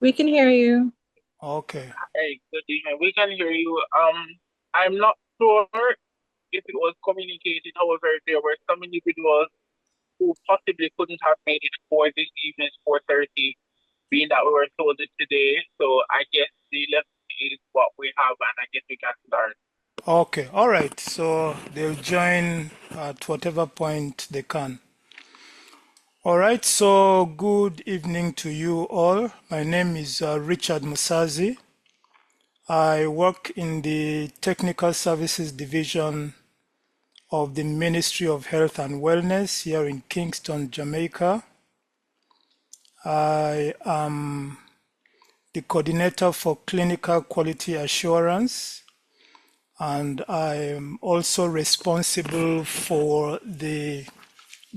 We can hear you. Okay. Hey, good evening. We can hear you. I'm not sure if it was communicated. However, there were some individuals who possibly couldn't have made it for this evening's 4:30, being that we were told it today. So I guess the left is what we have, and I guess we can start. Okay. All right. So they'll join at whatever point they can. All right. So good evening to you all. My name is Richard Musazi. I work in the Technical Services Division of the Ministry of Health and Wellness here in Kingston, Jamaica. I am the coordinator for clinical quality assurance, and I am also responsible for the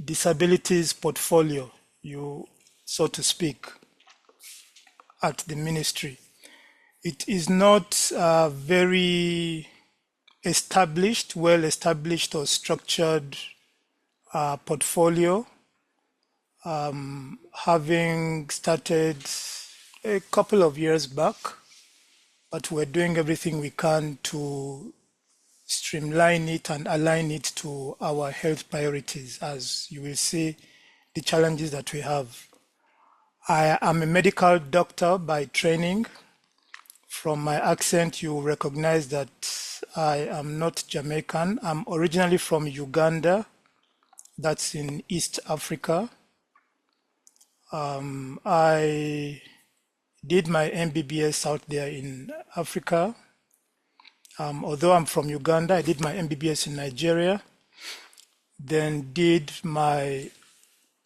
disabilities portfolio, you so to speak, at the ministry. It is not a very well established or structured portfolio, having started a couple of years back, but we're doing everything we can to streamline it and align it to our health priorities, as you will see the challenges that we have. I am a medical doctor by training. From my accent, you recognize that I am not Jamaican. I'm originally from Uganda, that's in East Africa. I did my MBBS out there in Africa. Although I'm from Uganda, I did my MBBS in Nigeria, then did my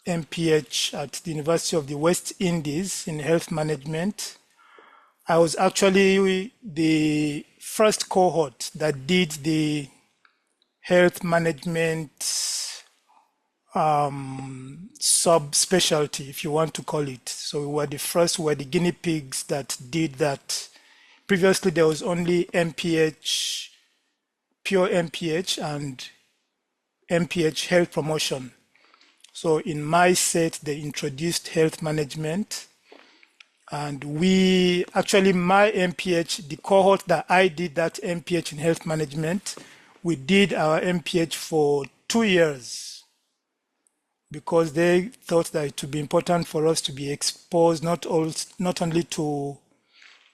MPH at the University of the West Indies in health management. I was actually the first cohort that did the health management subspecialty, if you want to call it. So we were the first, we were the guinea pigs that did that. Previously, there was only MPH, pure MPH, and MPH health promotion. So in my set, they introduced health management. And we actually, my MPH, the cohort that I did that MPH in health management, we did our MPH for 2 years because they thought that it would be important for us to be exposed not only to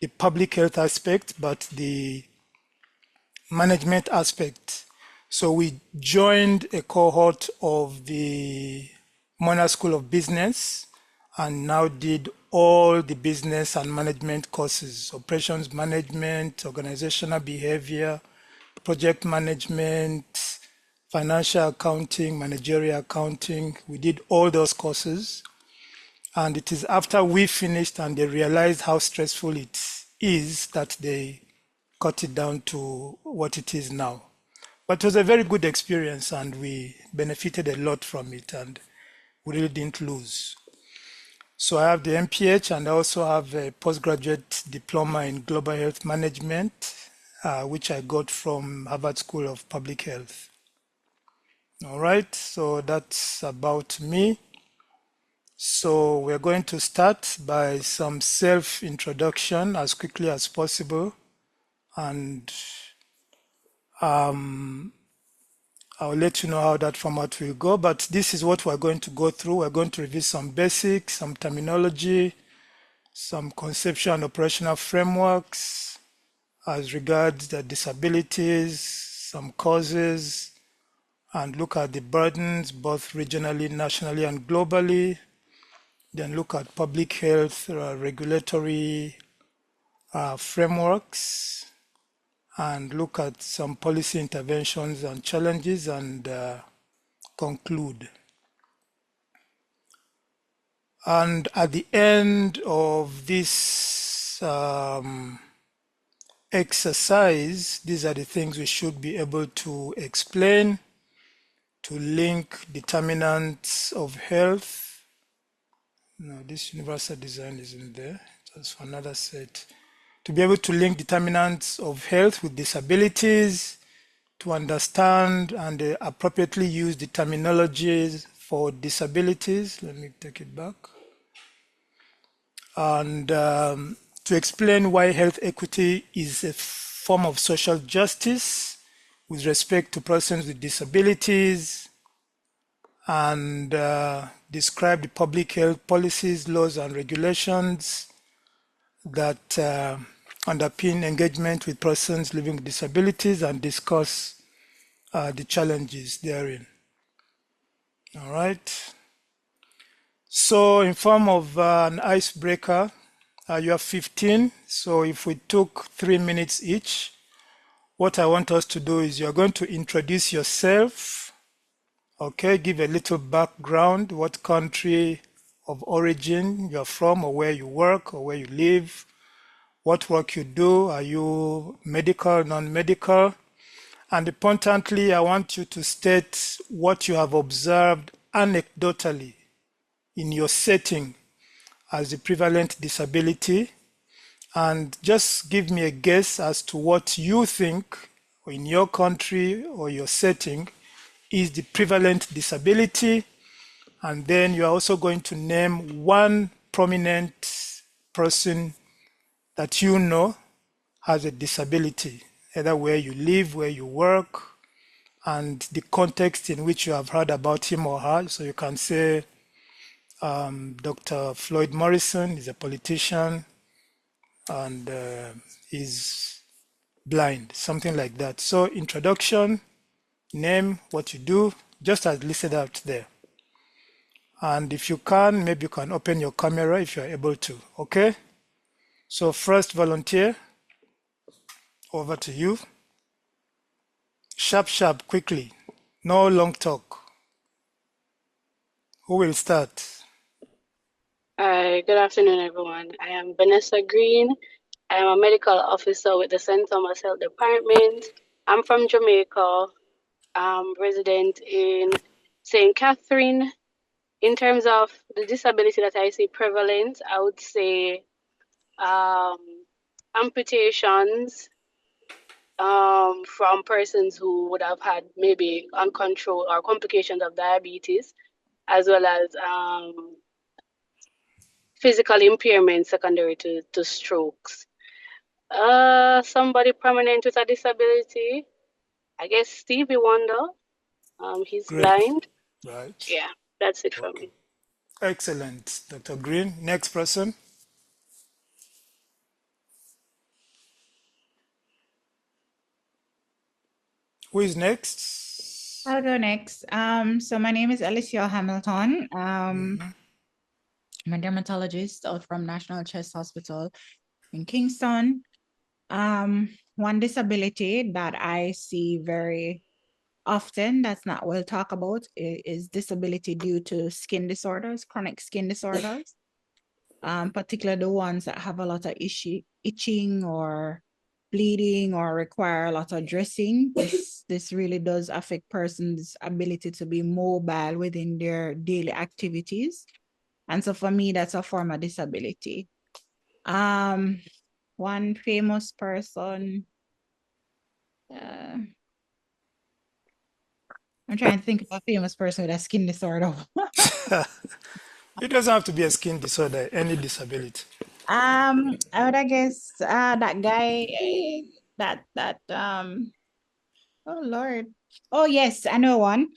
the public health aspect, but the management aspect. So we joined a cohort of the Mona School of Business and now did all the business and management courses: operations management, organizational behavior, project management, financial accounting, managerial accounting. We did all those courses. And it is after we finished and they realized how stressful it is that they cut it down to what it is now. But it was a very good experience and we benefited a lot from it and we really didn't lose. So I have the MPH and I also have a postgraduate diploma in global health management, which I got from Harvard School of Public Health. All right, so that's about me. So we're going to start by some self-introduction as quickly as possible, and I'll let you know how that format will go, but this is what we're going to go through. We're going to review some basics, some terminology, some conceptual and operational frameworks as regards the disabilities, some causes, and look at the burdens both regionally, nationally, and globally. Then look at public health regulatory frameworks, and look at some policy interventions and challenges, and conclude. And at the end of this exercise, these are the things we should be able to explain, to link determinants of health. No, this universal design isn't there. That's for another set. To be able to link determinants of health with disabilities, to understand and appropriately use the terminologies for disabilities. Let me take it back. and to explain why health equity is a form of social justice with respect to persons with disabilities, and describe the public health policies, laws, and regulations that underpin engagement with persons living with disabilities, and discuss the challenges therein. All right. So in form of an icebreaker, you have 15. So if we took 3 minutes each, what I want us to do is you're going to introduce yourself. Okay, give a little background, what country of origin you're from, or where you work, or where you live, what work you do, are you medical, non-medical? And importantly, I want you to state what you have observed anecdotally in your setting as the prevalent disability, and just give me a guess as to what you think in your country or your setting is the prevalent disability. And then you're also going to name one prominent person that you know has a disability, either where you live, where you work, and the context in which you have heard about him or her. So you can say Dr. Floyd Morrison is a politician and is blind, something like that. So introduction, name, what you do, just as listed out there. And if you can, maybe you can open your camera if you're able to, okay? So first volunteer, over to you. Sharp, sharp, quickly. No long talk. Who will start? Hi, good afternoon, everyone. I am Vanessa Green. I am a medical officer with the St. Thomas Health Department. I'm from Jamaica. I'm resident in St. Catherine. In terms of the disability that I see prevalent, I would say amputations from persons who would have had maybe uncontrolled or complications of diabetes, as well as physical impairment secondary to strokes. Somebody prominent with a disability, I guess Stevie Wonder. He's Great. blind. Right. Yeah, that's it for Okay. me. Excellent, Dr. Green. Next person. Who is next? I'll go next. So my name is Alicia Hamilton. I'm a dermatologist out from National Chest Hospital in Kingston. One disability that I see very often that's not well talked about is disability due to skin disorders, chronic skin disorders, particularly the ones that have a lot of itching or bleeding or require a lot of dressing. This really does affect person's ability to be mobile within their daily activities. And so for me, that's a form of disability. One famous person, I'm trying to think of a famous person with a skin disorder. It doesn't have to be a skin disorder, any disability. I would guess that guy oh Lord. Oh yes, I know one.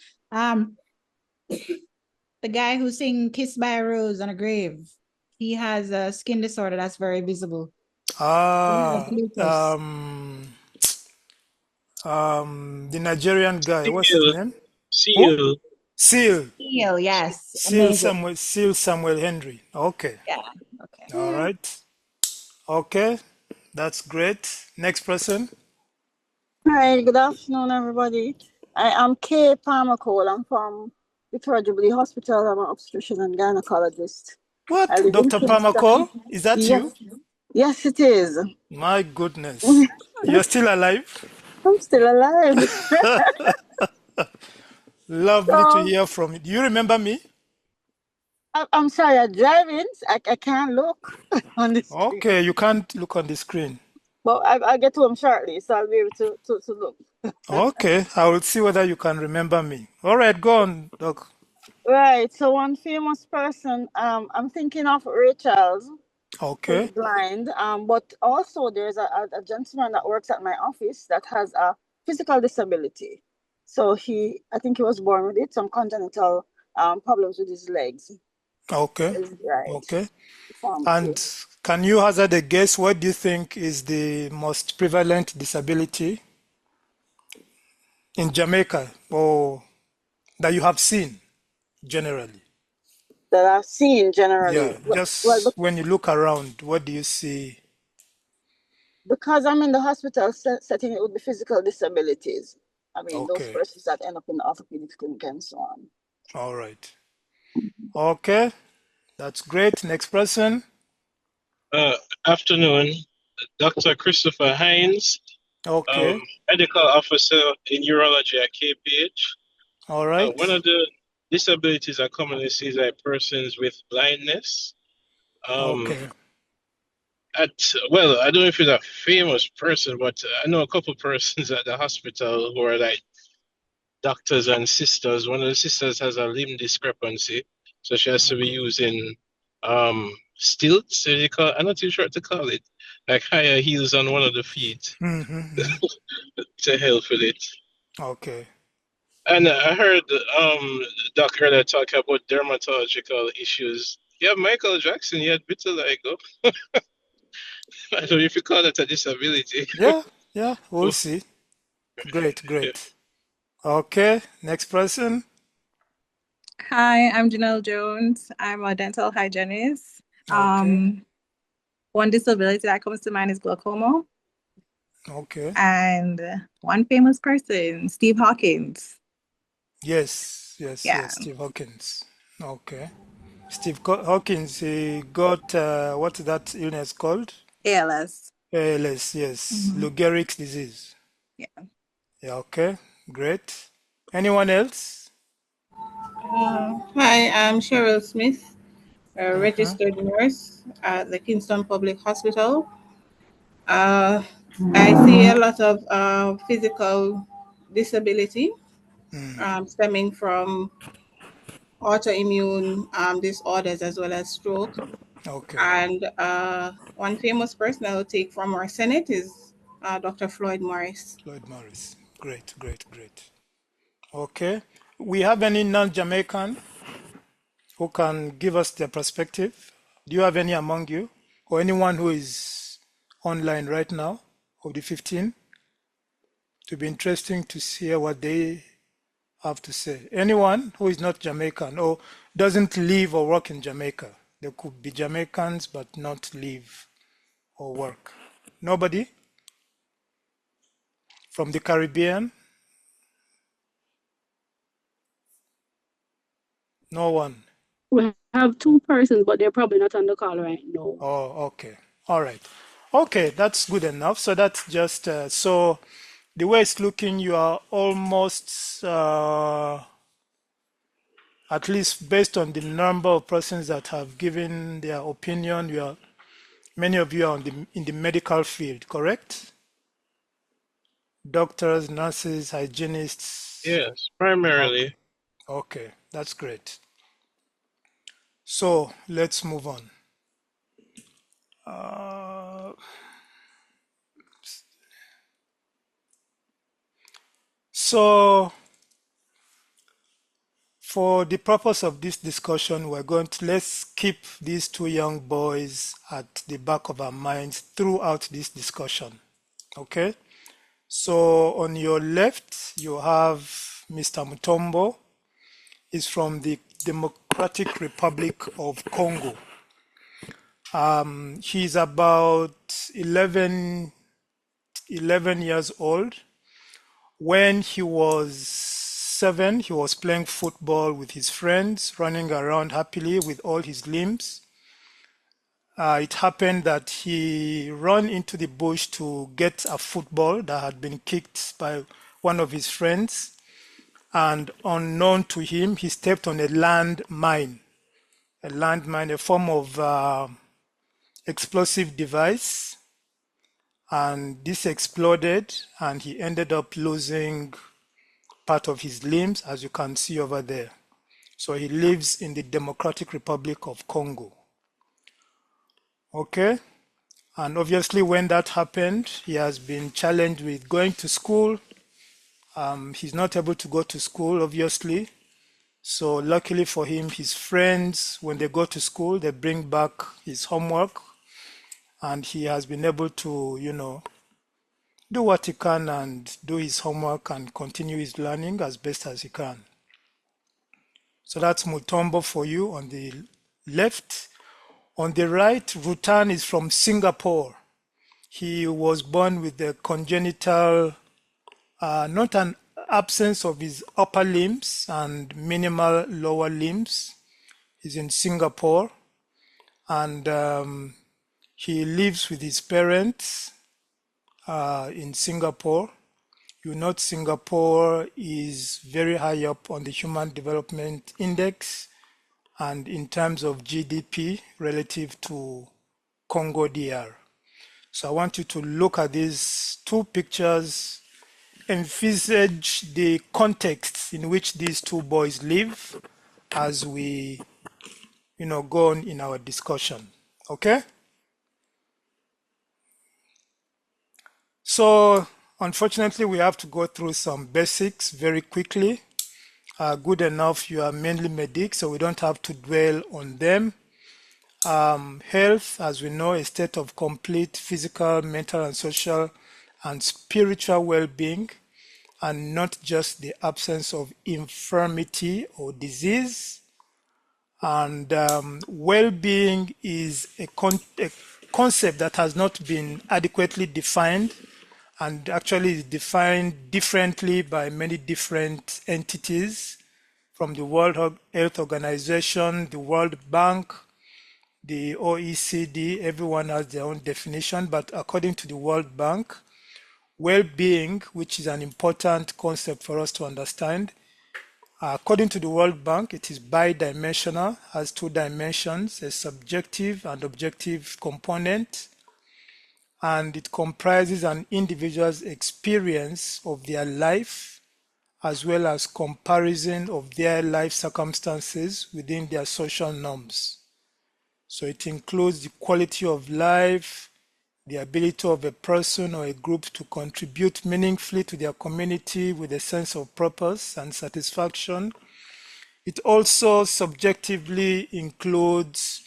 The guy who sing Kissed by a Rose on a Grave. He has a skin disorder that's very visible. The Nigerian guy, what's his name? Seal. Seal. Seal, yes. Seal Samuel Henry. Okay. Yeah. Okay. All right. Okay. That's great. Next person. Hi, good afternoon, everybody. I am Kay Palmer-Cole. I'm from Victoria Jubilee Hospital. I'm an obstetrician and gynecologist. What? Dr. Palmer-Cole? Is that yes. you? Yes, it is. My goodness. You're still alive? I'm still alive. Lovely to hear from you. Do you remember me? I'm sorry, I'm driving. I can't look on the screen. Okay, you can't look on the screen. But I'll get home shortly, so I'll be able to look. Okay, I will see whether you can remember me. All right, go on, Doc. Right, so one famous person, I'm thinking of Ray Charles. who's Okay. blind. But also there's a gentleman that works at my office that has a physical disability. So I think he was born with it, some congenital problems with his legs. Okay. Right. Okay. Deformity. And can you hazard a guess? What do you think is the most prevalent disability in Jamaica or that you have seen generally? That I've seen Yeah, generally. just when you look around, what do you see? Because I'm in the hospital setting, it would be physical disabilities. I mean, those Okay. persons that end up in the orthopedic clinic and so on. All right. Okay. That's great. Next person. Uh, Afternoon, Dr. Christopher Hines, um, Okay. medical officer in urology at KPH. All One right. of the disabilities I commonly see is like persons with blindness. Um, Okay. I don't know if he's a famous person, but I know a couple persons at the hospital who are like doctors and sisters. One of the sisters has a limb discrepancy, so she has to be using stilts. I'm not too sure what to call it, like higher heels on one of the feet Mm-hmm. to help with it. Okay. And I heard Doc earlier talk about dermatological issues. Yeah, Michael Jackson, he had vitiligo. I don't know if you call that a disability. Yeah. Yeah. We'll see. Great. Yeah. Great. Okay. Next person. Hi, I'm Janelle Jones. I'm a dental hygienist. Okay. One disability that comes to mind is glaucoma. Okay. And one famous person, Steve Hawkins. Yes. Yes. Yeah, Yes. Steve Hawkins. Okay. Hawkins, he got what's that illness called? ALS. ALS, yes. Mhm. Lou Gehrig's disease. Yeah. Yeah, okay. Great. Anyone else? Hi, I'm Cheryl Smith, a Mm-hmm. registered nurse at the Kingston Public Hospital. Uh, I see a lot of physical disability Mm, stemming from autoimmune disorders as well as stroke. okay. And one famous person I will take from our Senate is Dr. Floyd Morris. Lloyd Morris. Great, great, great. Okay. We have any non-Jamaican who can give us their perspective? Do you have any among you? Or anyone who is online right now of the 15? To be interesting to hear what they have to say. Anyone who is not Jamaican or doesn't live or work in Jamaica. They could be Jamaicans but not live or work. Nobody from the Caribbean? No one. We have two persons, but they're probably not on the call right now. Oh, okay. All right. Okay, that's good enough. So that's just so the way it's looking, you are almost at least based on the number of persons that have given their opinion, you are many of you are in the medical field, correct? Doctors, nurses, hygienists. Yes, Okay, primarily. okay, that's great. So let's move on. Uh, so for the purpose of this discussion, we're going to let's keep these two young boys at the back of our minds throughout this discussion. Okay? So on your left, you have Mr. Mutombo. He's from the Democratic Republic of Congo. He's about 11 years old. When he was 7, he was playing football with his friends, running around happily with all his limbs. It happened that he ran into the bush to get a football that had been kicked by one of his friends. And unknown to him, he stepped on a landmine, a form of explosive device. And this exploded, and he ended up losing part of his limbs, as you can see over there. So he lives in the Democratic Republic of Congo. Okay. And obviously, when that happened, he has been challenged with going to school. He's not able to go to school, obviously. So, luckily for him, his friends, when they go to school, they bring back his homework, and he has been able to, do what he can and do his homework and continue his learning as best as he can. So, that's Mutombo for you on the left. On the right, Rutan is from Singapore. He was born with a congenital, not an absence of his upper limbs and minimal lower limbs. He's in Singapore, and he lives with his parents in Singapore. You know, Singapore is very high up on the Human Development Index and in terms of GDP relative to Congo DR. So I want you to look at these two pictures, envisage the context in which these two boys live as we, go on in our discussion. Okay? So unfortunately, we have to go through some basics very quickly. Good enough, you are mainly medic, so we don't have to dwell on them. Health, as we know, a state of complete physical, mental, and social and spiritual well-being, and not just the absence of infirmity or disease. And well-being is a concept that has not been adequately defined, and actually is defined differently by many different entities, from the World Health Organization, the World Bank, the OECD. Everyone has their own definition, but according to the World Bank, well-being, which is an important concept for us to understand, according to the World Bank, it is bidimensional, has two dimensions, a subjective and objective component, and it comprises an individual's experience of their life as well as comparison of their life circumstances within their social norms. So it includes the quality of life, the ability of a person or a group to contribute meaningfully to their community with a sense of purpose and satisfaction. It also subjectively includes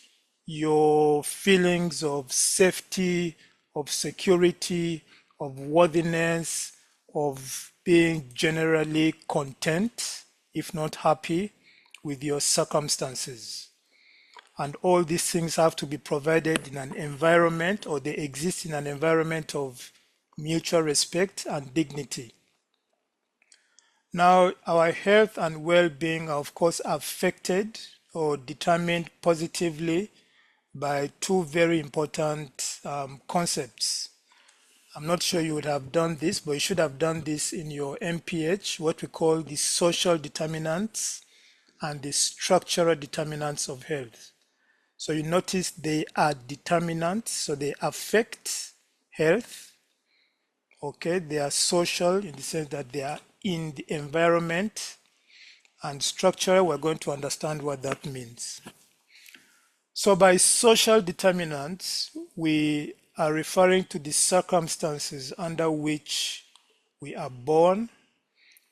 your feelings of safety, of security, of worthiness, of being generally content, if not happy, with your circumstances. And all these things have to be provided in an environment, or they exist in an environment of mutual respect and dignity. Now, our health and well-being are, of course, affected or determined positively by two very important concepts. I'm not sure you would have done this, but you should have done this in your MPH, what we call the social determinants and the structural determinants of health. So you notice they are determinants, so they affect health. Okay, they are social in the sense that they are in the environment, and structural, we're going to understand what that means. So by social determinants, we are referring to the circumstances under which we are born,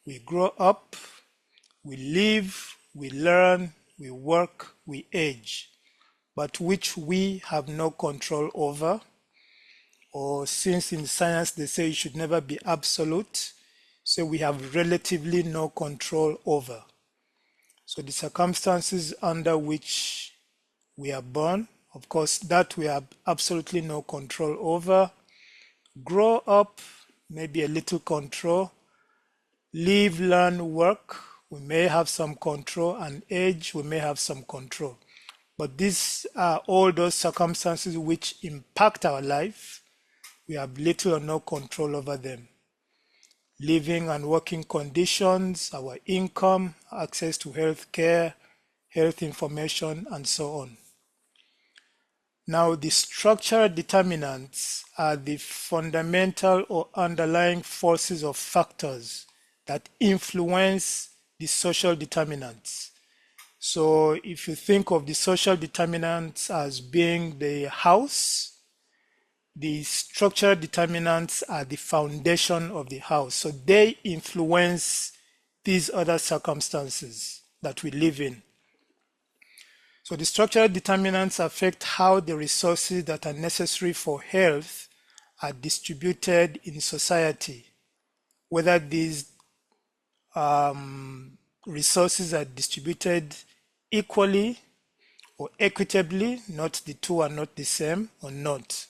we grow up, we live, we learn, we work, we age, but which we have no control over. Or since in science they say it should never be absolute, so we have relatively no control over. So the circumstances under which we are born, of course, that we have absolutely no control over. Grow up, maybe a little control. Live, learn, work, we may have some control, and age, we may have some control. But these are all those circumstances which impact our life. We have little or no control over them. Living and working conditions, our income, access to health care, health information, and so on. Now, the structural determinants are the fundamental or underlying forces or factors that influence the social determinants. So if you think of the social determinants as being the house, the structural determinants are the foundation of the house. So they influence these other circumstances that we live in. So the structural determinants affect how the resources that are necessary for health are distributed in society, whether these resources are distributed equally or equitably, not the two are not the same or not.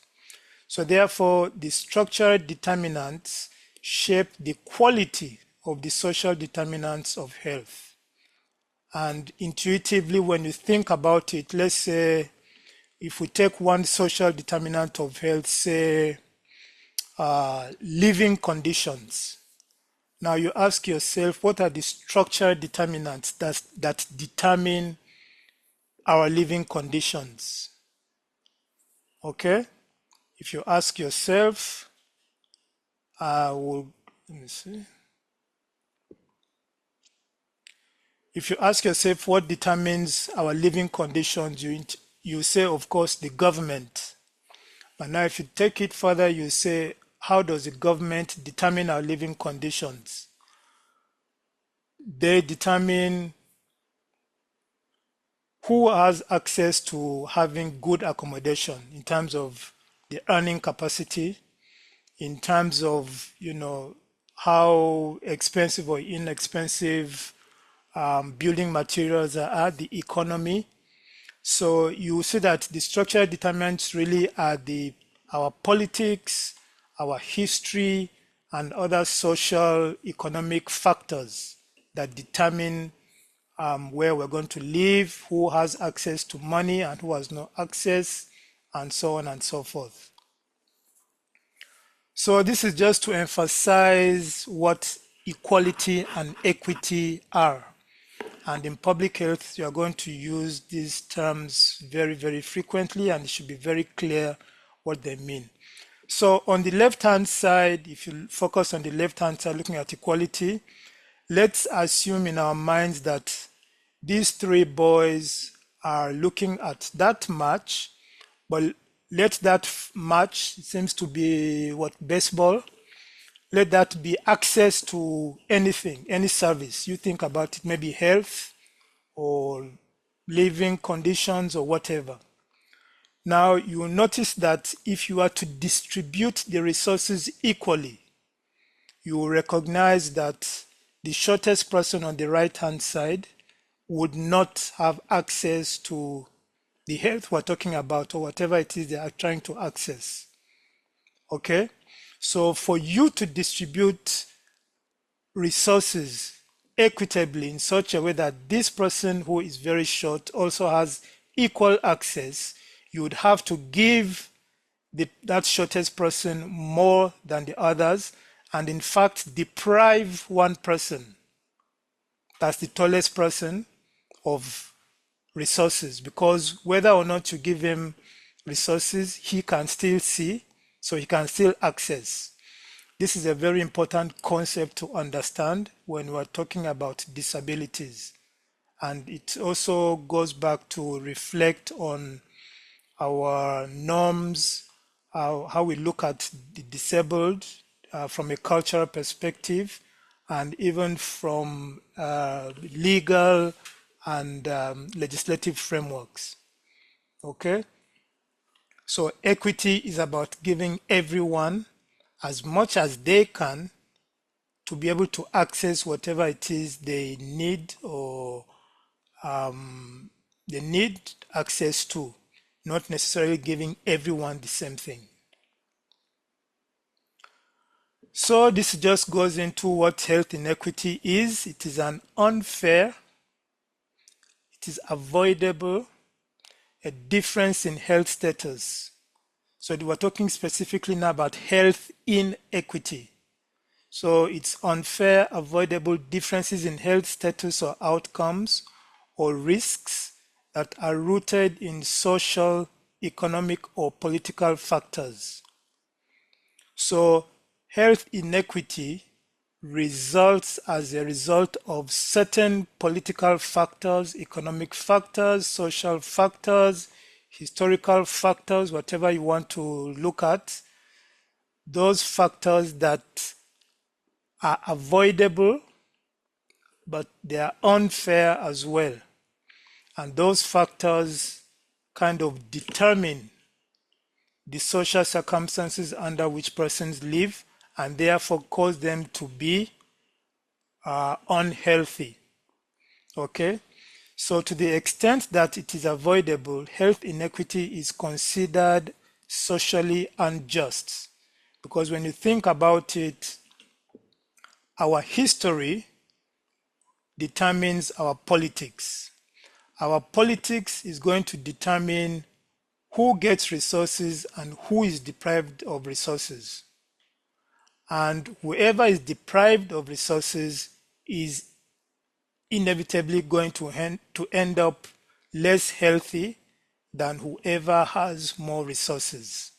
So therefore, the structural determinants shape the quality of the social determinants of health. And intuitively, when you think about it, let's say if we take one social determinant of health, say living conditions. Now you ask yourself, what are the structural determinants that determine our living conditions? Okay? If you ask yourself, let me see. If you ask yourself what determines our living conditions, you say, of course, the government. But now if you take it further, you say, how does the government determine our living conditions? They determine who has access to having good accommodation in terms of the earning capacity, in terms of, how expensive or inexpensive building materials are, the economy. So you see that the structural determinants really are our politics, our history, and other social economic factors that determine where we're going to live, who has access to money and who has no access, and so on and so forth. So this is just to emphasize what equality and equity are. And in public health, you are going to use these terms very, very frequently, and it should be very clear what they mean. So on the left-hand side, if you focus on the left-hand side, looking at equality, let's assume in our minds that these three boys are looking at that match, but let that match, it seems to be baseball, let that be access to anything, any service. You think about it, maybe health or living conditions or whatever. Now you will notice that if you are to distribute the resources equally, you will recognize that the shortest person on the right hand side would not have access to the health we're talking about or whatever it is they are trying to access. Okay? So for you to distribute resources equitably in such a way that this person who is very short also has equal access, you would have to give that shortest person more than the others, and in fact deprive one person, that's the tallest person, of resources, because whether or not you give him resources, he can still see, so he can still access. This is a very important concept to understand when we're talking about disabilities. And it also goes back to reflect on our norms, how we look at the disabled from a cultural perspective, and even from legal and legislative frameworks. Okay? So equity is about giving everyone as much as they can to be able to access whatever it is they need or they need access to, not necessarily giving everyone the same thing. So this just goes into what health inequity is. It is an unfair, it is avoidable, a difference in health status. So we're talking specifically now about health inequity. So it's unfair, avoidable differences in health status or outcomes or risks that are rooted in social, economic, or political factors. So health inequity results as a result of certain political factors, economic factors, social factors, historical factors, whatever you want to look at, those factors that are avoidable, but they are unfair as well. And those factors kind of determine the social circumstances under which persons live and therefore cause them to be unhealthy. Okay? So, to the extent that it is avoidable, health inequity is considered socially unjust. Because when you think about it, our history determines our politics. Our politics is going to determine who gets resources and who is deprived of resources. And whoever is deprived of resources is inevitably going to end up less healthy than whoever has more resources.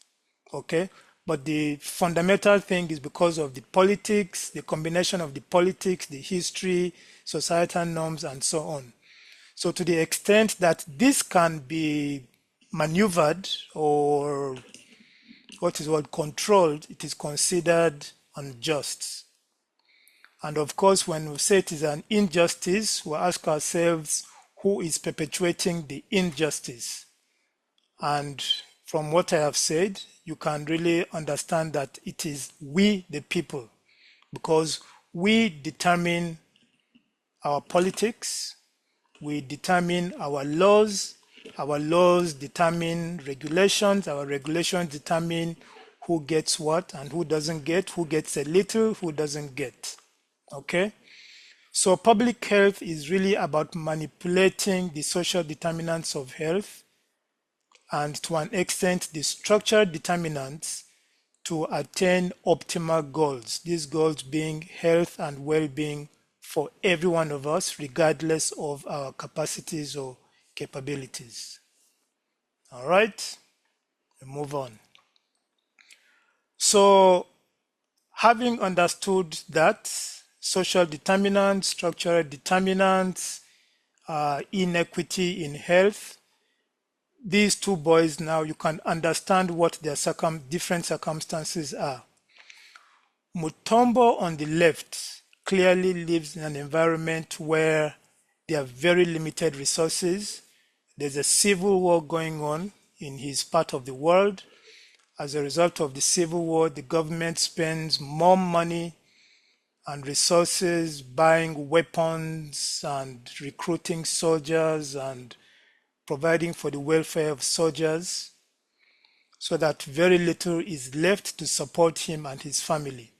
Okay? But the fundamental thing is because of the politics, the combination of the politics, the history, societal norms, and so on. So, to the extent that this can be maneuvered or what is called controlled, it is considered unjust. And of course, when we say it is an injustice, we ask ourselves who is perpetuating the injustice. And from what I have said, you can really understand that it is we, the people, because we determine our politics, we determine our laws determine regulations, our regulations determine who gets what and who doesn't get, who gets a little, who doesn't get. Okay? So public health is really about manipulating the social determinants of health and to an extent the structural determinants to attain optimal goals. These goals being health and well-being for every one of us, regardless of our capacities or capabilities. All right, we move on. So, having understood that social determinants, structural determinants, inequity in health, these two boys now you can understand what their different circumstances are. Mutombo on the left clearly lives in an environment where there are very limited resources. There's a civil war going on in his part of the world. As a result of the civil war, the government spends more money and resources buying weapons and recruiting soldiers and providing for the welfare of soldiers so that very little is left to support him and his family.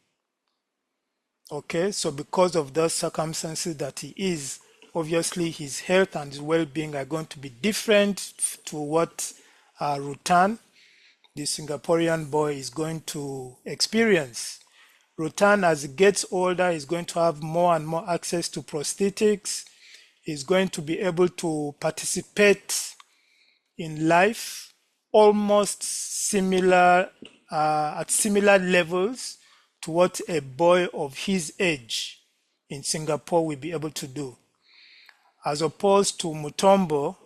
Okay, so because of those circumstances that he is, obviously his health and his well-being are going to be different to what Rutan, the Singaporean boy, is going to experience. Rutan, as he gets older, is going to have more and more access to prosthetics. He's going to be able to participate in life almost similar at similar levels to what a boy of his age in Singapore will be able to do. As opposed to Mutombo,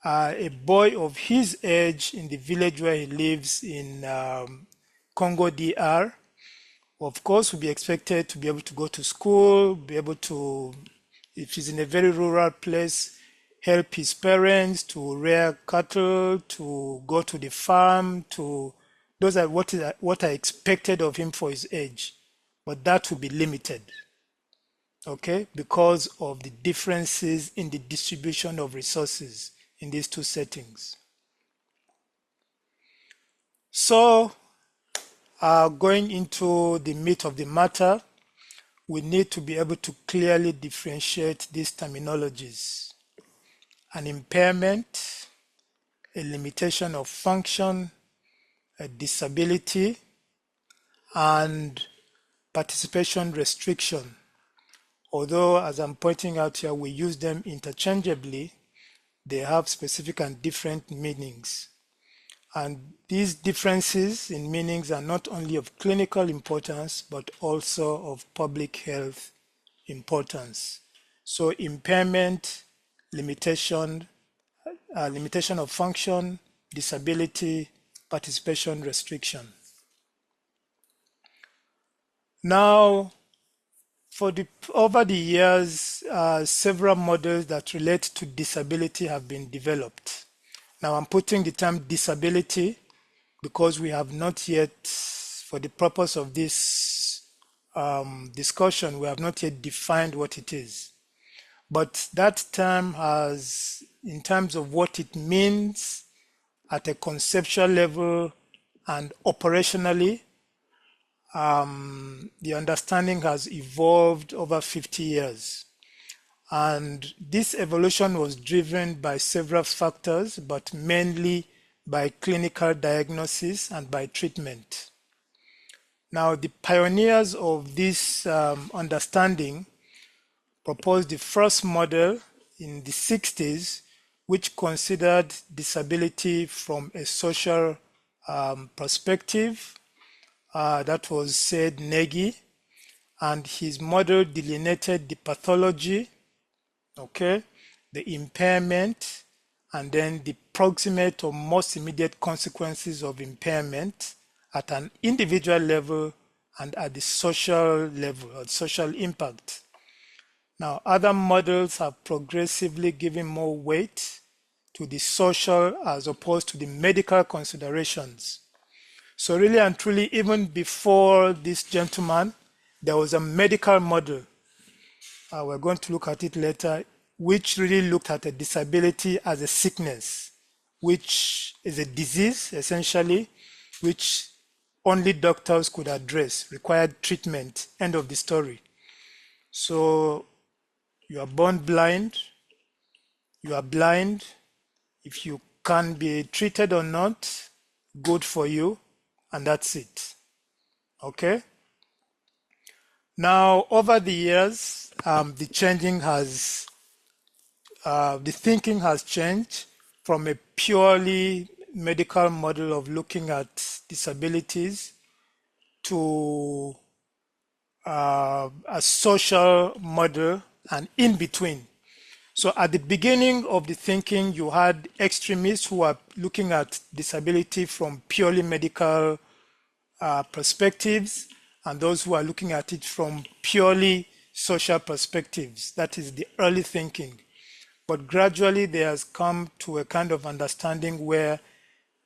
a boy of his age in the village where he lives in Congo DR, of course, will be expected to be able to go to school, be able to, if he's in a very rural place, help his parents to rear cattle, to go to the farm, those are what are expected of him for his age. But that will be limited, okay, because of the differences in the distribution of resources in these two settings. So, going into the meat of the matter, we need to be able to clearly differentiate these terminologies. An impairment, a limitation of function, a disability, and participation restriction. Although, as I'm pointing out here, we use them interchangeably, they have specific and different meanings. And these differences in meanings are not only of clinical importance, but also of public health importance. So impairment, limitation, limitation of function, disability, participation restriction. Now, over the years, several models that relate to disability have been developed. Now, I'm putting the term disability because we have not yet, for the purpose of this discussion, we have not yet defined what it is. But that term has, in terms of what it means at a conceptual level and operationally, the understanding has evolved over 50 years. And this evolution was driven by several factors, but mainly by clinical diagnosis and by treatment. Now, the pioneers of this understanding proposed the first model in the 60s, which considered disability from a social perspective. That was said Nagy, and his model delineated the pathology, okay, the impairment, and then the proximate or most immediate consequences of impairment at an individual level and at the social level or social impact. Now, other models have progressively given more weight to the social as opposed to the medical considerations. So really and truly, even before this gentleman, there was a medical model. We're going to look at it later, which really looked at a disability as a sickness, which is a disease, essentially, which only doctors could address, required treatment, end of the story. So you are born blind, you are blind. If you can be treated or not, good for you, and that's it. Okay? Now, over the years, the thinking has changed from a purely medical model of looking at disabilities to a social model and in between. So at the beginning of the thinking, you had extremists who are looking at disability from purely medical perspectives, and those who are looking at it from purely social perspectives. That is the early thinking. But gradually there has come to a kind of understanding where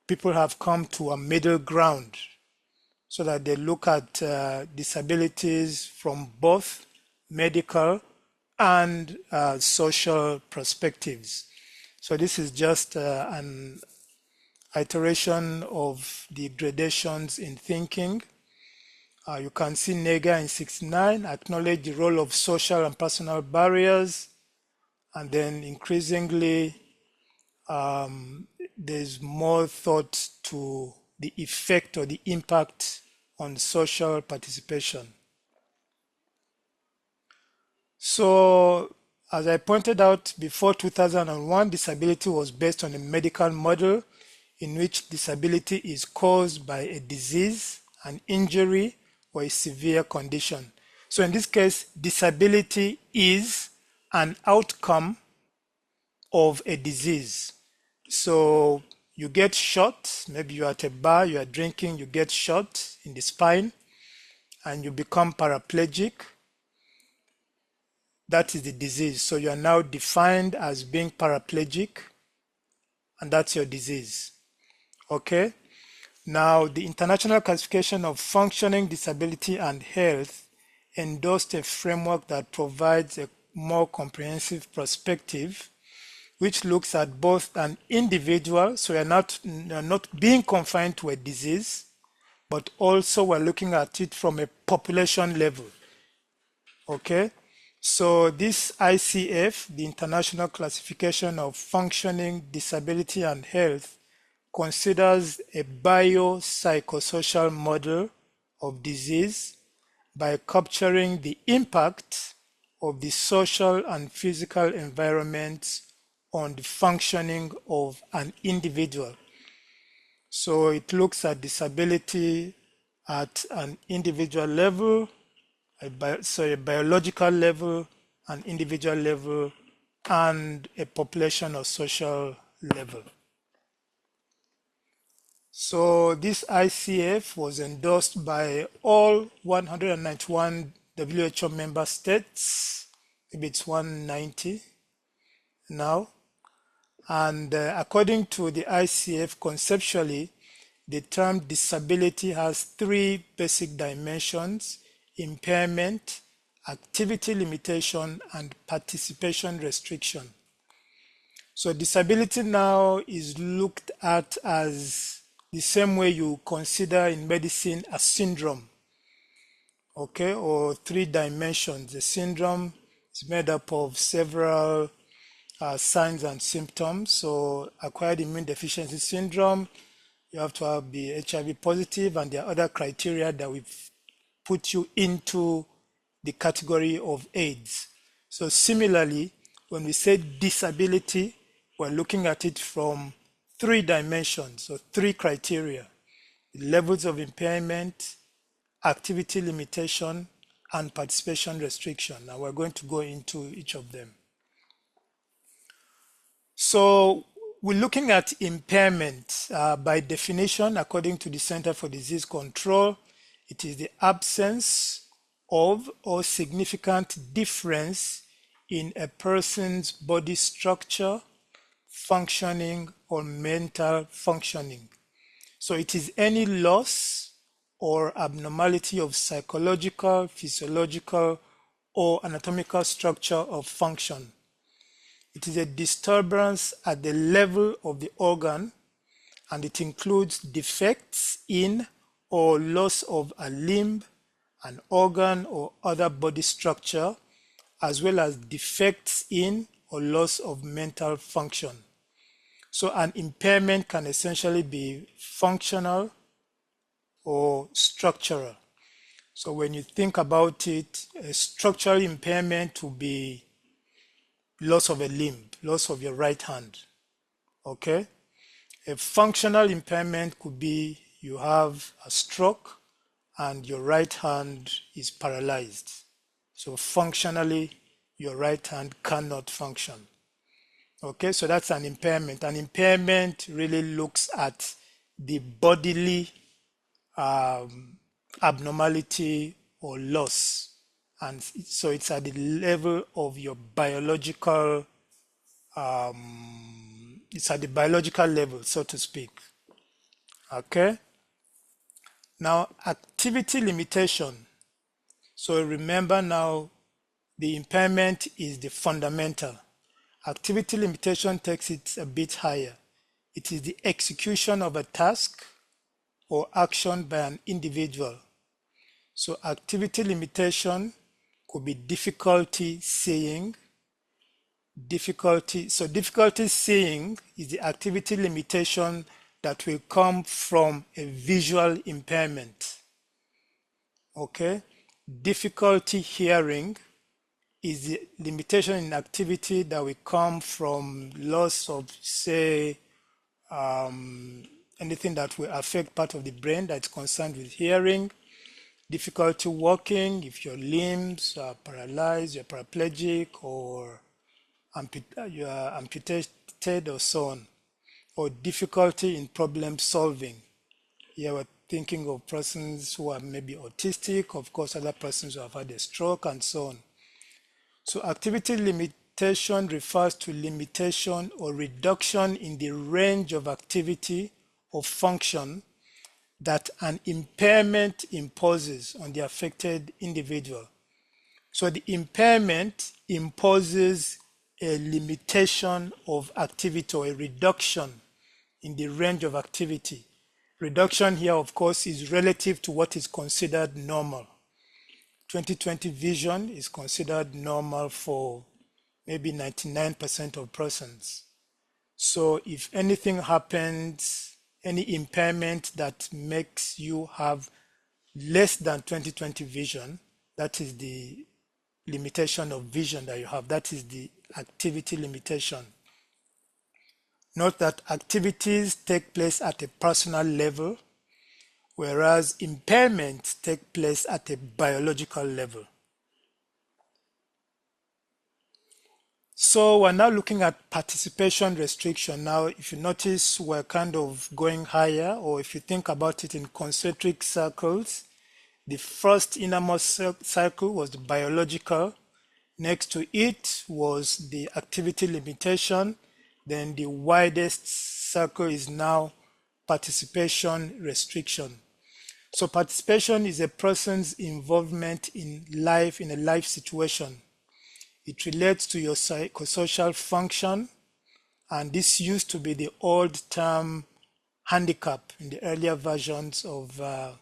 people have come to a middle ground so that they look at disabilities from both medical and social perspectives. So this is just an iteration of the gradations in thinking. You can see Nega in 69 acknowledge the role of social and personal barriers, and then increasingly there's more thought to the effect or the impact on social participation. So, as I pointed out, before 2001, disability was based on a medical model in which disability is caused by a disease, an injury, or a severe condition. So in this case, disability is an outcome of a disease. So you get shot, maybe you're at a bar, you are drinking, you get shot in the spine, and you become paraplegic. That is the disease. So you are now defined as being paraplegic, and that's your disease. Okay? Now, the International Classification of Functioning, Disability, and Health endorsed a framework that provides a more comprehensive perspective, which looks at both an individual, so you're not being confined to a disease, but also we're looking at it from a population level. Okay? So this ICF, the International Classification of Functioning, Disability, and Health, considers a biopsychosocial model of disease by capturing the impact of the social and physical environments on the functioning of an individual. So it looks at disability at an individual level, a biological level, an individual level, and a population or social level. So this ICF was endorsed by all 191 WHO member states. Maybe it's 190 now. And according to the ICF, conceptually, the term disability has three basic dimensions: impairment, activity limitation, and participation restriction. So disability now is looked at as the same way you consider in medicine a syndrome, okay, or three dimensions. The syndrome is made up of several signs and symptoms. So acquired immune deficiency syndrome, you have to be HIV positive, and there are other criteria that will put you into the category of AIDS. So similarly, when we say disability, we're looking at it from three dimensions, or three criteria: levels of impairment, activity limitation, and participation restriction. Now we're going to go into each of them. So we're looking at impairment. By definition, according to the Center for Disease Control, it is the absence of or significant difference in a person's body structure, functioning, or mental functioning. So it is any loss or abnormality of psychological, physiological, or anatomical structure of function. It is a disturbance at the level of the organ, and it includes defects in or loss of a limb, an organ, or other body structure, as well as defects in or loss of mental function. So an impairment can essentially be functional or structural. So when you think about it, a structural impairment will be loss of a limb, loss of your right hand, okay? A functional impairment could be you have a stroke and your right hand is paralyzed. So functionally, your right hand cannot function. Okay, so that's an impairment. An impairment really looks at the bodily abnormality or loss. And so it's at the level of your biological, it's at the biological level, so to speak. Okay. Now, activity limitation. So remember now, the impairment is the fundamental. Activity limitation takes it a bit higher. It is the execution of a task or action by an individual. So activity limitation could be difficulty seeing. Difficulty seeing is the activity limitation that will come from a visual impairment. Okay. Difficulty hearing is the limitation in activity that will come from loss of, say, anything that will affect part of the brain that's concerned with hearing. Difficulty walking, if your limbs are paralyzed, you're paraplegic, or you are amputated, or so on. Or difficulty in problem solving. Here we're thinking of persons who are maybe autistic, of course, other persons who have had a stroke, and so on. So activity limitation refers to limitation or reduction in the range of activity or function that an impairment imposes on the affected individual. So the impairment imposes a limitation of activity, or a reduction in the range of activity. Reduction here, of course, is relative to what is considered normal. 20/20 vision is considered normal for maybe 99% of persons. So if anything happens, any impairment that makes you have less than 20/20 vision, that is the limitation of vision that you have. That is the activity limitation. Note that activities take place at a personal level, whereas impairments take place at a biological level. So we're now looking at participation restriction. Now, if you notice, we're kind of going higher, or if you think about it in concentric circles, the first innermost circle was the biological. Next to it was the activity limitation. Then the widest circle is now participation restriction. So participation is a person's involvement in life, in a life situation. It relates to your psychosocial function, and this used to be the old term handicap in the earlier versions of the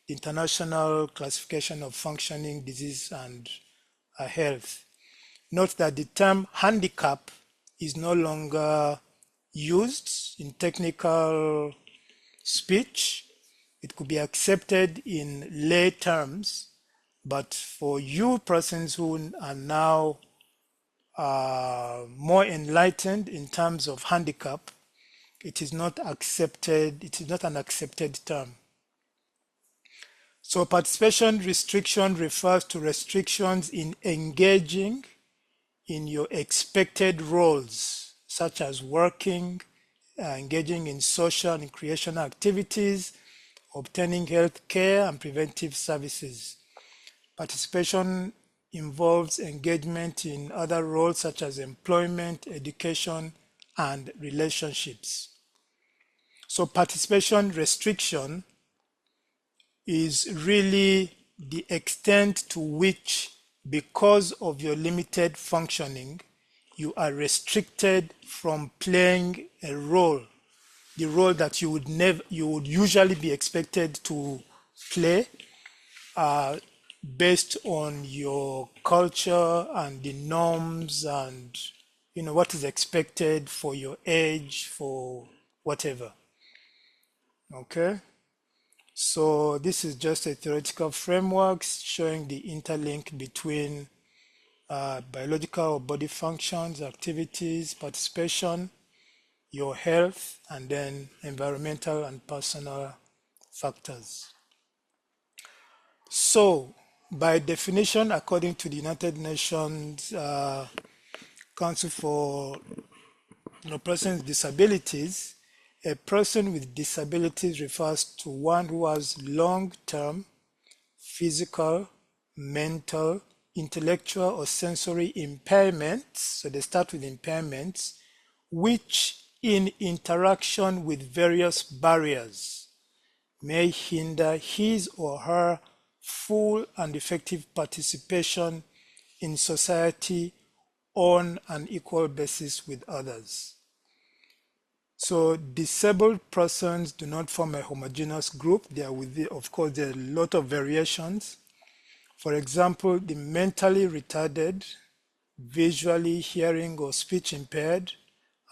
International Classification of Functioning, Disease and Health. Note that the term handicap is no longer used in technical speech. It could be accepted in lay terms, but for you persons who are now more enlightened in terms of handicap, it is not accepted, it is not an accepted term. So participation restriction refers to restrictions in engaging in your expected roles, such as working, engaging in social and recreational activities, obtaining health care and preventive services. Participation involves engagement in other roles such as employment, education, and relationships. So participation restriction is really the extent to which, because of your limited functioning, you are restricted from playing a role, the role that you would usually be expected to play, based on your culture and the norms and what is expected for your age, for whatever. Okay, so this is just a theoretical framework showing the interlink between biological or body functions, activities, participation, your health, and then environmental and personal factors. So, by definition, according to the United Nations Council for Persons with Disabilities, a person with disabilities refers to one who has long-term physical, mental, intellectual, or sensory impairments. So they start with impairments, which in interaction with various barriers may hinder his or her full and effective participation in society on an equal basis with others. So disabled persons do not form a homogeneous group. Of course, there are a lot of variations. For example, the mentally retarded, visually, hearing, or speech impaired,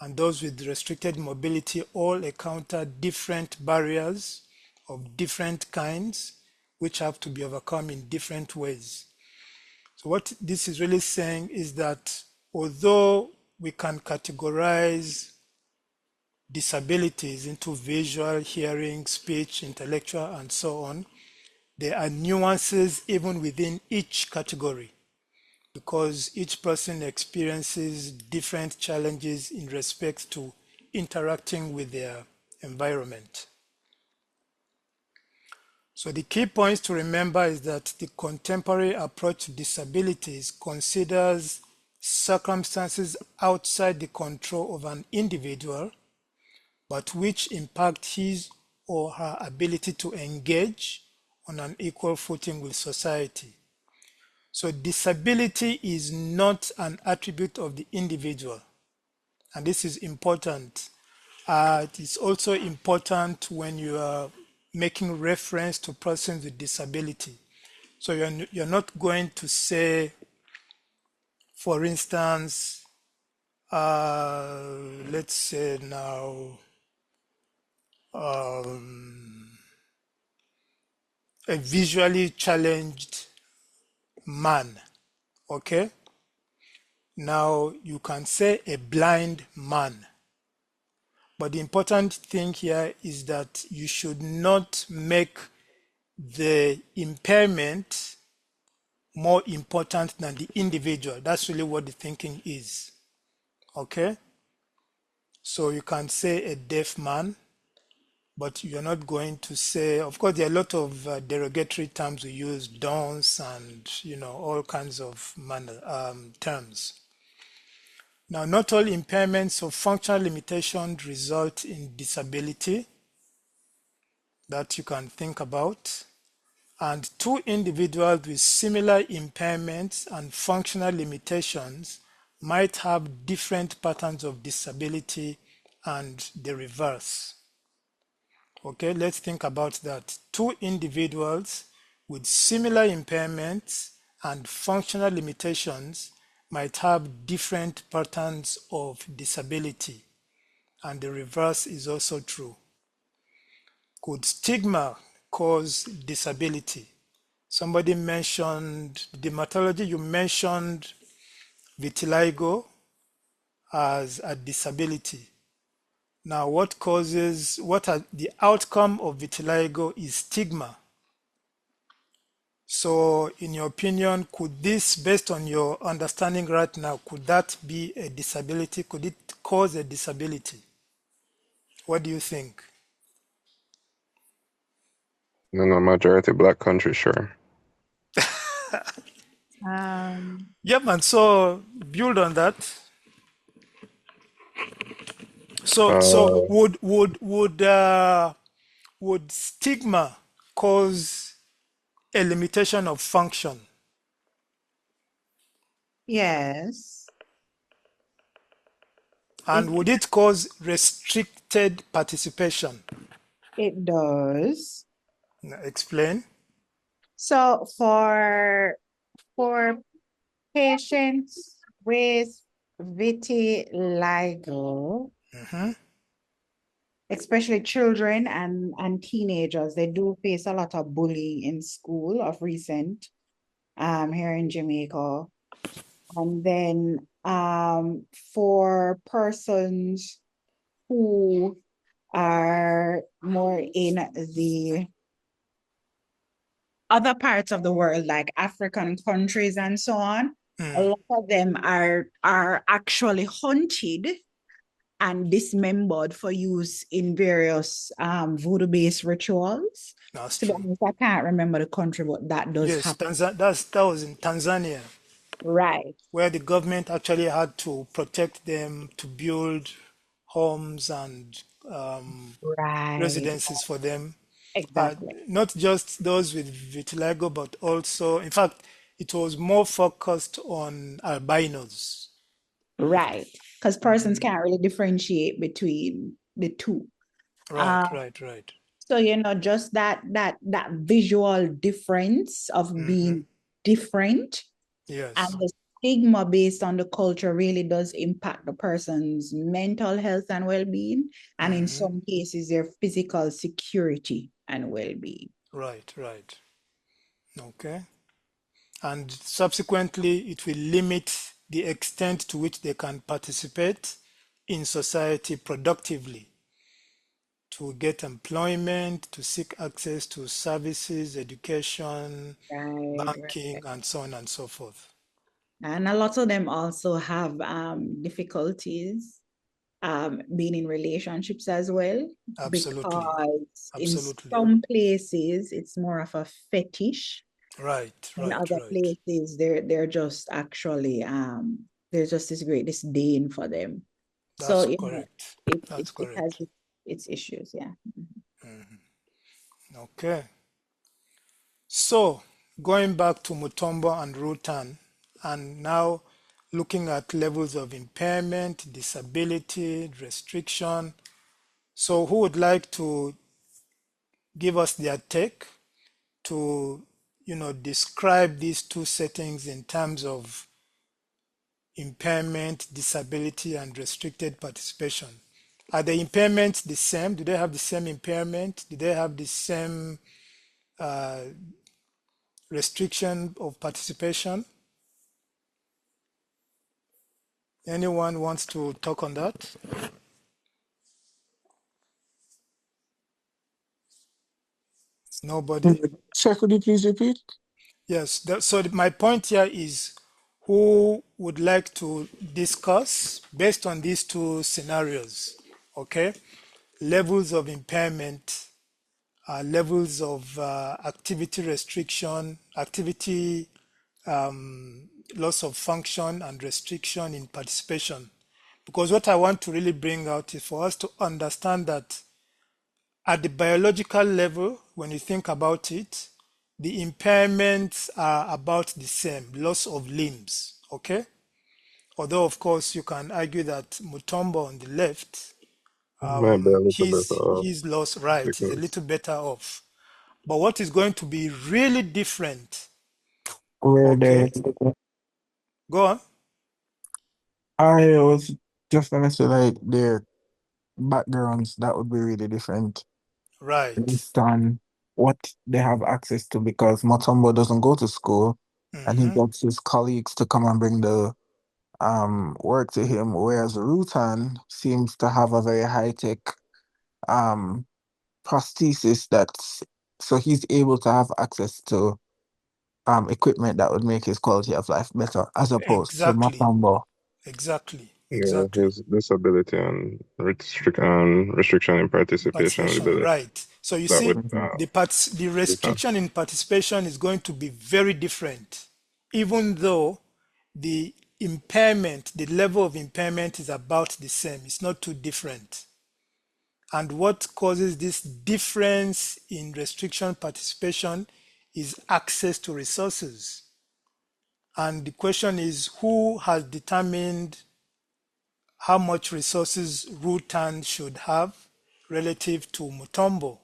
and those with restricted mobility all encounter different barriers of different kinds, which have to be overcome in different ways. So what this is really saying is that although we can categorize disabilities into visual, hearing, speech, intellectual, and so on, there are nuances even within each category, because each person experiences different challenges in respect to interacting with their environment. So the key points to remember is that the contemporary approach to disabilities considers circumstances outside the control of an individual, but which impact his or her ability to engage on an equal footing with society. So disability is not an attribute of the individual, and this is important. It is also important when you are making reference to persons with disability. So you're not going to say, for instance, let's say now, a visually challenged man, okay? Now you can say a blind man. But the important thing here is that you should not make the impairment more important than the individual. That's really what the thinking is. Okay? So you can say a deaf man, but you're not going to say, of course, there are a lot of derogatory terms we use, dons and, all kinds of terms. Now, not all impairments or functional limitations result in disability that you can think about. And two individuals with similar impairments and functional limitations might have different patterns of disability and the reverse. Okay, let's think about that. Two individuals with similar impairments and functional limitations might have different patterns of disability, and the reverse is also true. Could stigma cause disability? Somebody mentioned dermatology, you mentioned vitiligo as a disability. Now, what are the outcome of vitiligo is stigma. So, in your opinion, could this, based on your understanding right now, could that be a disability? Could it cause a disability? What do you think? In a majority black country, sure. Um, Yeah, man. So, build on that. So Uh, would stigma cause a limitation of function? yes, And would it cause restricted participation? it does. Explain. So for patients with vitiligo, Mm-hmm. especially children and teenagers, they do face a lot of bullying in school of recent here in Jamaica. And then for persons who are more in the other parts of the world, like African countries and so on, a lot of them are actually hunted and dismembered for use in various voodoo-based rituals. That's To be true. honest, I can't remember the country, but that does Yes, happen. that was in Tanzania, Right, where the government actually had to protect them to build homes and right, residences for them. Uh, exactly. Not just those with vitiligo, but also, in fact, it was more focused on albinos. Right. Because persons can't really differentiate between the two. Right, right, right. So just that visual difference of Mm-hmm. being different and Yes. the stigma based on the culture really does impact the person's mental health and well-being, and in Mm-hmm. some cases their physical security and well-being. Right, right. Okay. And subsequently, it will limit the extent to which they can participate in society productively to get employment, to seek access to services, education, Right, banking, right. and so on and so forth. And a lot of them also have difficulties being in relationships as well, Absolutely. because in Absolutely. some places it's more of a fetish. Right, In right, other right. places, they're just actually there's just this great disdain for them. So That's correct. it That's it has correct. its issues, yeah. Okay. So, going back to Mutombo and Rutan, and now looking at levels of impairment, disability, restriction. So, who would like to give us their take to, describe these two settings in terms of impairment, disability, and restricted participation? Are the impairments the same? Do they have the same impairment? Do they have the same restriction of participation? Anyone wants to talk on that? Nobody? Sir, could you please repeat? Yes. So my point here is who would like to discuss based on these two scenarios, okay? Levels of impairment, levels of activity restriction, activity loss of function and restriction in participation. Because what I want to really bring out is for us to understand that at the biological level, when you think about it, the impairments are about the same, loss of limbs, okay? Although, of course, you can argue that Mutombo on the left, Might be a little bit off he's lost, right, he's a because little better off. But what is going to be really different, Where okay? they, Go on. I was just gonna say like their backgrounds that would be really different Right. based on what they have access to because Motombo doesn't go to school and he Hmm. gets his colleagues to come and bring the work to him, whereas Rutan seems to have a very high-tech um prosthesis that's so he's able to have access to equipment that would make his quality of life better as opposed to Exactly. Matambo. Exactly. yeah, Exactly. his disability and restriction in participation will Participation, be right. So you that see, would Mhm. the Rutan. restriction in participation is going to be very different, even though the impairment, the level of impairment is about the same. It's not too different. And what causes this difference in restriction participation is access to resources. And the question is who has determined how much resources Rutan should have relative to Mutombo?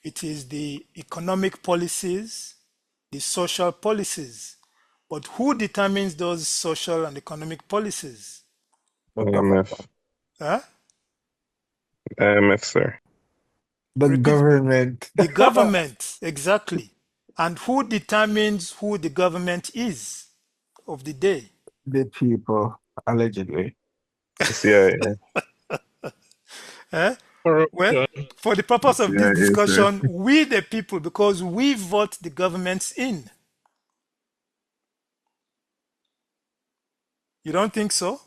It is the economic policies, the social policies. But who determines those social and economic policies? The IMF, government. Huh? IMF, sir. The Repeat. government. The government, exactly. And who determines who the government is of the day? The people, allegedly. The CIA. Eh? Well, Corruption. for the The purpose of this CIA, sir. discussion, we the people, because we vote the governments in. You don't think so?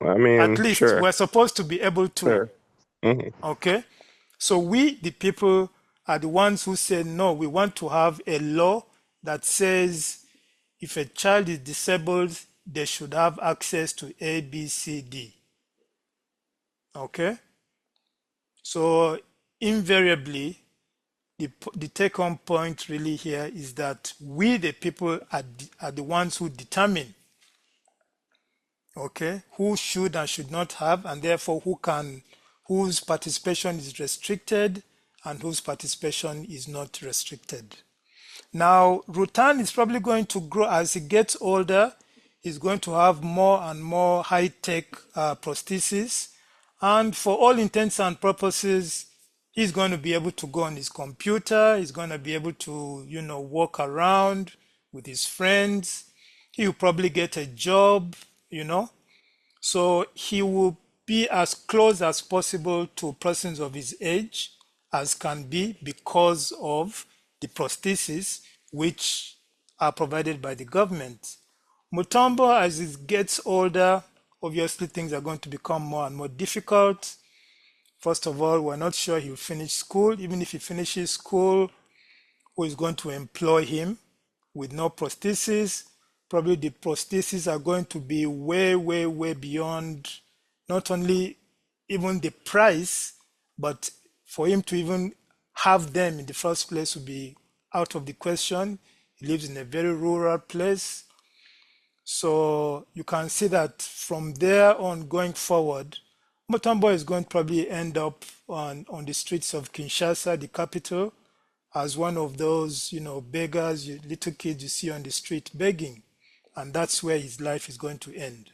I At mean, least sure, we're supposed to be able to. sure. Hmm. Okay? So we, the people, are the ones who say, no, we want to have a law that says if a child is disabled, they should have access to A, B, C, D. Okay? So invariably, the take-home point really here is that we, the people, are the ones who determine, okay, who should and should not have, and therefore whose participation is restricted and whose participation is not restricted. Now, Rutan is probably going to grow as he gets older. He's going to have more and more high-tech prosthesis. And for all intents and purposes, he's going to be able to go on his computer. He's going to be able to, walk around with his friends. He'll probably get a job, you know. So he will be as close as possible to persons of his age as can be because of the prosthesis which are provided by the government. Mutombo, as he gets older, obviously things are going to become more and more difficult. First of all, we're not sure he'll finish school. Even if he finishes school, who is going to employ him with no prosthesis? Probably the prostheses are going to be way, way, way beyond not only even the price, but for him to even have them in the first place would be out of the question. He lives in a very rural place. So you can see that from there on going forward, Mutombo is going to probably end up on the streets of Kinshasa, the capital, as one of those, beggars, little kids you see on the street begging. And that's where his life is going to end.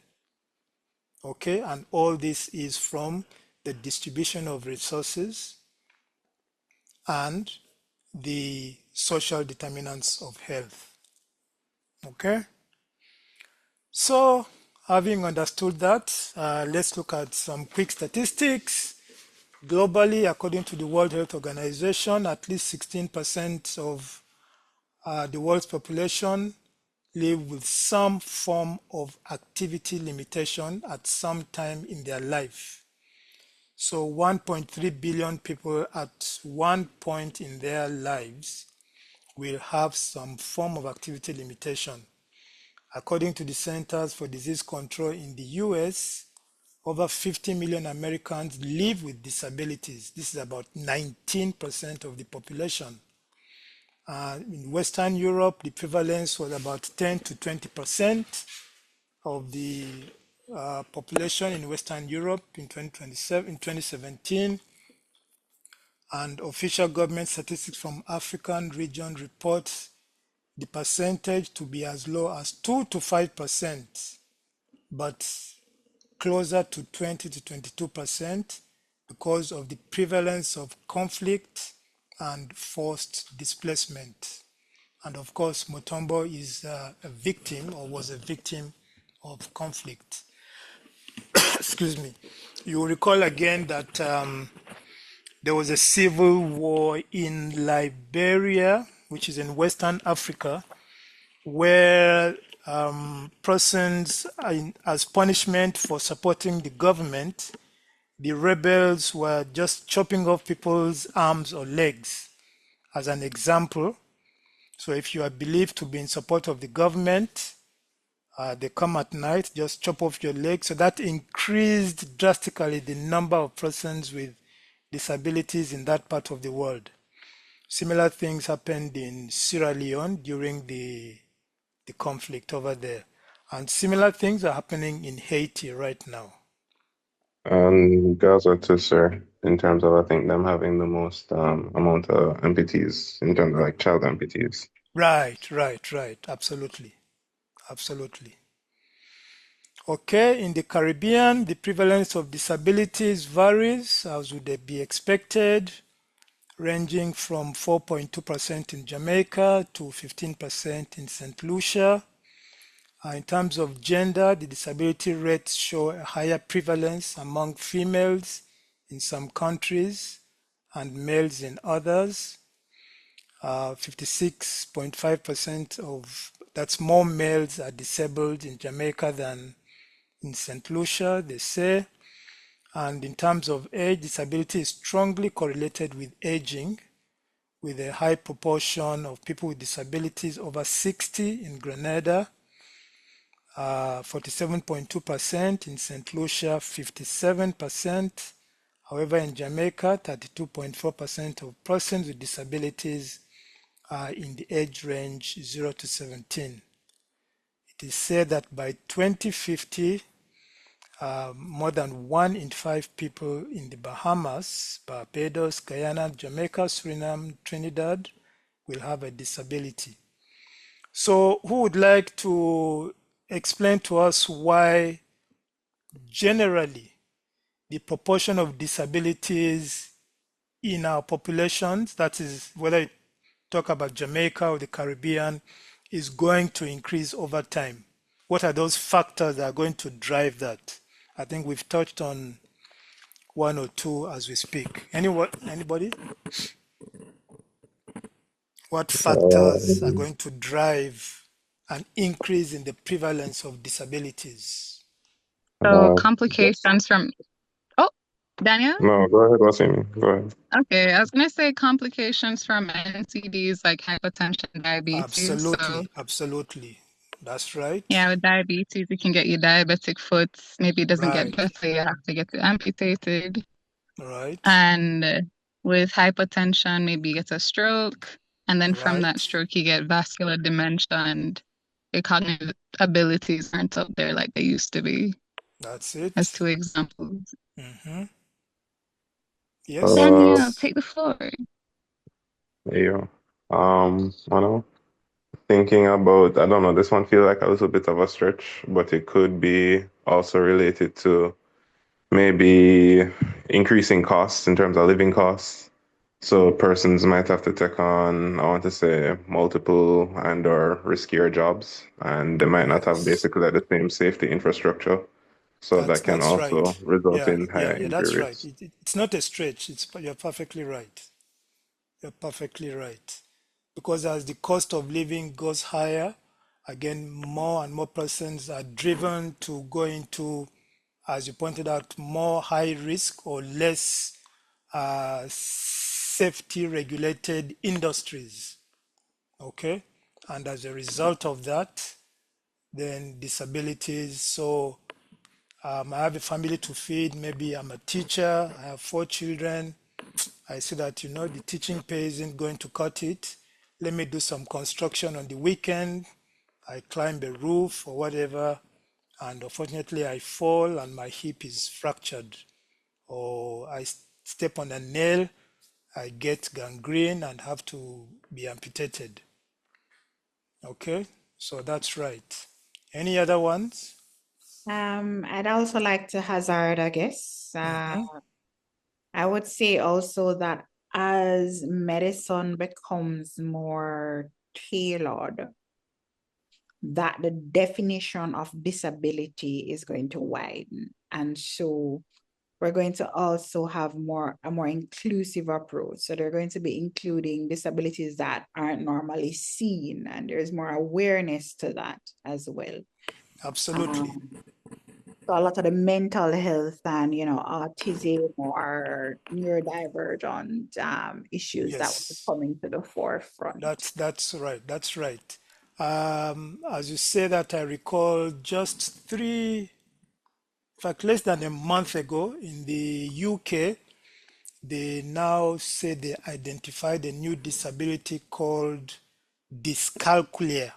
Okay, and all this is from the distribution of resources and the social determinants of health. Okay, so having understood that, let's look at some quick statistics. Globally, according to the World Health Organization, at least 16% of the world's population live with some form of activity limitation at some time in their life. So 1.3 billion people at one point in their lives will have some form of activity limitation. According to the Centers for Disease Control in the US, over 50 million Americans live with disabilities. This is about 19% of the population. In Western Europe, the prevalence was about 10 to 20% of the population in Western Europe in 2017. And official government statistics from African region report the percentage to be as low as 2 to 5%, but closer to 20 to 22% because of the prevalence of conflict and forced displacement. And of course, Mutombo is a victim or was a victim of conflict. Excuse me. You will recall again that there was a civil war in Liberia, which is in Western Africa, where persons, as punishment for supporting the government, the rebels were just chopping off people's arms or legs, as an example. So if you are believed to be in support of the government, they come at night, just chop off your leg. So that increased drastically the number of persons with disabilities in that part of the world. Similar things happened in Sierra Leone during the conflict over there. And similar things are happening in Haiti right now. And Gaza too, sir, in terms of, I think, them having the most amount of amputees, in terms of like child amputees. Right. Absolutely. Okay, in the Caribbean, the prevalence of disabilities varies, as would be expected, ranging from 4.2% in Jamaica to 15% in St. Lucia. In terms of gender, the disability rates show a higher prevalence among females in some countries and males in others. 56.5% of, that's more males are disabled in Jamaica than in St. Lucia, they say. And in terms of age, disability is strongly correlated with aging, with a high proportion of people with disabilities over 60 in Grenada, 47.2%, in St. Lucia, 57%. However, in Jamaica, 32.4% of persons with disabilities are in the age range 0 to 17. It is said that by 2050, more than 1 in 5 people in the Bahamas, Barbados, Guyana, Jamaica, Suriname, Trinidad will have a disability. So who would like to explain to us why generally the proportion of disabilities in our populations, that is whether you talk about Jamaica or the Caribbean, is going to increase over time? What are those factors that are going to drive that? I think we've touched on one or two as we speak. Anybody? What factors are going to drive an increase in the prevalence of disabilities? So Uh, complications from, oh, Daniel? no, go ahead, Wasimi. Go ahead. Okay, I was gonna say complications from NCDs like hypertension, diabetes. So Absolutely. That's right. yeah, with diabetes, it can get you diabetic foot. Maybe it doesn't get Right. better, you have to get it amputated. Right. And with hypertension, maybe you get a stroke. And then from that Right. stroke, you get vascular dementia and your cognitive abilities aren't up there like they used to be, That's as it. two examples. Yes, Danielle, please. take the floor. There you go. I know. Thinking about, I don't know, this one feels like a little bit of a stretch, but it could be also related to maybe increasing costs in terms of living costs. So persons might have to take on, I want to say, multiple and or riskier jobs, and they might not have Yes. basically the same safety infrastructure So that can That's also right. result Yeah, in yeah, higher yeah. That's injury right. rates. It's not a stretch. You're perfectly right. You're perfectly right. Because as the cost of living goes higher, again, more and more persons are driven to go into, as you pointed out, more high risk or less safety regulated industries. Okay. And as a result of that, then disabilities. So I have a family to feed. Maybe I'm a teacher. I have 4 children. I see that, the teaching pay isn't going to cut it. Let me do some construction on the weekend. I climb a roof or whatever, and unfortunately I fall and my hip is fractured. Or I step on a nail, I get gangrene and have to be amputated. Okay, so that's right. Any other ones? I'd also like to hazard a guess. Mhm. I would say also that as medicine becomes more tailored, that the definition of disability is going to widen. And so we're going to also have a more inclusive approach. So they're going to be including disabilities that aren't normally seen, and there's more awareness to that as well. Absolutely. Um, so a lot of the mental health and autism or neurodivergent issues that will be Yes. coming to the forefront. That's right. That's right. As you say that, I recall just three, in fact, less than a month ago in the UK, they now say they identified a new disability called dyscalculia.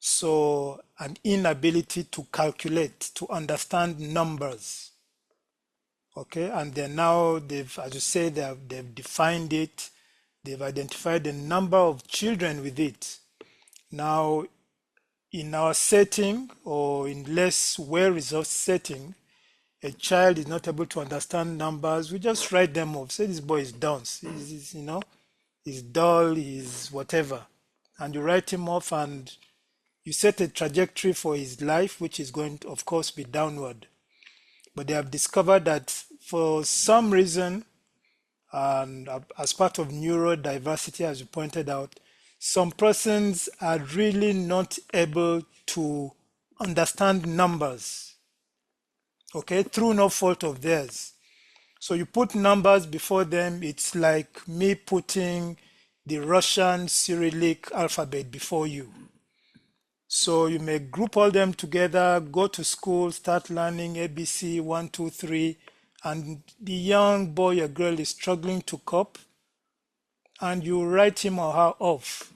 So an inability to calculate, to understand numbers. Okay, and then now as you say, they've defined it. They've identified the number of children with it. Now, in our setting or in less well-resourced setting, a child is not able to understand numbers. We just write them off. Say this boy is down. He's dull. He's whatever, and you write him off, and you set a trajectory for his life, which is going to, of course, be downward. But they have discovered that for some reason, and as part of neurodiversity, as you pointed out, some persons are really not able to understand numbers, okay, through no fault of theirs. So you put numbers before them, it's like me putting the Russian Cyrillic alphabet before you. So you may group all them together, go to school, start learning ABC 1, 2, 3, and the young boy or girl is struggling to cope, and you write him or her off.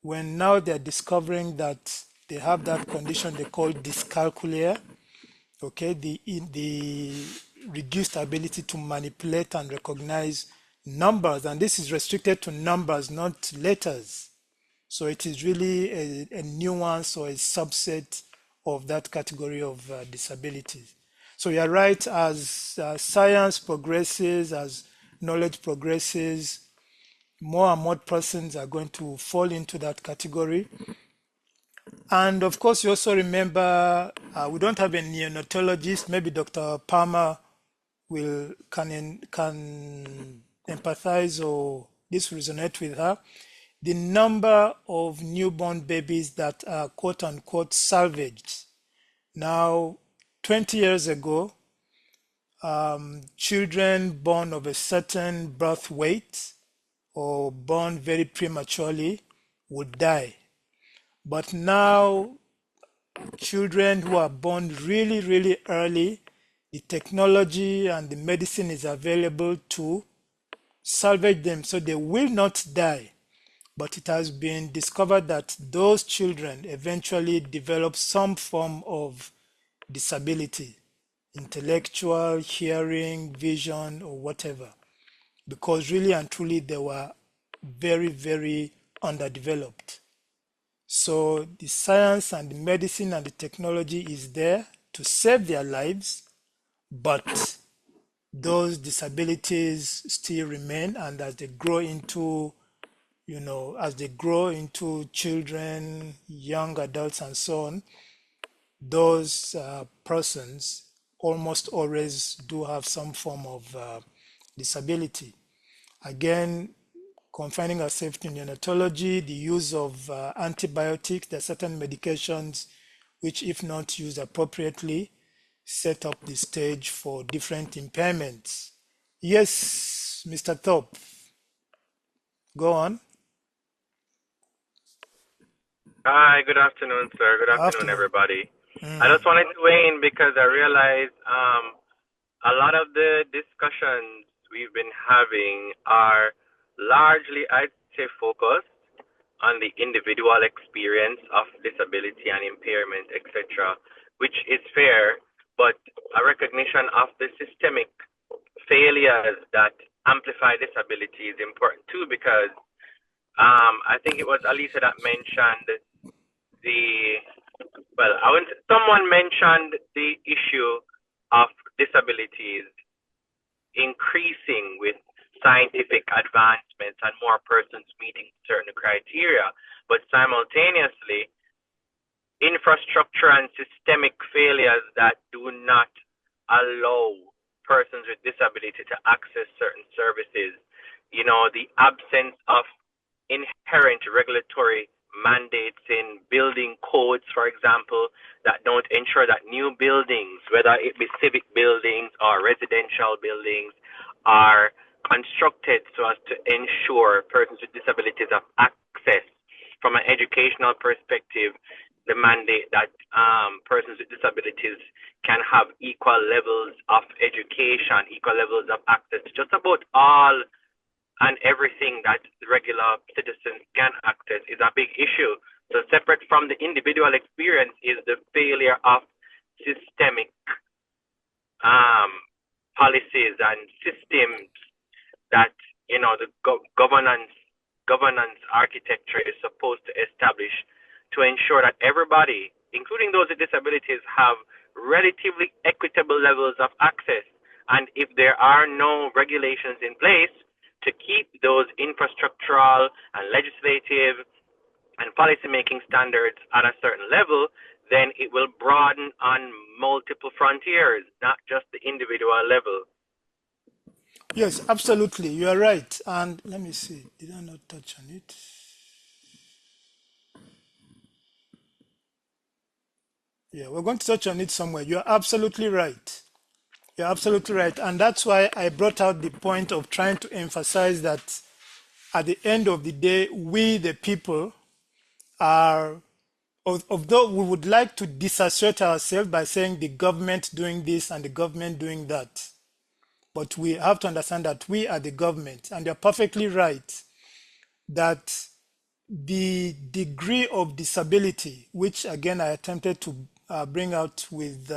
When now they're discovering that they have that condition they call dyscalculia, okay, the reduced ability to manipulate and recognize numbers, and this is restricted to numbers, not letters. So it is really a nuance or a subset of that category of disabilities. So you're right, as science progresses, as knowledge progresses, more and more persons are going to fall into that category. And of course, you also remember we don't have a neonatologist. Maybe Dr. Palmer can empathize or this resonate with her. The number of newborn babies that are quote unquote salvaged. Now, 20 years ago, children born of a certain birth weight or born very prematurely would die. But now, children who are born really, really early, the technology and the medicine is available to salvage them so they will not die. But it has been discovered that those children eventually develop some form of disability, intellectual, hearing, vision, or whatever, because really and truly they were very, very underdeveloped. So the science and the medicine and the technology is there to save their lives, but those disabilities still remain. And as they grow into, as they grow into children, young adults, and so on, those persons almost always do have some form of disability. Again, confining ourselves to neonatology, the use of antibiotics, there are certain medications which, if not used appropriately, set up the stage for different impairments. Yes, Mr. Thorpe, go on. Hi, good afternoon, sir. Good afternoon, Afternoon. everybody. I just wanted to weigh in because I realized a lot of the discussions we've been having are largely, I'd say, focused on the individual experience of disability and impairment, etc., which is fair, but a recognition of the systemic failures that amplify disability is important too, because I think it was Alisa that mentioned the someone mentioned the issue of disabilities increasing with scientific advancements and more persons meeting certain criteria, but simultaneously, infrastructure and systemic failures that do not allow persons with disability to access certain services, the absence of inherent regulatory mandates in building codes, for example, that don't ensure that new buildings, whether it be civic buildings or residential buildings, are constructed so as to ensure persons with disabilities have access from an educational perspective, the mandate that persons with disabilities can have equal levels of education, equal levels of access to just about all and everything that regular citizens can access is a big issue. So separate from the individual experience is the failure of systemic policies and systems that the governance architecture is supposed to establish to ensure that everybody, including those with disabilities, have relatively equitable levels of access. And if there are no regulations in place to keep those infrastructural and legislative and policymaking standards at a certain level, then it will broaden on multiple frontiers, not just the individual level. Yes, absolutely. You are right. And let me see. Did I not touch on it? Yeah, we're going to touch on it somewhere. You're absolutely right. You're absolutely right. And that's why I brought out the point of trying to emphasize that at the end of the day, we, the people, are, although we would like to disassert ourselves by saying the government doing this and the government doing that, but we have to understand that we are the government, and you're perfectly right that the degree of disability, which again I attempted to bring out with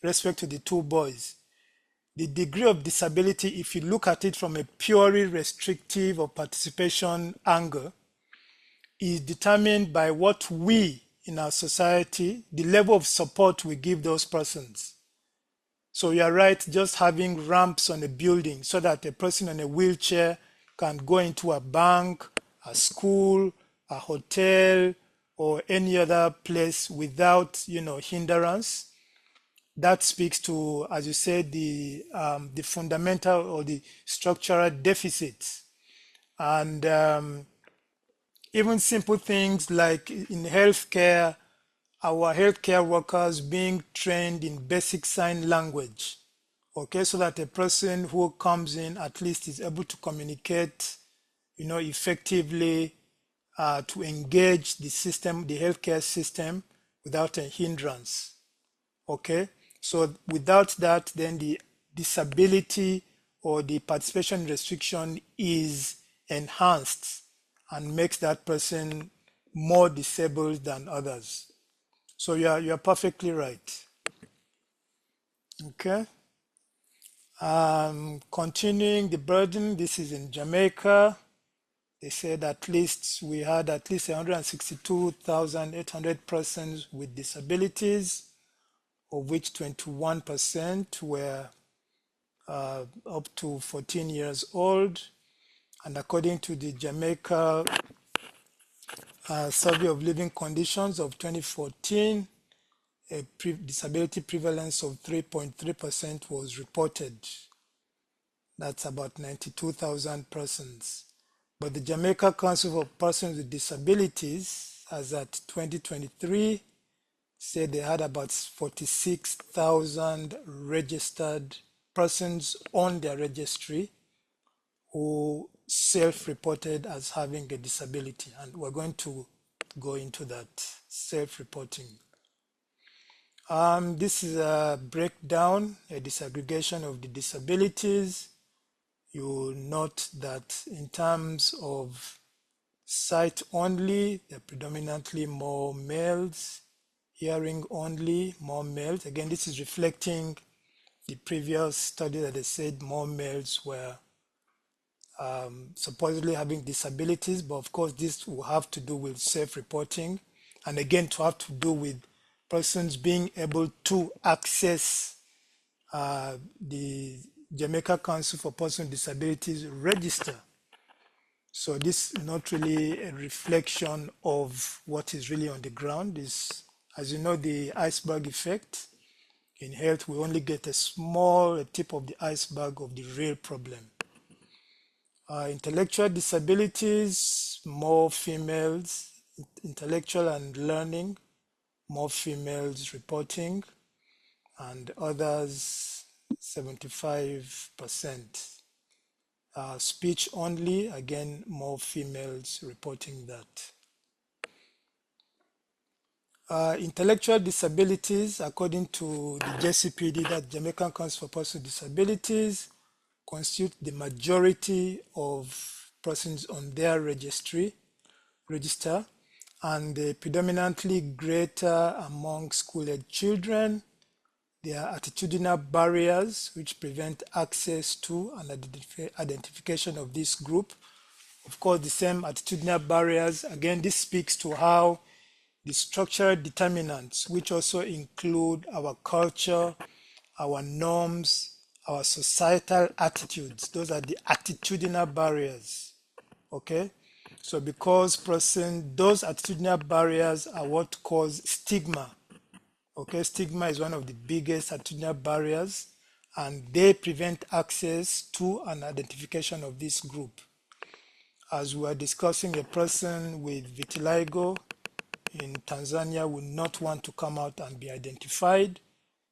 respect to the two boys, the degree of disability, if you look at it from a purely restrictive or participation angle, is determined by what we in our society, the level of support we give those persons. So you're right, just having ramps on a building so that a person in a wheelchair can go into a bank, a school, a hotel, or any other place without, hindrance. That speaks to, as you said, the fundamental or the structural deficits. And even simple things like in healthcare, our healthcare workers being trained in basic sign language, okay, so that a person who comes in at least is able to communicate, effectively, to engage the system, the healthcare system, without a hindrance. Okay, so without that, then the disability or the participation restriction is enhanced and makes that person more disabled than others. So you're perfectly right. Okay. Continuing the burden, this is in Jamaica. They said we had at least 162,800 persons with disabilities, of which 21% were up to 14 years old. And according to the Jamaica Survey of Living Conditions of 2014, a disability prevalence of 3.3% was reported. That's about 92,000 persons. But the Jamaica Council for Persons with Disabilities, as at 2023, said they had about 46,000 registered persons on their registry who self-reported as having a disability. And we're going to go into that self-reporting. This is a breakdown, a disaggregation of the disabilities. You note that in terms of sight only, they're predominantly more males. Hearing only, more males. Again, this is reflecting the previous study that they said more males were supposedly having disabilities, but of course this will have to do with self-reporting, and again to have to do with persons being able to access the Jamaica Council for Persons with Disabilities register. So this is not really a reflection of what is really on the ground. Is, as you know, the iceberg effect. In health, we only get a tip of the iceberg of the real problem. Intellectual disabilities, more females. Intellectual and learning, more females reporting, and others 75%. Speech only, again, more females reporting that. Intellectual disabilities, according to the JCPD, that Jamaican Council for Persons with Disabilities, constitute the majority of persons on their register, and predominantly greater among school-age children. There are attitudinal barriers which prevent access to and identification of this group. Of course, the same attitudinal barriers, again, this speaks to how the structural determinants, which also include our culture, our norms, our societal attitudes, those are the attitudinal barriers, okay? So because those attitudinal barriers are what cause stigma, okay? Stigma is one of the biggest attitudinal barriers, and they prevent access to an identification of this group. As we are discussing, a person with vitiligo in Tanzania will not want to come out and be identified,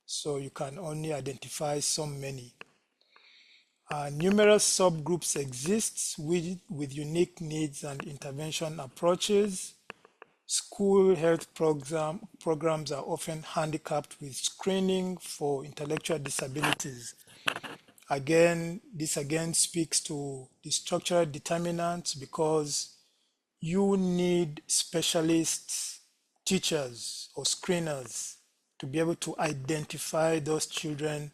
so you can only identify so many. Numerous subgroups exist with unique needs and intervention approaches. School health programs are often handicapped with screening for intellectual disabilities. Again, this again speaks to the structural determinants, because you need specialists, teachers or screeners to be able to identify those children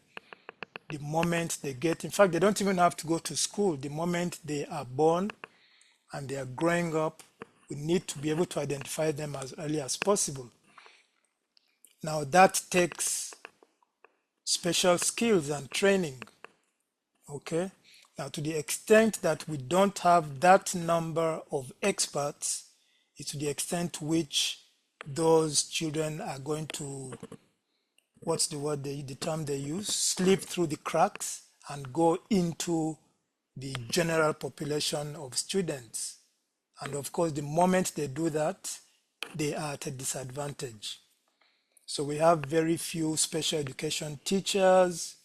the moment they get. In fact, they don't even have to go to school. The moment they are born and they are growing up, we need to be able to identify them as early as possible. Now that takes special skills and training, okay? Now, to the extent that we don't have that number of experts, is to the extent to which those children are going to, what's the word, the term they use, slip through the cracks and go into the general population of students. And of course, the moment they do that, they are at a disadvantage. So we have very few special education teachers.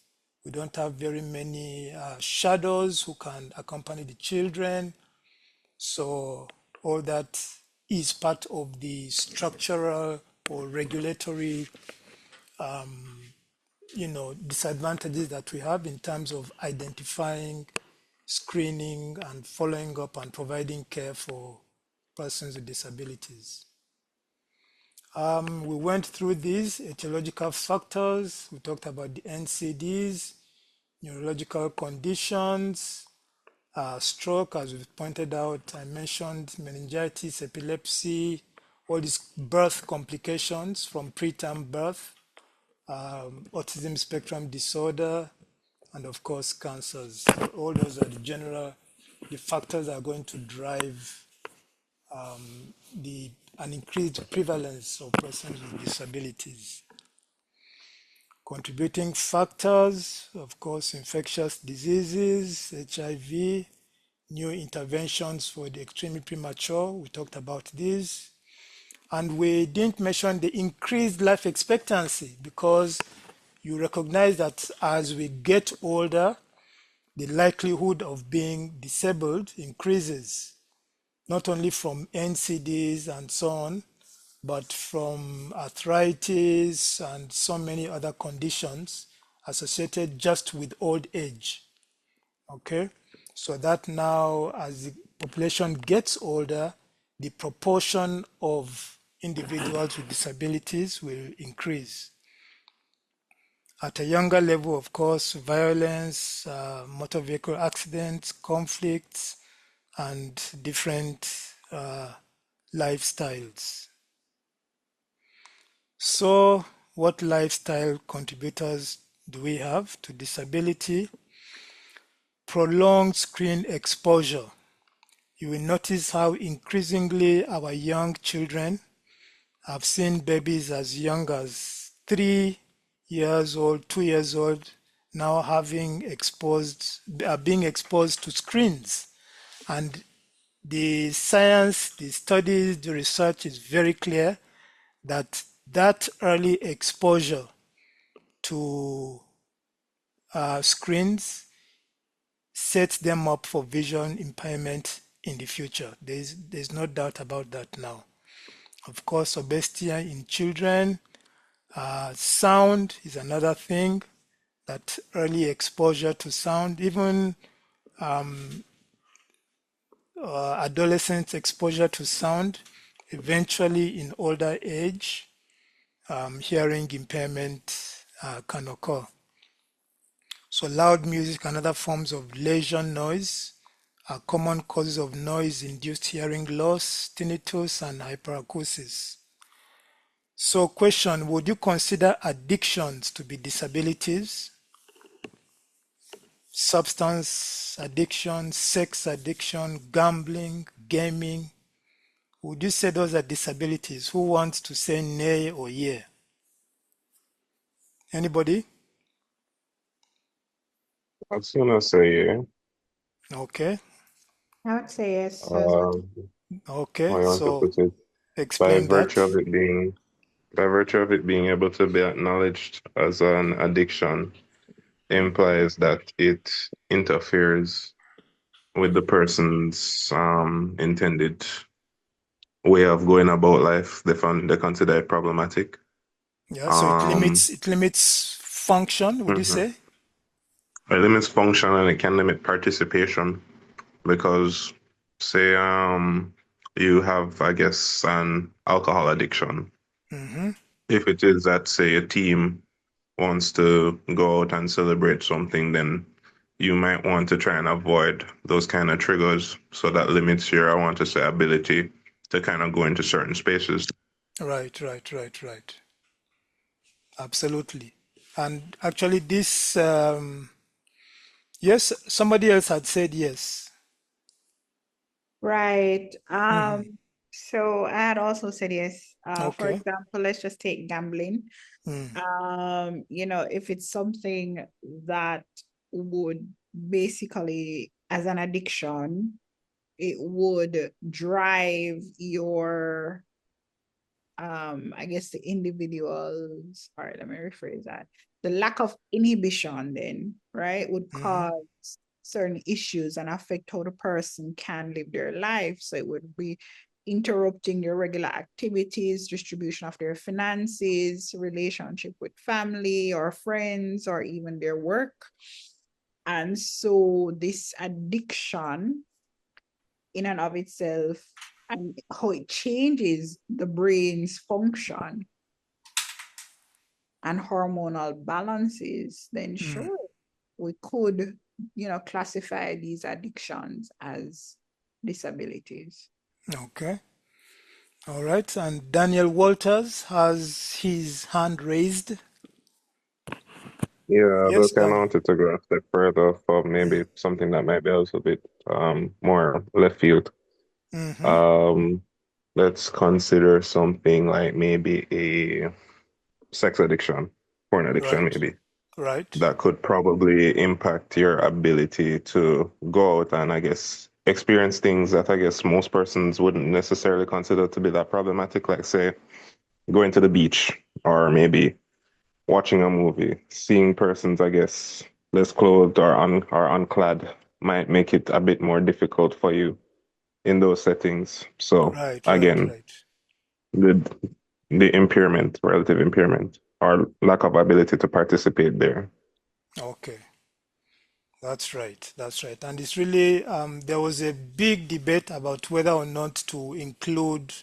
We don't have very many shadows who can accompany the children. So all that is part of the structural or regulatory disadvantages that we have in terms of identifying, screening, and following up and providing care for persons with disabilities. We went through these etiological factors. We talked about the NCDs, neurological conditions, stroke, as we've pointed out. I mentioned meningitis, epilepsy, all these birth complications from preterm birth, autism spectrum disorder, and of course cancers. So all those are the factors that are going to drive an increased prevalence of persons with disabilities. Contributing factors, of course, infectious diseases, HIV, new interventions for the extremely premature. We talked about this. And we didn't mention the increased life expectancy because you recognize that as we get older, the likelihood of being disabled increases, not only from NCDs and so on, but from arthritis and so many other conditions associated just with old age. Okay, so that now as the population gets older, the proportion of individuals with disabilities will increase. At a younger level, of course, violence, motor vehicle accidents, conflicts, and different lifestyles. So, what lifestyle contributors do we have to disability? Prolonged screen exposure. You will notice how increasingly our young children have seen babies as young as 3 years old, 2 years old, now being exposed to screens. And the science, the studies, the research is very clear that that early exposure to screens sets them up for vision impairment in the future. There's no doubt about that now. Of course, obesity in children, sound is another thing, that early exposure to sound, even adolescent exposure to sound, eventually in older age, hearing impairment can occur. So loud music and other forms of leisure noise are common causes of noise-induced hearing loss, tinnitus, and hyperacusis. So question, would you consider addictions to be disabilities? Substance addiction, sex addiction, gambling, gaming. Would you say those are disabilities? Who wants to say nay or yeah? Anybody? I'd sooner say yeah. Okay. I would say yes as well. Um, Okay. how you want to So put it? By explain that. virtue of it being, by virtue of it being able to be acknowledged as an addiction, implies that it interferes with the person's intended way of going about life. They consider it problematic. Yeah. So it Um, limits function, would you mhm. say? It limits function and it can limit participation because, say, you have, I guess, an alcohol addiction. Mm-hmm. If it is that, say, a team wants to go out and celebrate something, then you might want to try and avoid those kind of triggers. So that limits your, I want to say, ability to kind of go into certain spaces. Right. Absolutely. And actually, this, yes, somebody else had said yes. Right. Mm-hmm. So I had also said yes. For Okay. example, let's just take gambling. Mm. If it's something that would basically, as an addiction, it would drive your I guess the individuals, all right, let me rephrase that. The lack of inhibition then, right, would Mm-hmm. cause certain issues and affect how the person can live their life. So it would be interrupting your regular activities, distribution of their finances, relationship with family or friends, or even their work. And so this addiction in and of itself and how it changes the brain's function and hormonal balances, then Mm. sure, we could, classify these addictions as disabilities. Okay. All right. And Daniel Walters has his hand raised. Yeah, Yes, but kind of Daniel. wanted to go a step further for maybe something that might be a little bit more left field. Mm-hmm. Um, let's consider something like maybe a sex addiction. porn addiction Right. maybe, Right. that could probably impact your ability to go out and I guess experience things that I guess most persons wouldn't necessarily consider to be that problematic, like say going to the beach or maybe watching a movie. Seeing persons, I guess, less clothed or unclad might make it a bit more difficult for you in those settings. So Right. Right. again, Right. the the impairment, relative impairment, or lack of ability to participate there. Okay. That's right. That's right. And it's really, there was a big debate about whether or not to include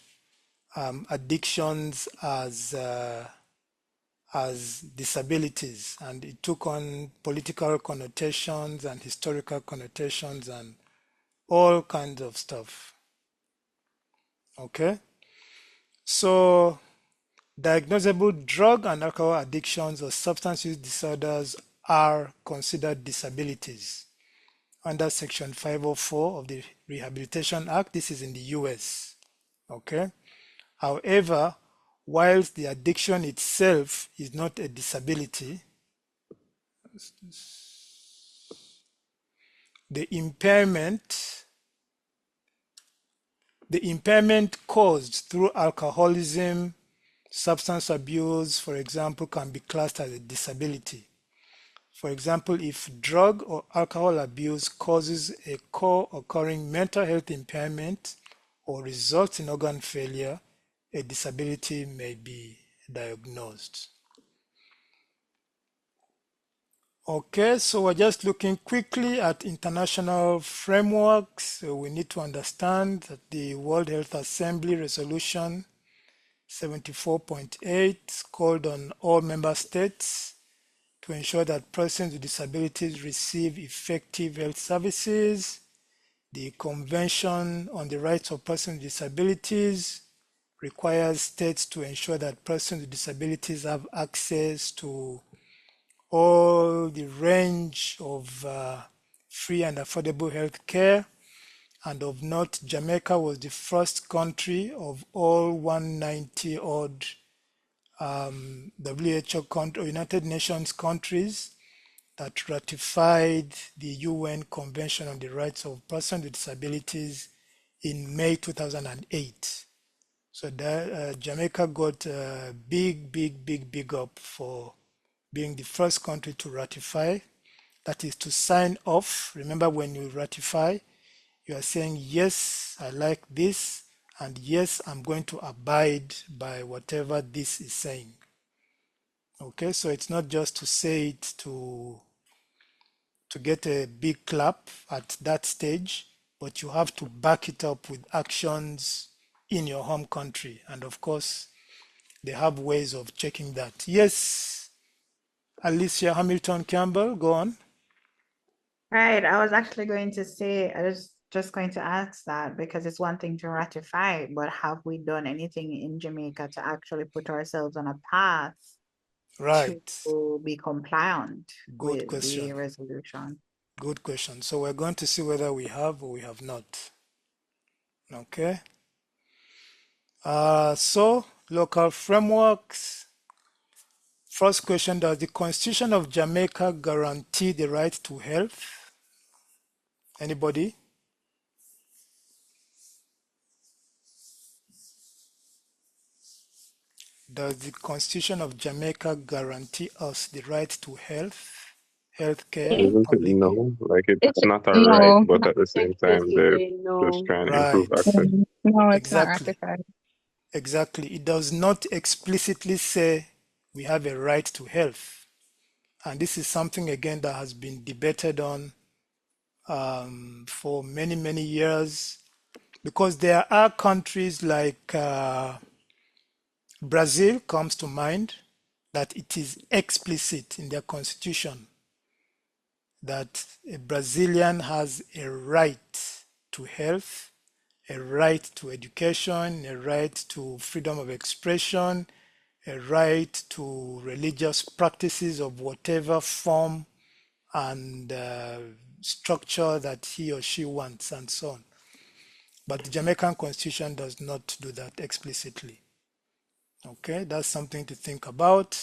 addictions as disabilities, and it took on political connotations and historical connotations and all kinds of stuff. Okay, so diagnosable drug and alcohol addictions or substance use disorders are considered disabilities under Section 504 of the Rehabilitation Act. This is in the US. Okay. However, whilst the addiction itself is not a disability, the impairment the impairment caused through alcoholism, substance abuse, for example, can be classed as a disability. For example, if drug or alcohol abuse causes a co-occurring mental health impairment or results in organ failure, a disability may be diagnosed. Okay, so we're just looking quickly at international frameworks. So we need to understand that the World Health Assembly Resolution 74.8 called on all member states to ensure that persons with disabilities receive effective health services. The Convention on the Rights of Persons with Disabilities requires states to ensure that persons with disabilities have access to all the range of free and affordable health care. And of note, Jamaica was the first country of all 190 odd WHO or United Nations countries that ratified the UN Convention on the Rights of Persons with Disabilities in May 2008. So that, Jamaica got a big up for being the first country to ratify, that is to sign off. Remember, when you ratify, you are saying, yes, I like this, and yes, I'm going to abide by whatever this is saying. Okay, so it's not just to say it to get a big clap at that stage, but you have to back it up with actions in your home country. And of course, they have ways of checking that. Yes, Alicia Hamilton Campbell, go on. Right. I was actually going to say, I was just going to ask that because it's one thing to ratify, but have we done anything in Jamaica to actually put ourselves on a path Right. to be compliant Good with the question. resolution? Good question. So we're going to see whether we have or we have not. Okay. So local frameworks. First question, does the Constitution of Jamaica guarantee the right to health? Anybody? Does the Constitution of Jamaica guarantee us the right to health care, Isn't it public? no? Like it's It's not a right, no, but at the same time they're Explicitly, just no. trying to improve Right. access. no, it's not Exactly. ratified. Exactly. It does not explicitly say we have a right to health. And this is something, again, that has been debated on for many years, because there are countries like Brazil comes to mind, that it is explicit in their constitution that a Brazilian has a right to health, a right to education, a right to freedom of expression, a right to religious practices of whatever form and structure that he or she wants, and so on. But the Jamaican constitution does not do that explicitly. Okay, that's something to think about.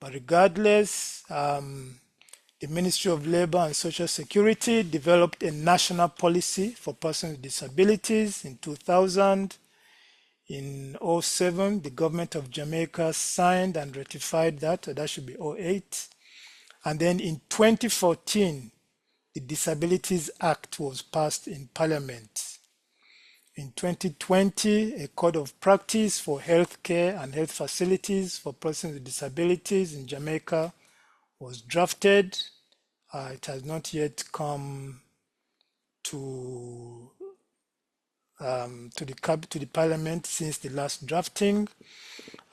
But regardless, the Ministry of Labor and Social Security developed a national policy for persons with disabilities in 2000. In 2007, the government of Jamaica signed and ratified that, so that should be 2008. And then in 2014, the Disabilities Act was passed in Parliament. In 2020, a code of practice for healthcare and health facilities for persons with disabilities in Jamaica was drafted. It has not yet come to the Parliament since the last drafting.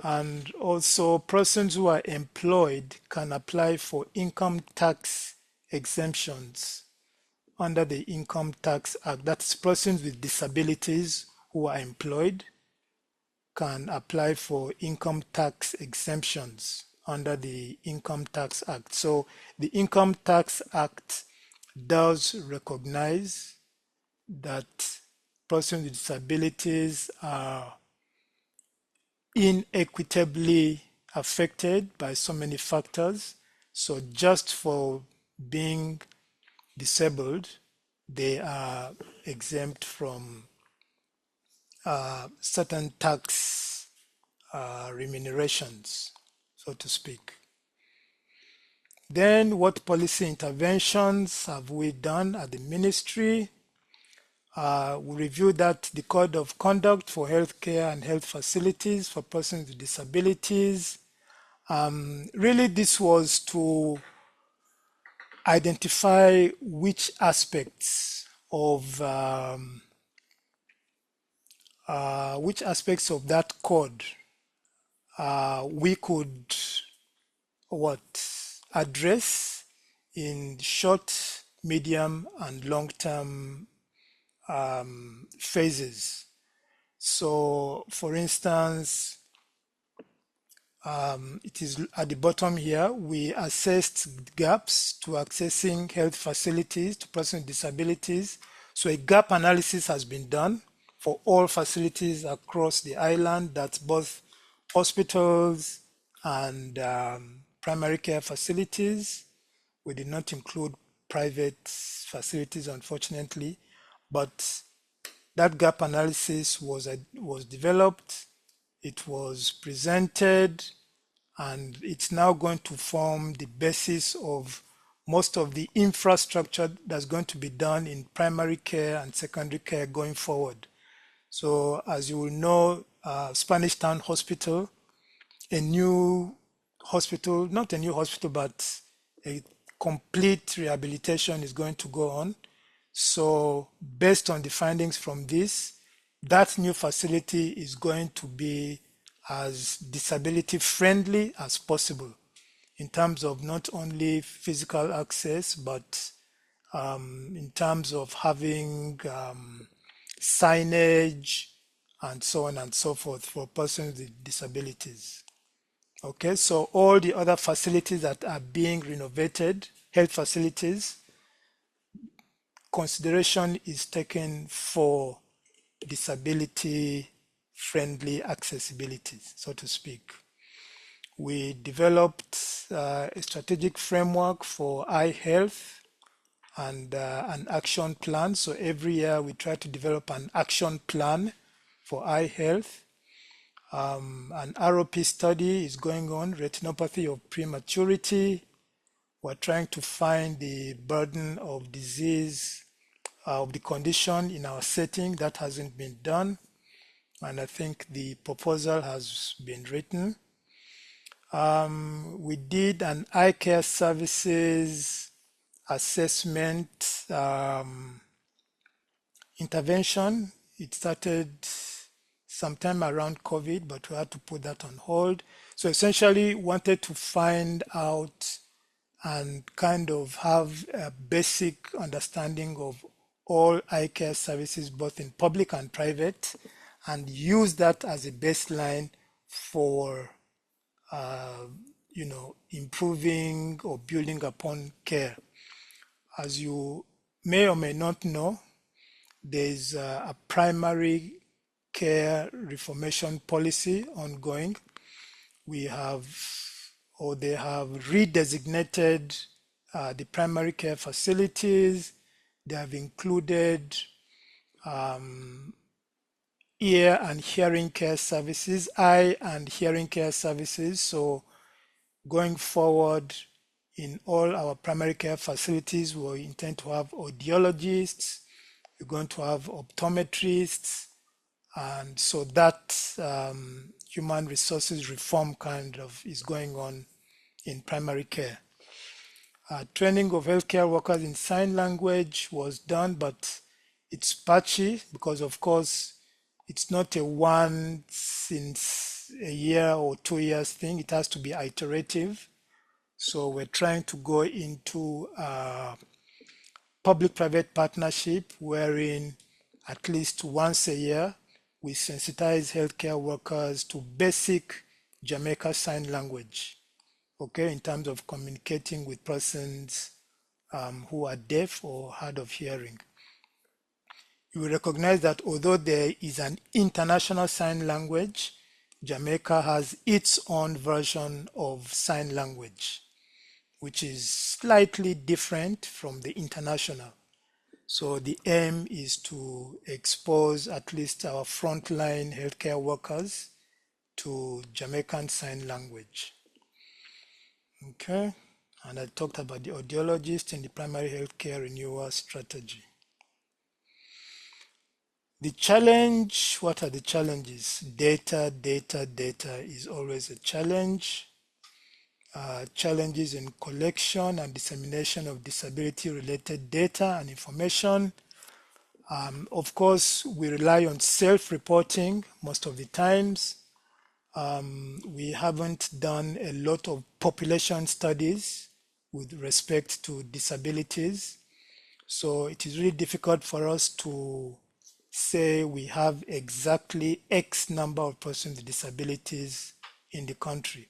And also, persons who are employed can apply for income tax exemptions under the Income Tax Act. That's persons with disabilities who are employed can apply for income tax exemptions under the Income Tax Act. So the Income Tax Act does recognize that persons with disabilities are inequitably affected by so many factors. So just for being disabled, they are exempt from certain tax remunerations, so to speak. Then what policy interventions have we done at the ministry? We reviewed that the code of conduct for healthcare and health facilities for persons with disabilities. Really, this was to identify which aspects of that code we could address in short, medium, and long-term phases. So, for instance, it is at the bottom here, we assessed gaps to accessing health facilities to persons with disabilities. So a gap analysis has been done for all facilities across the island. That's both hospitals and primary care facilities. We did not include private facilities, unfortunately, but that gap analysis was developed, it was presented, and it's now going to form the basis of most of the infrastructure that's going to be done in primary care and secondary care going forward. So as you will know, Spanish Town Hospital, a new hospital, not a new hospital, but a complete rehabilitation is going to go on. So based on the findings from this, that new facility is going to be as disability friendly as possible in terms of not only physical access, but in terms of having signage and so on and so forth for persons with disabilities. Okay, so all the other facilities that are being renovated, health facilities, consideration is taken for disability friendly accessibility, so to speak. We developed a strategic framework for eye health and an action plan. So every year we try to develop an action plan for eye health. An ROP study is going on, retinopathy of prematurity. We're trying to find the burden of disease of the condition in our setting. That hasn't been done, and I think the proposal has been written. We did an eye care services assessment intervention. It started sometime around COVID, but we had to put that on hold. So essentially wanted to find out and kind of have a basic understanding of all eye care services, both in public and private, and use that as a baseline for improving or building upon care. As you may or may not know, there's a primary care reformation policy ongoing. We have or they have redesignated the primary care facilities. They have included ear and hearing care services, eye and hearing care services. So going forward, in all our primary care facilities, we intend to have audiologists, we're going to have optometrists, and so that human resources reform kind of is going on in primary care. Training of healthcare workers in sign language was done, but it's patchy because, of course, it's not a once in a year or 2 years thing. It has to be iterative. So we're trying to go into public-private partnership wherein at least once a year we sensitize healthcare workers to basic Jamaica Sign Language, okay, in terms of communicating with persons who are deaf or hard of hearing. You will recognize that although there is an international sign language, Jamaica has its own version of sign language, which is slightly different from the international. So the aim is to expose at least our frontline healthcare workers to Jamaican Sign Language. Okay, and I talked about the audiologist in the primary healthcare renewal strategy. The challenge, what are the challenges? Data is always a challenge. Challenges in collection and dissemination of disability-related data and information. Of course, we rely on self-reporting most of the times. We haven't done a lot of population studies with respect to disabilities. So it is really difficult for us to say we have exactly X number of persons with disabilities in the country.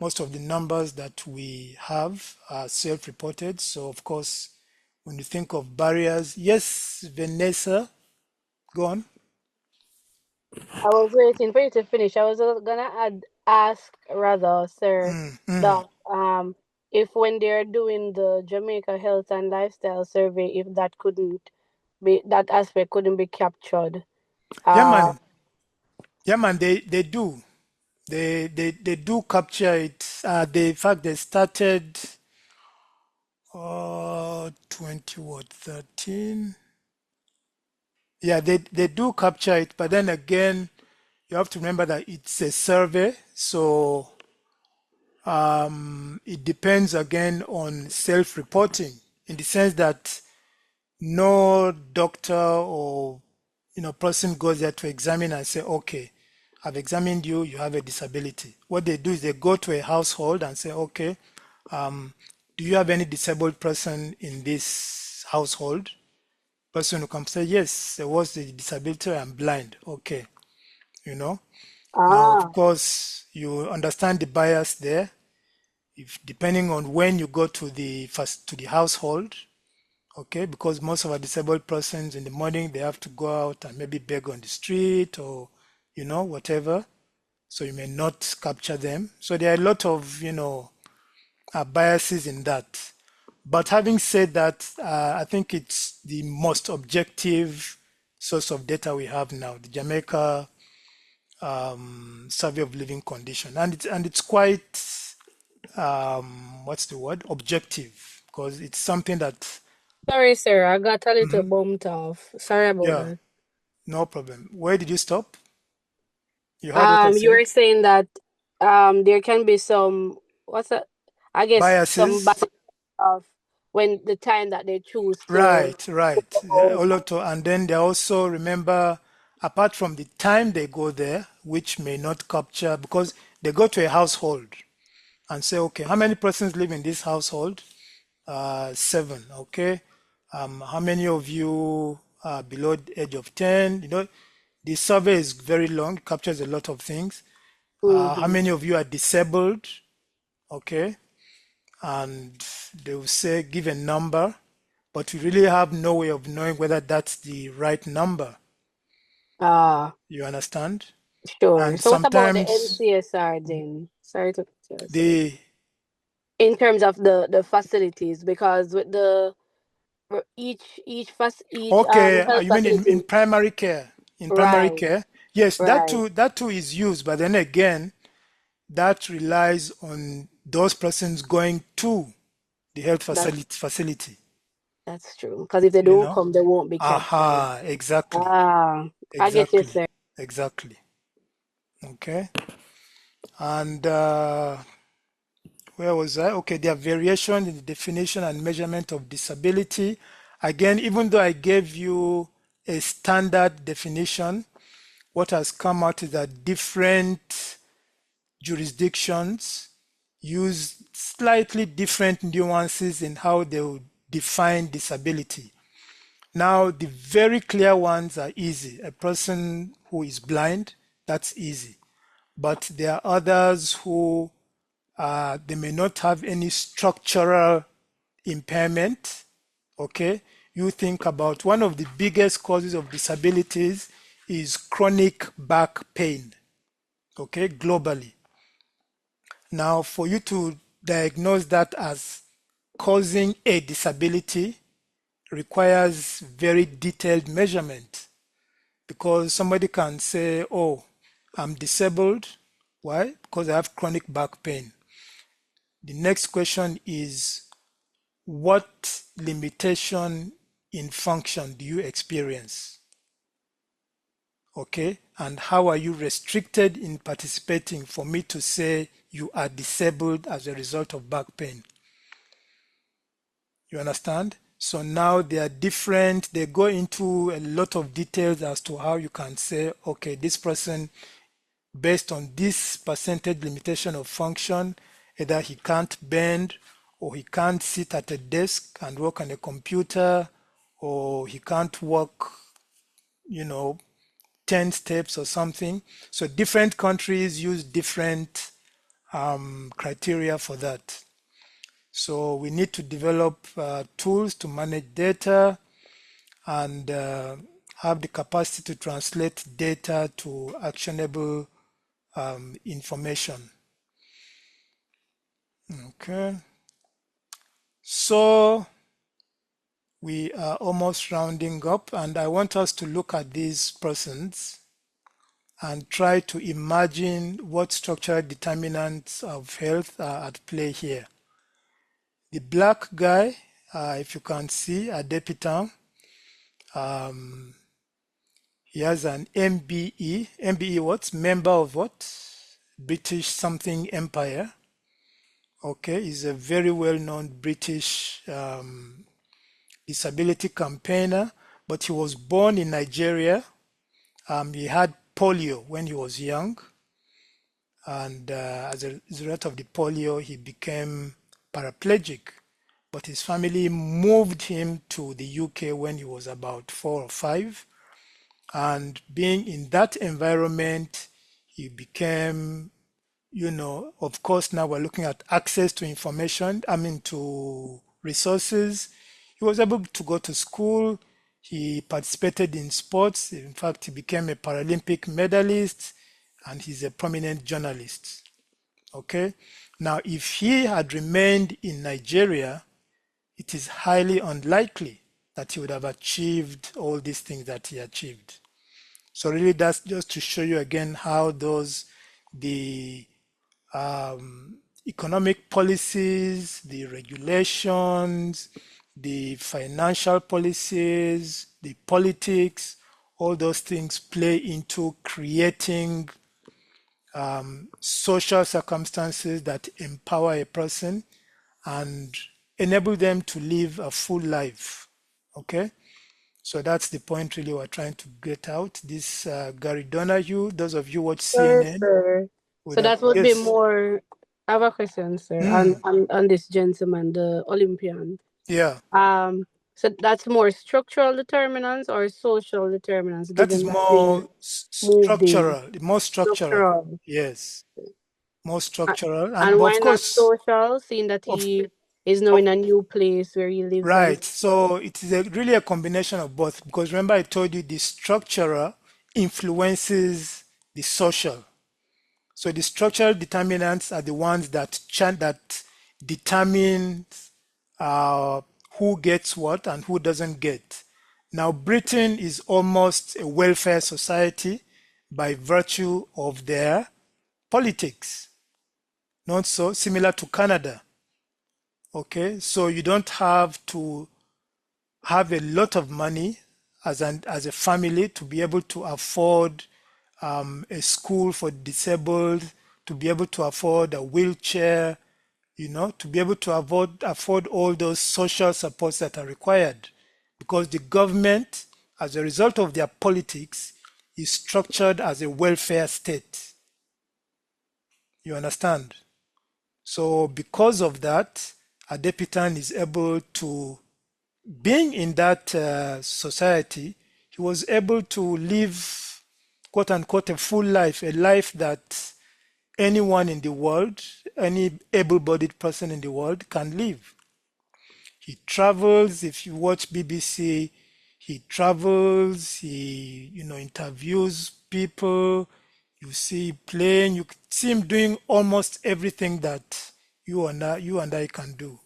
Most of the numbers that we have are self-reported. So of course, when you think of barriers, yes, Vanessa, go on. I was waiting for you to finish. I was gonna ask rather, sir, that if when they're doing the Jamaica Health and Lifestyle Survey, if that couldn't be that aspect couldn't be captured. Yeah, Uh, man. Yeah, man, they do. They do capture it. In fact, they started 13. Yeah, they do capture it, but then again, you have to remember that it's a survey, so it depends again on self-reporting in the sense that no doctor or person goes there to examine and say, okay, I've examined you, you have a disability. What they do is they go to a household and say, okay, do you have any disabled person in this household? Person who comes say, yes, there was the disability, I'm blind. Okay, you know. Now, of ah, course, you understand the bias there. If depending on when you go to the household, okay, because most of our disabled persons in the morning they have to go out and maybe beg on the street or whatever. So you may not capture them. So there are a lot of biases in that. But having said that, I think it's the most objective source of data we have now, the Jamaica Survey of Living Condition, and it's quite what's the word? Objective, because it's something that sorry, sir, I got a little mhm, bumped off. Sorry about yeah, that. no problem. Where did you stop? You heard what I You said? were saying that there can be some what's that? I guess some Biases. bias of when the time that they choose to Right. go A lot of, and then they also remember, apart from the time they go there, which may not capture, because they go to a household and say, okay, how many persons live in this household? 7. Okay. How many of you are below the age of 10? The survey is very long, it captures a lot of things. How Mhm. many of you are disabled? Okay. And they will say, give a number, but we really have no way of knowing whether that's the right number. Ah, You understand? sure. And So what about the sometimes NCSR then? Sorry to cut you, the sir. in terms of the facilities, because with the each Okay, health you mean in facility, primary care? In primary right, care, yes, right. that too is used, but then again, that relies on those persons going to the health That's facility, that's true. Because if they you don't know? come, they won't be kept. Right? Aha, exactly, Ah, I get you, exactly, sir. exactly. Okay, and where was I? Okay, there are variation in the definition and measurement of disability. Again, even though I gave you a standard definition, what has come out is that different jurisdictions use slightly different nuances in how they would define disability. Now, the very clear ones are easy. A person who is blind, that's easy. But there are others who they may not have any structural impairment. Okay, you think about one of the biggest causes of disabilities is chronic back pain. Okay, globally. Now, for you to diagnose that as causing a disability requires very detailed measurement, because somebody can say, oh, I'm disabled. Why? Because I have chronic back pain. The next question is, what limitation in function do you experience? Okay, and how are you restricted in participating for me to say you are disabled as a result of back pain? You understand? So now they are different. They go into a lot of details as to how you can say, okay, this person, based on this percentage limitation of function, either he can't bend, or he can't sit at a desk and work on a computer, or he can't walk, you know, 10 steps or something. So different countries use different criteria for that. So we need to develop tools to manage data and have the capacity to translate data to actionable information. Okay. So we are almost rounding up, and I want us to look at these persons and try to imagine what structural determinants of health are at play here. The black guy, if you can see, Adepitan, he has an MBE. MBE what? Member of what? British something empire. Okay, he's a very well-known British disability campaigner, but he was born in Nigeria. He had polio when he was young, and as a result of the polio, he became paraplegic. But his family moved him to the UK when he was about 4 or 5. And being in that environment, he became, of course, now we're looking at access to information, to resources. He was able to go to school. He participated in sports. In fact, he became a Paralympic medalist, and he's a prominent journalist. Okay. Now, if he had remained in Nigeria, it is highly unlikely that he would have achieved all these things that he achieved. So really, that's just to show you again how the economic policies, the regulations, the financial policies, the politics, all those things play into creating social circumstances that empower a person and enable them to live a full life. Okay? So that's the point really we're trying to get out. This Gary Donahue, those of you watch Sir, CNN sir. would So have, that would be yes. more. I have a question, sir, Mm, on this gentleman, the Olympian. yeah, Um, so that's more structural determinants or social determinants, that given is that they more moved in structural, more structural. structural. Yes, more A- structural. And And but why of not course, social, seeing that of, he is now of in a new place where he lives and right. So it is really a combination of both. Because remember, I told you the structural influences the social. So the structural determinants are the ones that determines who gets what and who doesn't get. Now, Britain is almost a welfare society by virtue of their politics, not so similar to Canada. Okay, so you don't have to have a lot of money as a family to be able to afford a school for disabled, to be able to afford a wheelchair, to be able to afford all those social supports that are required. Because the government, as a result of their politics, is structured as a welfare state. You understand? So because of that, Adepitan is able to, being in that society, he was able to live, quote unquote, a full life, a life that anyone in the world, any able-bodied person in the world can live. He travels. If you watch BBC, he travels. He, interviews people. You see playing. You see him doing almost everything that you and I can do.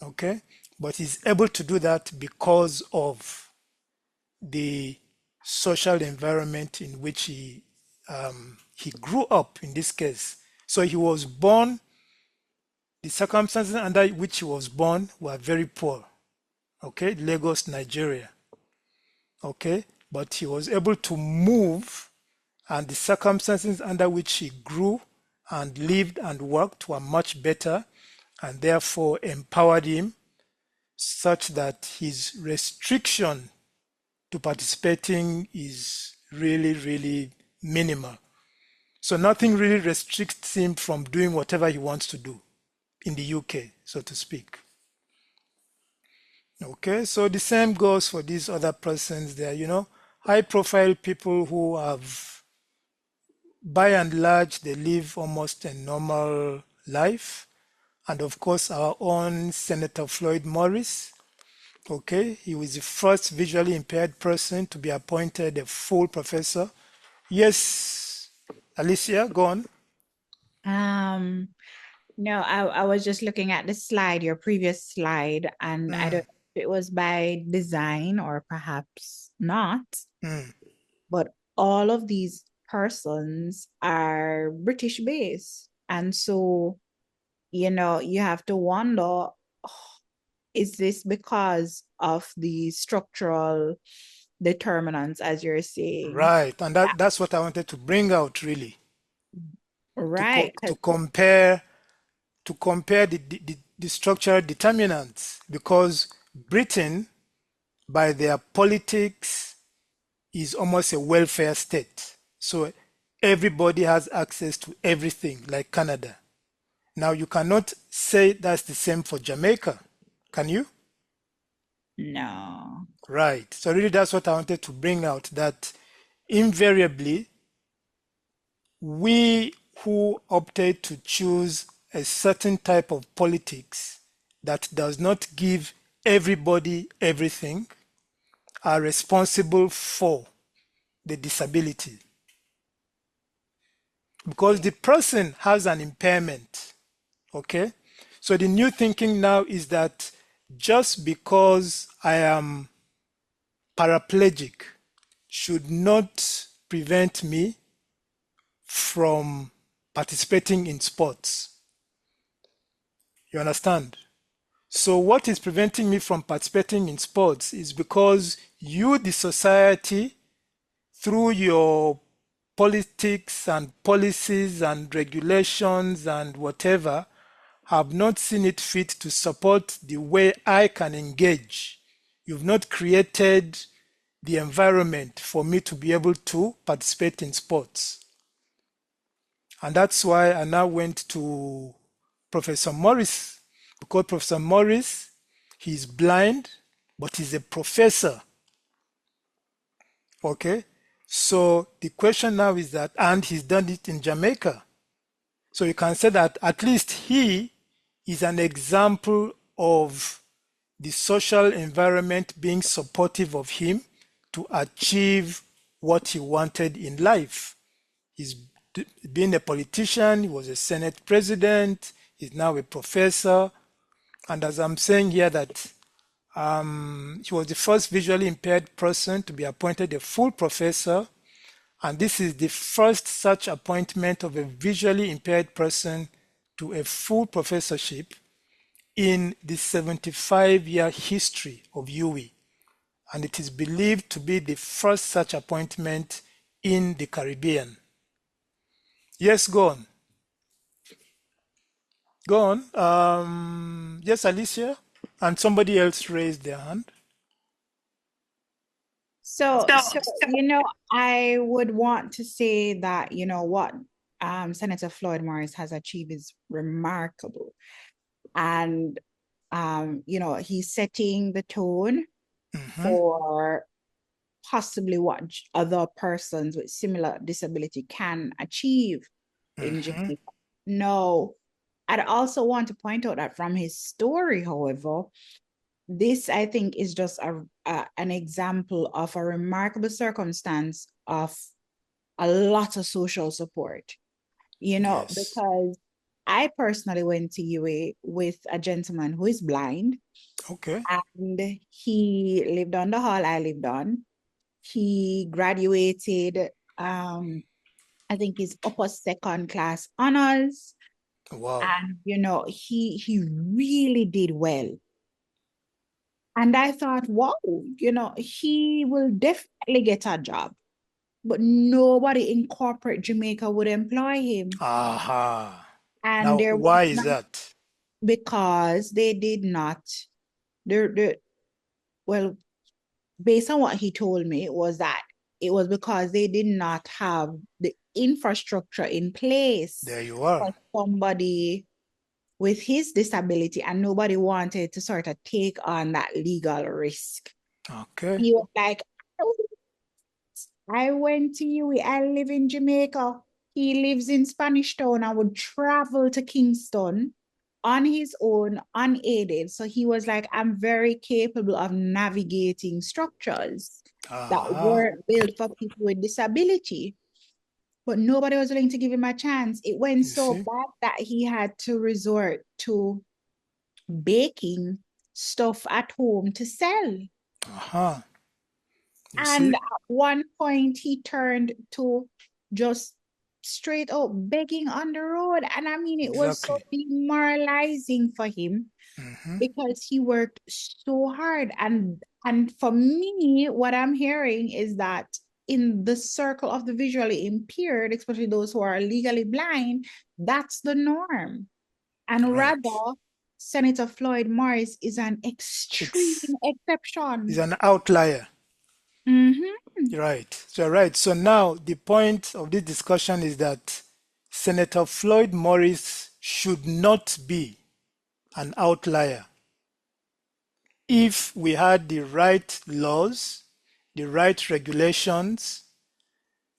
Okay, but he's able to do that because of the social environment in which he grew up. In this case, so he was born. The circumstances under which he was born were very poor. Okay, Lagos, Nigeria. Okay, but he was able to move, and the circumstances under which he grew and lived and worked were much better, and therefore empowered him such that his restriction to participating is really, really minimal. So nothing really restricts him from doing whatever he wants to do in the UK, so to speak. Okay, so the same goes for these other persons there, high profile people who have, by and large, they live almost a normal life. And of course, our own Senator Floyd Morris. Okay, he was the first visually impaired person to be appointed a full professor. Yes, Alicia, go on. No, I was just looking at the slide, your previous slide, and I don't know if it was by design or perhaps not, but all of these persons are British based. And so, you have to wonder, is this because of the structural determinants, as you're saying? Right, and that's what I wanted to bring out, really. Right. To compare the structural determinants, because Britain, by their politics, is almost a welfare state. So everybody has access to everything, like Canada. Now, you cannot say that's the same for Jamaica, can you? No. Right. So really, that's what I wanted to bring out, that invariably, we who opted to choose a certain type of politics that does not give everybody everything are responsible for the disability. Because the person has an impairment. Okay? So the new thinking now is that just because I am paraplegic should not prevent me from participating in sports. You understand? So what is preventing me from participating in sports is because you, the society, through your politics and policies and regulations and whatever, have not seen it fit to support the way I can engage. You've not created the environment for me to be able to participate in sports. And that's why I now went to Professor Morris, because Professor Morris, he's blind, but he's a professor. Okay? So the question now is that, and he's done it in Jamaica. So you can say that at least he is an example of the social environment being supportive of him to achieve what he wanted in life. He's been a politician, he was a Senate president, He's now a professor. And as I'm saying here that he was the first visually impaired person to be appointed a full professor. And this is the first such appointment of a visually impaired person to a full professorship in the 75-year history of UWI. And it is believed to be the first such appointment in the Caribbean. Yes, go on. Go on. Yes, Alicia? And somebody else raised their hand. So, I would want to say that, what Senator Floyd Morris has achieved is remarkable. And, he's setting the tone for possibly what other persons with similar disability can achieve in Jamaica. No, I'd also want to point out that from his story, however, this I think is just an example of a remarkable circumstance of a lot of social support, Yes. because I personally went to UA with a gentleman who is blind. Okay. And he lived on the hall I lived on. He graduated, I think his upper second class honors. Wow. And, he really did well. And I thought, wow, he will definitely get a job. But nobody in corporate Jamaica would employ him. Aha. And Now, there why was is that? because they did not, well, based on what he told me, was that it was because they did not have the infrastructure in place There you are. for somebody with his disability, and nobody wanted to sort of take on that legal risk. Okay. He was like, I went to UWI, I live in Jamaica. He lives in Spanish Town. I would travel to Kingston on his own, unaided. So he was like, I'm very capable of navigating structures that weren't built for people with disability. But nobody was willing to give him a chance. It went so bad that he had to resort to baking stuff at home to sell. Aha. And at one point, he turned to just straight up begging on the road. And I mean, it was so demoralizing for him because he worked so hard. And for me, what I'm hearing is that in the circle of the visually impaired, especially those who are legally blind, that's the norm. And rather, Senator Floyd Morris is an extreme exception. He's an outlier. Right. So now the point of this discussion is that Senator Floyd Morris should not be an outlier. If we had the right laws, the right regulations,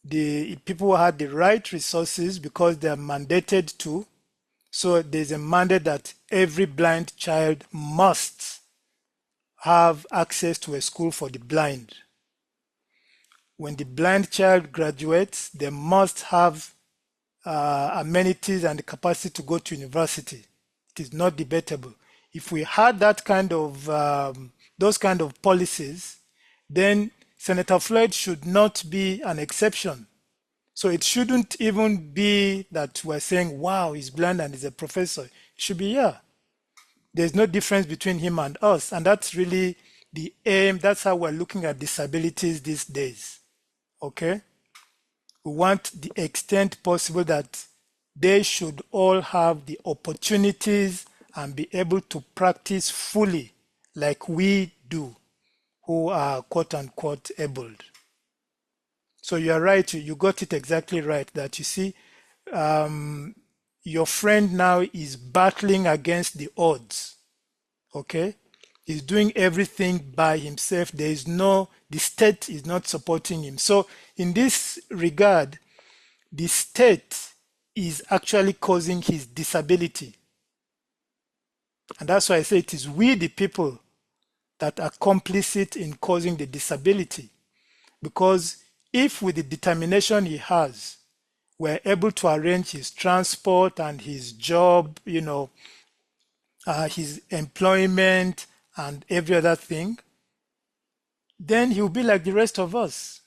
the people had the right resources because they are mandated to. So there's a mandate that every blind child must have access to a school for the blind. When the blind child graduates, they must have amenities and the capacity to go to university. It is not debatable. If we had that kind of those kind of policies, then Senator Floyd should not be an exception. So it shouldn't even be that we're saying, wow, he's blind and he's a professor. It should be, yeah. There's no difference between him and us. And that's really the aim. That's how we're looking at disabilities these days. Okay? We want the extent possible that they should all have the opportunities and be able to practice fully like we do who are quote unquote abled. So you are right, you got it exactly right that you see your friend now is battling against the odds. Okay? He's doing everything by himself. The state is not supporting him. So in this regard, the state is actually causing his disability. And that's why I say it is we, the people, that are complicit in causing the disability. Because if with the determination he has, were able to arrange his transport and his job, his employment and every other thing, then he'll be like the rest of us.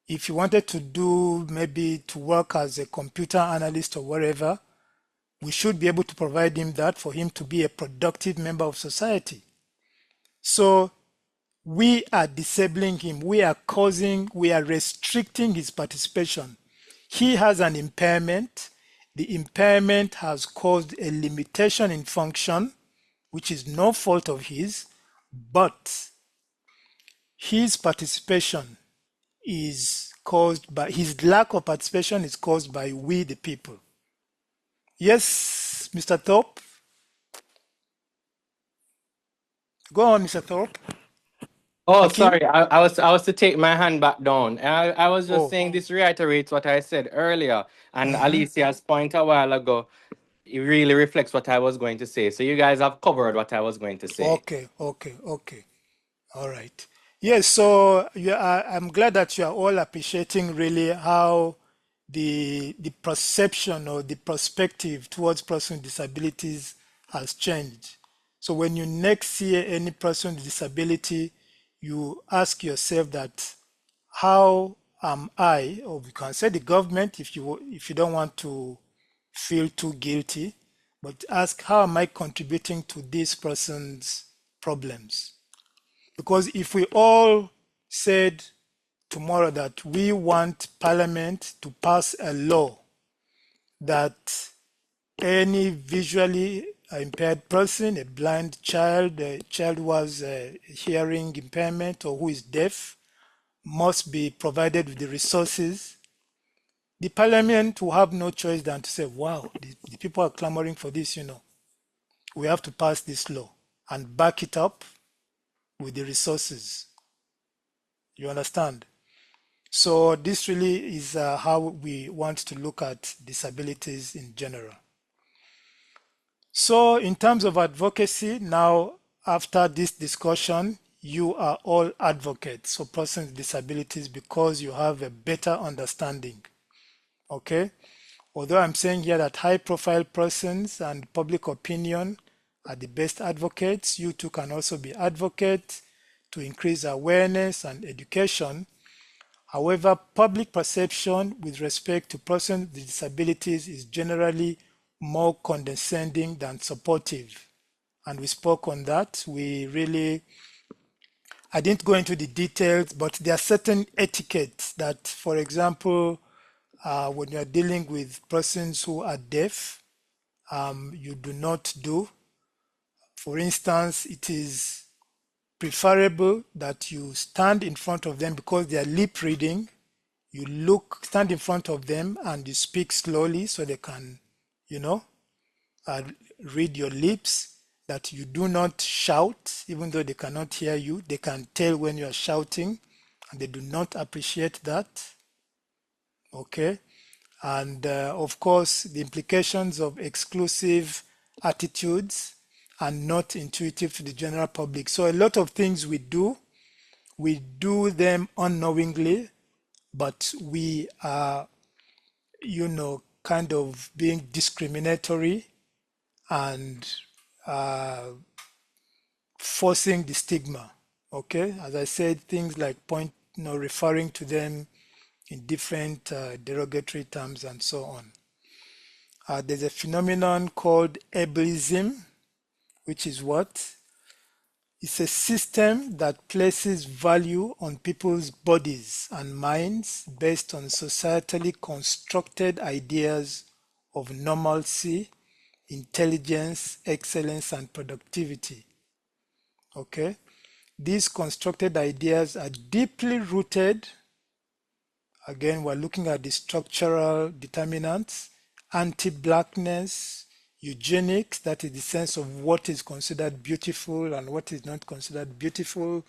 If he wanted to do maybe to work as a computer analyst or whatever, we should be able to provide him that for him to be a productive member of society. So we are disabling him. We are restricting his participation. He has an impairment. The impairment has caused a limitation in function, which is no fault of his, but his participation is caused by, his lack of participation is caused by we the people. Yes, Mr. Thorpe? Go on, Mr. Thorpe. Oh, Hakim? sorry. I was to take my hand back down. I was just Oh. saying this reiterates what I said earlier, and Mhm. Alicia's point a while ago. It really reflects what I was going to say. So you guys have covered what I was going to say. Okay. All right. Yes, so I'm glad that you are all appreciating really how the perception or the perspective towards person with disabilities has changed. So when you next see any person with disability, you ask yourself that how am I, or you can say the government if you don't want to feel too guilty, but ask how am I contributing to this person's problems? Because if we all said tomorrow that we want Parliament to pass a law that any visually impaired person, a blind child, a child who has a hearing impairment or who is deaf, must be provided with the resources, the Parliament will have no choice than to say, wow, the people are clamoring for this, we have to pass this law and back it up with the resources. You understand? So this really is how we want to look at disabilities in general. So in terms of advocacy, now after this discussion, you are all advocates for persons with disabilities because you have a better understanding. Okay? Although I'm saying here that high profile persons and public opinion are the best advocates, you too can also be advocates to increase awareness and education. However, public perception with respect to persons with disabilities is generally more condescending than supportive. And we spoke on that. I didn't go into the details, but there are certain etiquettes that, for example, when you are dealing with persons who are deaf, you do not do. For instance, it is preferable that you stand in front of them because they are lip reading. You stand in front of them and you speak slowly so they can, you know, uh, read your lips, that you do not shout, even though they cannot hear you. They can tell when you are shouting and they do not appreciate that. Okay. And of course, the implications of exclusive attitudes are not intuitive to the general public. So a lot of things we do them unknowingly, but we are, kind of being discriminatory and forcing the stigma. Okay, as I said, things like referring to them in different derogatory terms and so on. There's a phenomenon called ableism, which is what? It's a system that places value on people's bodies and minds based on societally constructed ideas of normalcy, intelligence, excellence, and productivity. Okay? These constructed ideas are deeply rooted. Again, we're looking at the structural determinants, anti-blackness, eugenics, that is the sense of what is considered beautiful and what is not considered beautiful,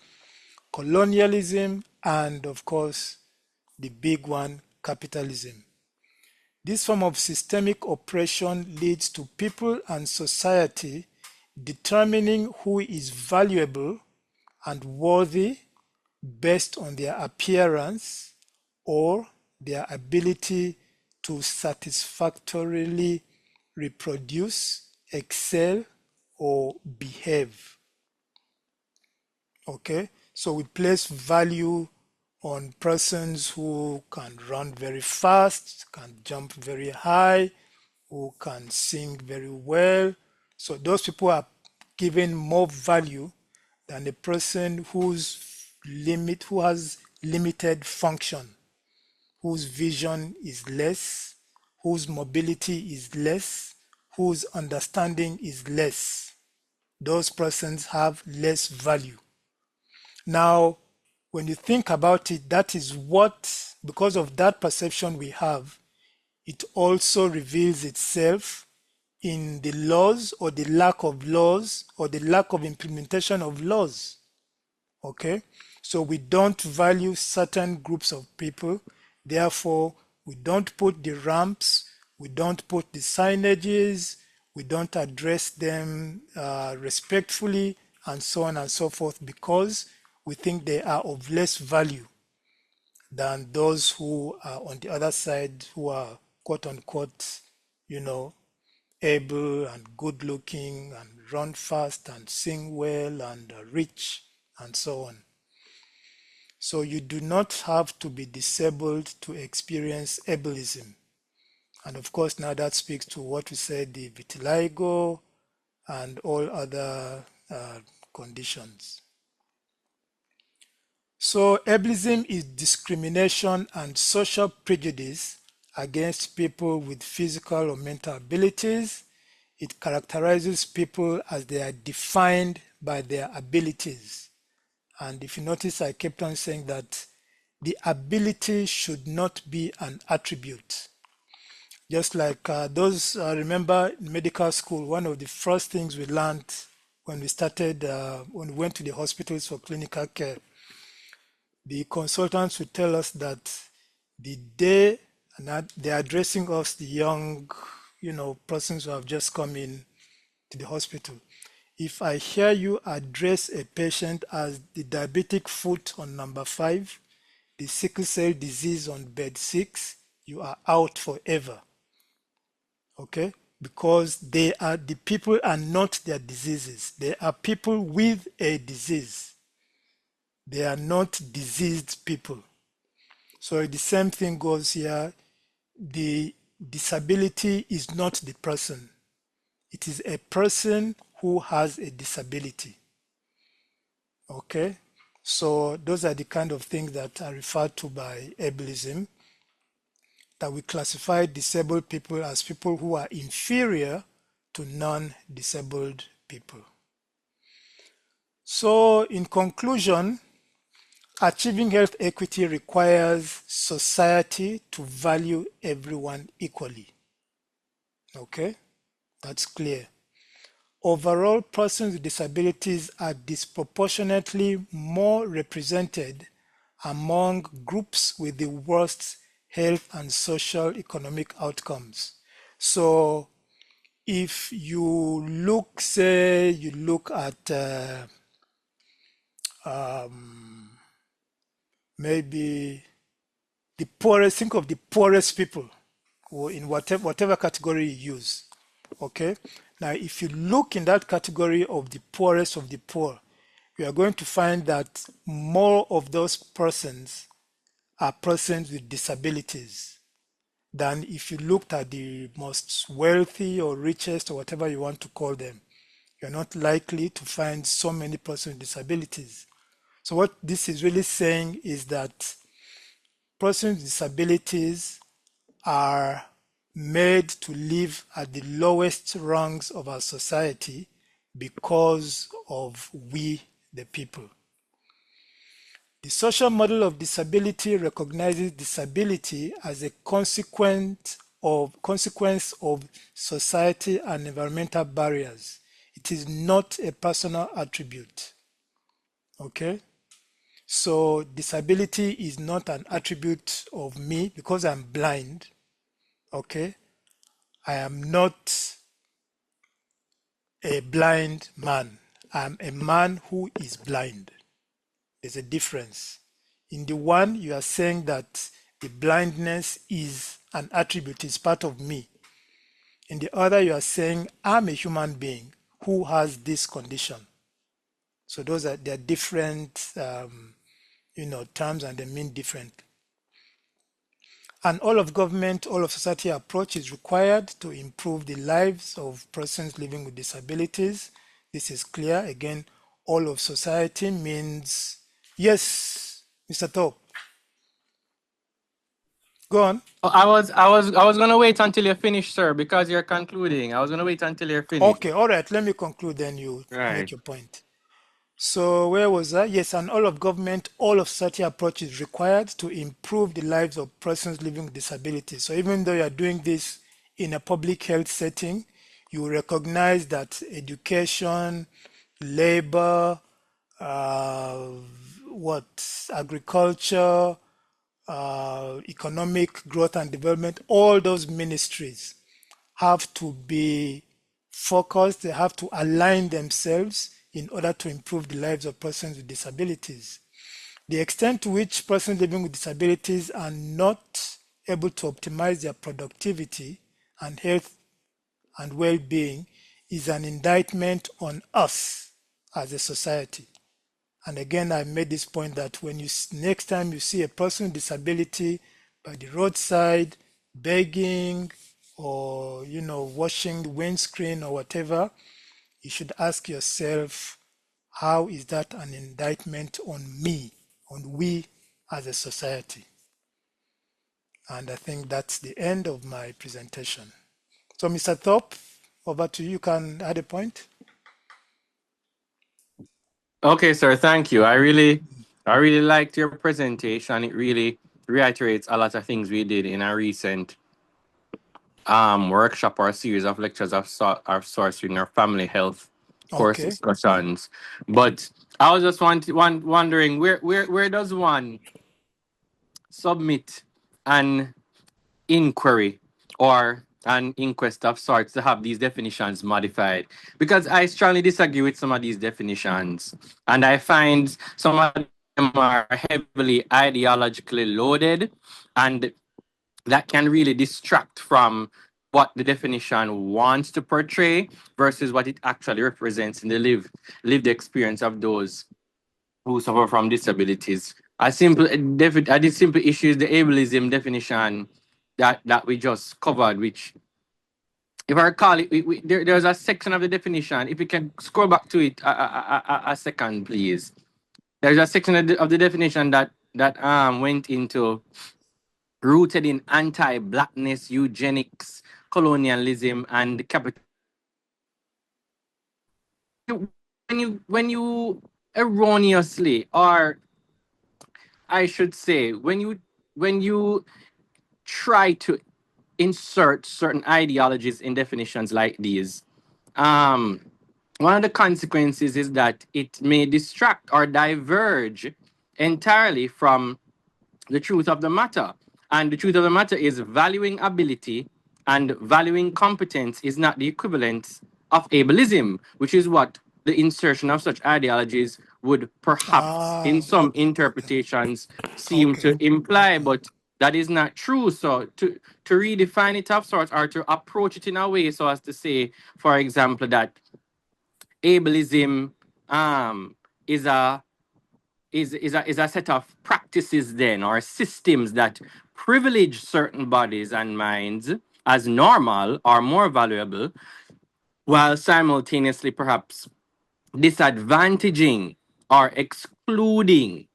colonialism, and of course, the big one, capitalism. This form of systemic oppression leads to people and society determining who is valuable and worthy based on their appearance or their ability to satisfactorily reproduce, excel, or behave. Okay, so we place value on persons who can run very fast, can jump very high, who can sing very well. So those people are given more value than a person who has limited function, whose vision is less, whose mobility is less, whose understanding is less. Those persons have less value. Now, when you think about it, that is what, because of that perception we have, it also reveals itself in the laws or the lack of laws or the lack of implementation of laws. Okay, so we don't value certain groups of people, therefore we don't put the ramps, we don't put the signages, we don't address them respectfully, and so on and so forth, because we think they are of less value than those who are on the other side, who are quote unquote, you know, able and good looking and run fast and sing well and rich and so on. So you do not have to be disabled to experience ableism. And of course, now that speaks to what we said, the vitiligo and all other conditions. So ableism is discrimination and social prejudice against people with physical or mental abilities. It characterizes people as they are defined by their abilities. And if you notice, I kept on saying that the ability should not be an attribute. Just like remember in medical school, one of the first things we learned when we started, when we went to the hospitals for clinical care, the consultants would tell us that the day, and they're addressing us, the young, persons who have just come in to the hospital. If I hear you address a patient as the diabetic foot on number 5, the sickle cell disease on bed 6, you are out forever. Okay? Because the people are not their diseases. They are people with a disease. They are not diseased people. So the same thing goes here. The disability is not the person. It is a person who has a disability. Okay? So those are the kind of things that are referred to by ableism, that we classify disabled people as people who are inferior to non-disabled people. So in conclusion, achieving health equity requires society to value everyone equally. Okay, that's clear. Overall, persons with disabilities are disproportionately more represented among groups with the worst health and social economic outcomes. So if you look, say, you look at maybe the poorest, think of the poorest people, or in whatever category you use. Okay, now if you look in that category of the poorest of the poor, you are going to find that more of those persons are persons with disabilities than if you looked at the most wealthy or richest or whatever you want to call them. You're not likely to find so many persons with disabilities. So what this is really saying is that persons with disabilities are made to live at the lowest rungs of our society because of we, the people. The social model of disability recognizes disability as a consequence of society and environmental barriers. It is not a personal attribute. Okay? So disability is not an attribute of me because I'm blind. Okay? I am not a blind man. I'm a man who is blind. There's a difference. In the one, you are saying that the blindness is an attribute, it's part of me. In the other, you are saying, I'm a human being who has this condition. So they're different, terms, and they mean different. An all of government, all of society approach is required to improve the lives of persons living with disabilities. This is clear. Again, all of society means, yes, Mr. Thorpe. Go on. I was gonna wait until you finish, sir, because you're concluding. I was gonna wait until you're finished. Okay, all right. Let me conclude. Then you make Right. your point. So where was that? Yes, an all of government, all of society approach is required to improve the lives of persons living with disabilities. So even though you are doing this in a public health setting, you recognize that education, labor, agriculture, economic growth and development, all those ministries have to be focused, they have to align themselves in order to improve the lives of persons with disabilities. The extent to which persons living with disabilities are not able to optimize their productivity and health and well-being is an indictment on us as a society. And again, I made this point that when next time you see a person with disability by the roadside begging or washing the windscreen or whatever, you should ask yourself, how is that an indictment on me, on we as a society? And I think that's the end of my presentation. So Mr. Thorpe, over to you. You can add a point. Okay, sir. Thank you. I really liked your presentation. It really reiterates a lot of things we did in our recent workshop or a series of lectures of sorts in our family health course Okay. discussions. But I was just wondering where does one submit an inquiry or an inquest of sorts to have these definitions modified? Because I strongly disagree with some of these definitions, and I find some of them are heavily ideologically loaded, and that can really distract from what the definition wants to portray versus what it actually represents in the lived experience of those who suffer from disabilities. This simple issue is the ableism definition that we just covered, which, if I recall, there's a section of the definition. If you can scroll back to it a second, please. There's a section of the definition that went into rooted in anti-blackness, eugenics, colonialism, and capital. When you erroneously, or I should say, when you try to insert certain ideologies in definitions like these, um, one of the consequences is that it may distract or diverge entirely from the truth of the matter. And the truth of the matter is valuing ability and valuing competence is not the equivalent of ableism, which is what the insertion of such ideologies would perhaps, in some Okay. interpretations, seem Okay. to imply, Okay. but that is not true. So to redefine it of sorts, or to approach it in a way so as to say, for example, that ableism is a set of practices then, or systems that privilege certain bodies and minds as normal or more valuable, while simultaneously perhaps disadvantaging or excluding,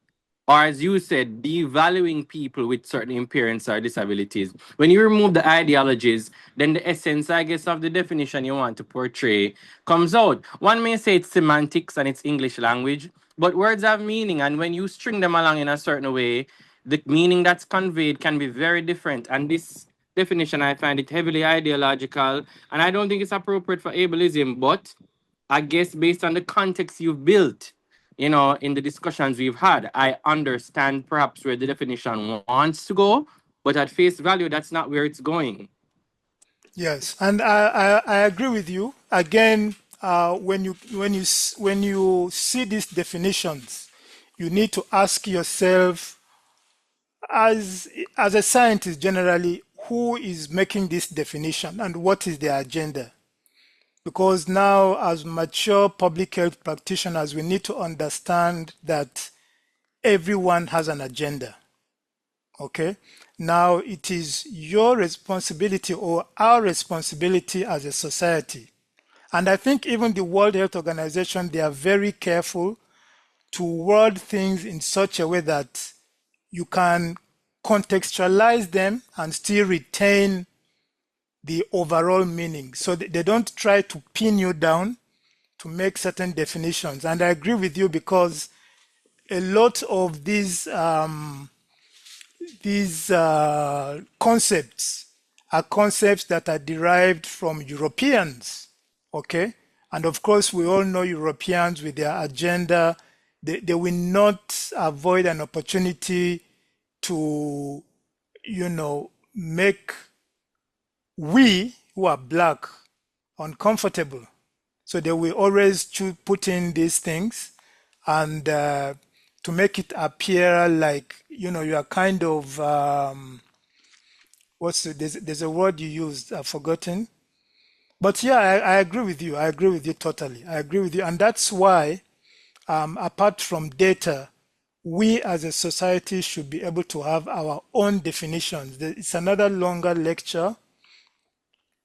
or as you said, devaluing people with certain impairments or disabilities. When you remove the ideologies, then the essence, I guess, of the definition you want to portray comes out. One may say it's semantics and it's English language, but words have meaning, and when you string them along in a certain way, the meaning that's conveyed can be very different. And this definition, I find it heavily ideological, and I don't think it's appropriate for ableism, but I guess based on the context you've built, in the discussions we've had, I understand perhaps where the definition wants to go, but at face value, that's not where it's going. Yes, and I agree with you. Again, when you see these definitions, you need to ask yourself, as a scientist generally, who is making this definition and what is their agenda. Because now, as mature public health practitioners, we need to understand that everyone has an agenda. Okay? Now, it is your responsibility or our responsibility as a society. And I think even the World Health Organization, they are very careful to word things in such a way that you can contextualize them and still retain the overall meaning. So they don't try to pin you down to make certain definitions. And I agree with you because a lot of these concepts are concepts that are derived from Europeans, okay? And of course, we all know Europeans with their agenda, they will not avoid an opportunity to, make we who are black uncomfortable. So they will always put in these things and to make it appear like, you are kind of, there's a word you used, I've forgotten. But yeah, I agree with you. I agree with you totally. I agree with you. And that's why, apart from data, we as a society should be able to have our own definitions. It's another longer lecture.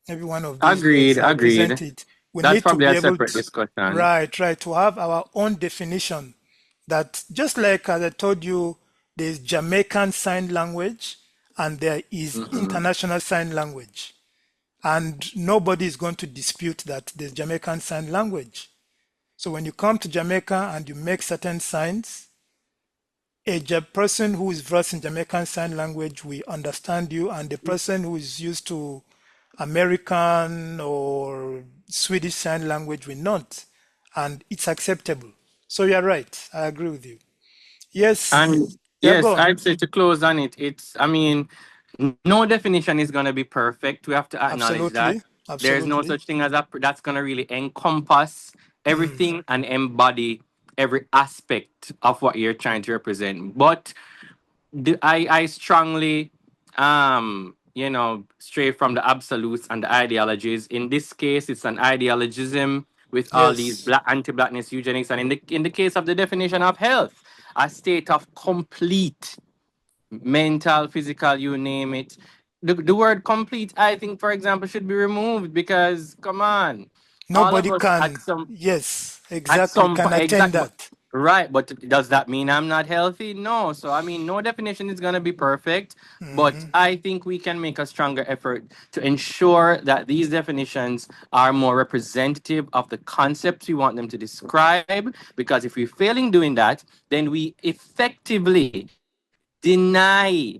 Maybe one of these days Agreed, I'll present agreed. it. We That's need to probably be a able separate to, discussion. right, to have our own definition that just like as I told you, there's Jamaican Sign Language and there is Hmm. International Sign Language. And nobody is going to dispute that there's Jamaican Sign Language. So when you come to Jamaica and you make certain signs, a person who is versed in Jamaican Sign Language will understand you, and the person who is used to American or Swedish Sign Language will not. And it's acceptable. So you're right. I agree with you. And Yes. Yeah, go yes, on. I'd say to close on it, I mean, no definition is going to be perfect. We have to acknowledge that. Absolutely. There's no Absolutely. such thing as that's going to really encompass Mm. everything and embody every aspect of what you're trying to represent. But I strongly, stray from the absolutes and the ideologies. In this case, it's an ideologism with all these Yes. black anti-blackness eugenics, and in the case of the definition of health, a state of complete mental, physical, you name it. The word complete, I think, for example, should be removed because come on, all of Nobody us at can, some yes, exactly, can attend exactly, but that. right, but does that mean I'm not healthy? No. So I mean, no definition is gonna be perfect, but Hmm. I think we can make a stronger effort to ensure that these definitions are more representative of the concepts we want them to describe. Because if we're failing doing that, then we effectively deny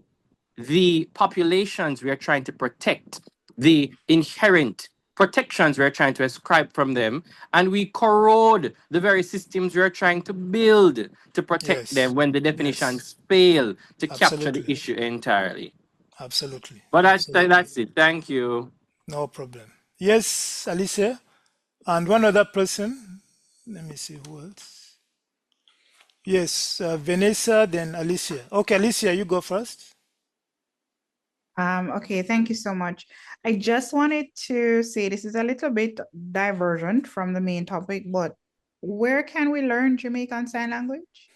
the populations we are trying to protect, the inherent protections we're trying to ascribe from them, and we corrode the very systems we're trying to build to protect Yes. them when the Yes. definitions fail to capture the Absolutely. issue entirely. Absolutely. But Absolutely. that's it. Thank you. No problem. Yes, Alicia. And one other person. Let me see who else. Yes, Vanessa, then Alicia. Okay, Alicia, you go first. Okay, thank you so much. I just wanted to say this is a little bit divergent from the main topic, but where can we learn Jamaican Sign Language?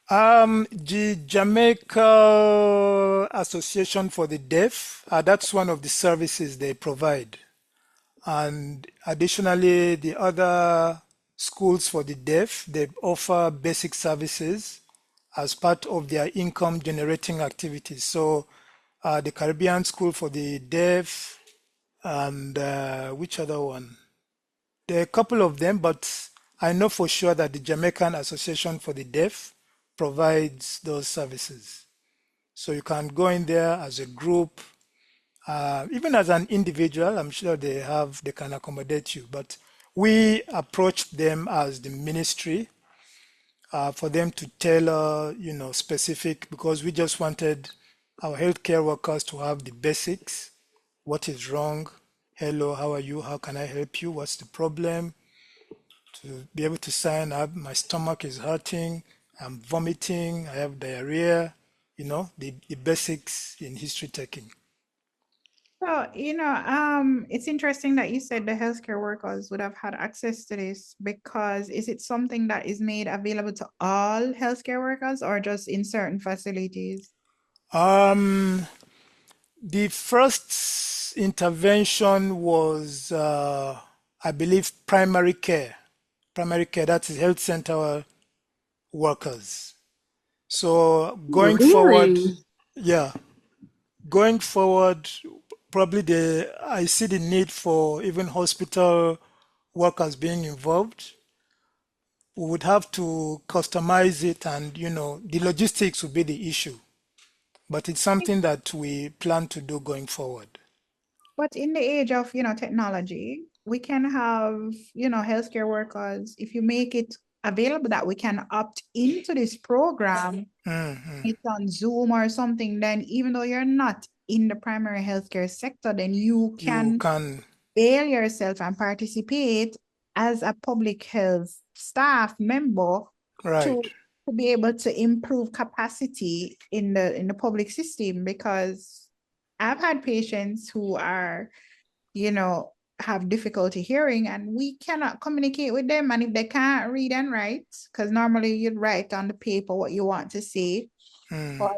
The Jamaica Association for the Deaf, that's one of the services they provide. And additionally, the other schools for the deaf, they offer basic services as part of their income generating activities. So the Caribbean School for the Deaf and which other one? There are a couple of them, but I know for sure that the Jamaican Association for the Deaf provides those services. So you can go in there as a group, even as an individual. I'm sure they can accommodate you. But we approached them as the ministry for them to tailor, specific, because we just wanted our healthcare workers to have the basics. What is wrong? Hello, how are you? How can I help you? What's the problem? To be able to sign up, my stomach is hurting, I'm vomiting, I have diarrhea, the basics in history taking. So, it's interesting that you said the healthcare workers would have had access to this because is it something that is made available to all healthcare workers or just in certain facilities? Um, the first intervention was, I believe, primary care. Primary care, that is health center workers. So going forward, Really? yeah, going forward, probably I see the need for even hospital workers being involved. We would have to customize it, and the logistics will be the issue. But it's something that we plan to do going forward. But in the age of, technology, we can have, healthcare workers, if you make it available that we can opt into this program, Hmm. it's on Zoom or something, then even though you're not in the primary healthcare sector, then you You can can, avail yourself and participate as a public health staff member right, to, to be able to improve capacity in the public system because I've had patients who are, you know, have difficulty hearing and we cannot communicate with them. And if they can't read and write, because normally you'd write on the paper what you want to say, mm, or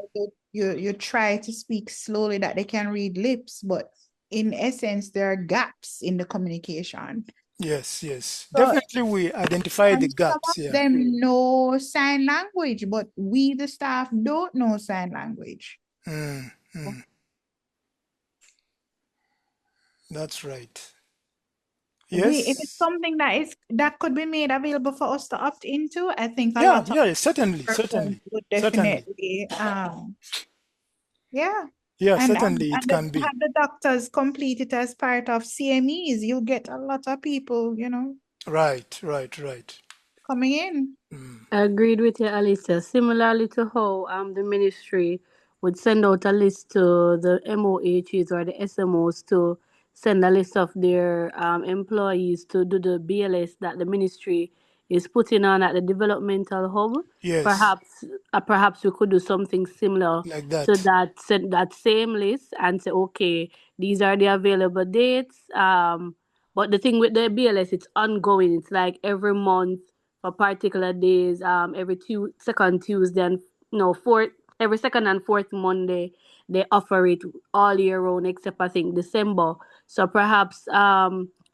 you try to speak slowly that they can read lips, but in essence, there are gaps in the communication. yes, yes. So, Definitely we identify the and some gaps, of yeah. them know sign language, but we, the staff, don't know sign language. Mm, mm, that's right. If it's Yes. something that could be made available for us to opt into, I think a Yeah, lot of yeah, certainly, persons certainly, would certainly. definitely, yeah. Yeah, And certainly it can be. have the doctors complete it as part of CMEs, you'll get a lot of people, Right, right, right. coming in. Mm, I agreed with you, Alicia. Similarly to how the ministry would send out a list to the MOHs or the SMOs to send a list of their employees to do the BLS that the ministry is putting on at the developmental hub. yes, Perhaps we could do something similar like to that. that. Send that same list and say, okay, these are the available dates. But the thing with the BLS, it's ongoing. It's like every month for particular days, every second Tuesday and no fourth every second and fourth Monday they offer it all year round except I think December. So perhaps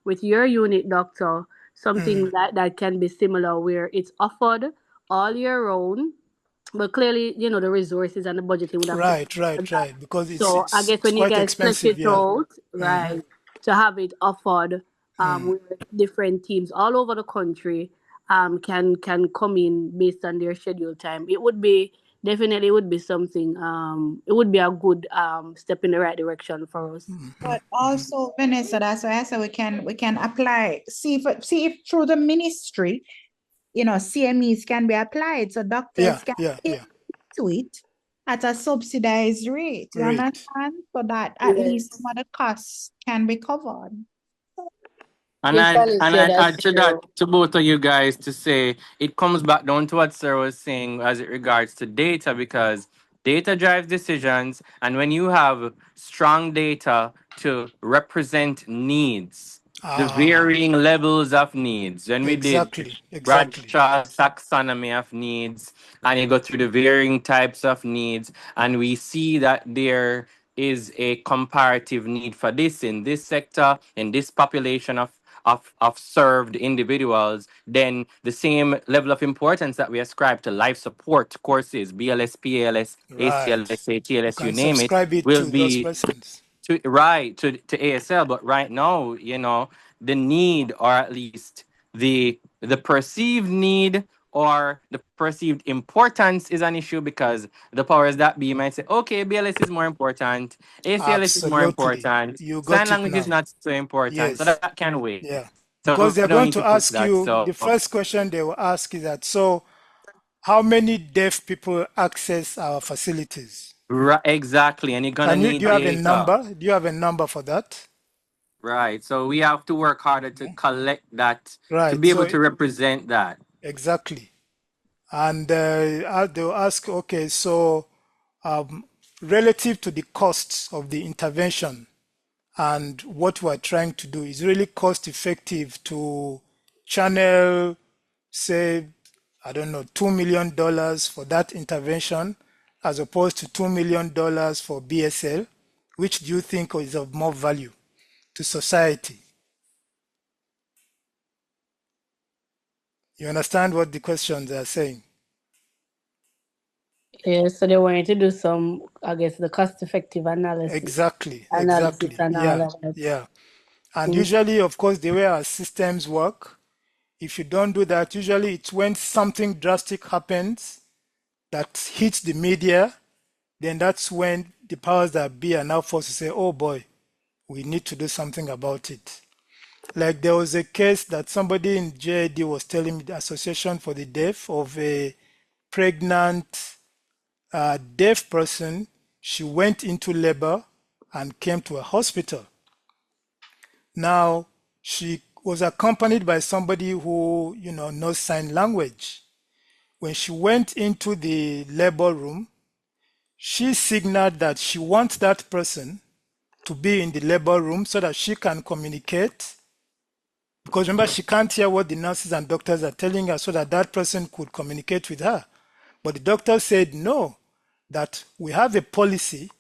with your unit doctor, something Mm, that can be similar where it's offered all year round. But clearly, the resources and the budgeting would have to come right, for right, that. right. Because it's So I it's guess it's when you quite guys flesh expensive, it yeah. out, Hmm. right, to have it offered Mm, where different teams all over the country can come in based on their schedule time. It would be definitely would be something it would be a good step in the right direction for us. mhm, But mhm. also, Vanessa, that's why I said we can apply, see if through the ministry, CMEs can be applied so Yeah, doctors can yeah, pay yeah. to it at a subsidized rate. You Great. understand? So that at least some Yes. of the costs can be covered. And Yes, Alicia, I'd add that's to true. that to both of you guys to say it comes back down to what Sarah was saying as it regards to data because data drives decisions, and when you have strong data to represent needs, the Ah, varying levels of needs. When we did exactly, exactly. Bradshaw's taxonomy of needs, and you go through the varying types of needs, and we see that there is a comparative need for this in this sector, in this population of served individuals, then the same level of importance that we ascribe to life support courses, BLS, PALS, Right. ACLS, You ATLS, you can name it, subscribe it will to those be persons. to ASL. But right now, the need, or at least the perceived need or the perceived importance is an issue because the powers that be might say, okay, BLS is more important, ACLS is more Absolutely. important, You sign got it language is now. not so important, so Yes. that can wait. Yeah. Because So they're we don't going need to to push ask that. you, So the first question they will ask is that, so how many deaf people access our facilities? exactly, and you're gonna Do need you have a data. number? Do you have a number for that? Right. So we have to work harder to collect that, to Right. be So able to represent that. exactly. And they'll ask, okay, so um, relative to the costs of the intervention, And what we're trying to do is really cost effective to channel, say, I don't know, $2 million for that intervention, as opposed to $2 million for BSL. Which do you think is of more value to society? You understand what the questions are saying? Yeah, so they wanted to do some, I guess, the cost-effective Exactly, analysis exactly. and all Yeah, of that. yeah. And Mm. usually, of course, the way our systems work, if you don't do that, usually it's when something drastic happens that hits the media, then that's when the powers that be are now forced to say, oh boy, we need to do something about it. Like there was a case that somebody in JID was telling me, the Association for the Deaf, of a pregnant deaf person. She went into labor and came to a hospital. Now, she was accompanied by somebody who, knows sign language. When she went into the labor room, she signaled that she wants that person to be in the labor room so that she can communicate. Because remember, she can't hear what the nurses and doctors are telling her, so that that person could communicate with her. But the doctor said no, that we have a policy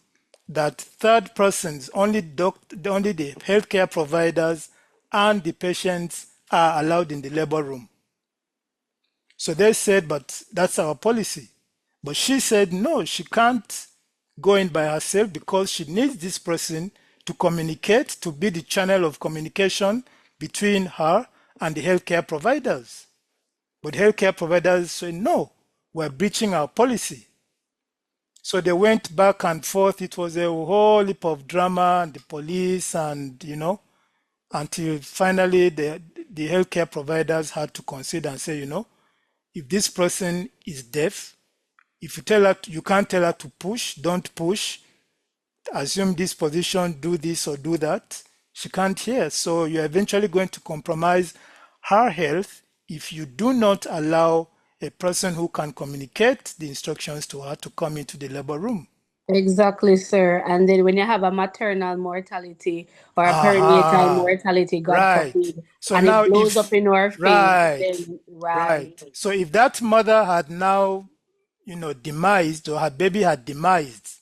that third persons, only the healthcare providers and the patients are allowed in the labor room. So they said, but that's our policy. But she said, no, she can't go in by herself because she needs this person to communicate, to be the channel of communication between her and the healthcare providers. But healthcare providers said, no, we're breaching our policy. So they went back and forth. It was a whole heap of drama and the police and, until finally the healthcare providers had to consider and say, if this person is deaf, if you tell her, you can't tell her to push, don't push, assume this position, do this or do that, she can't hear. So you're eventually going to compromise her health if you do not allow a person who can communicate the instructions to her to come into the labor room. Exactly, sir. And then when you have a maternal mortality or a perinatal Aha, mortality, God right. forbid, So and it now blows up if, in our face, right, then right. right. So if that mother had now, demised, or her baby had demised,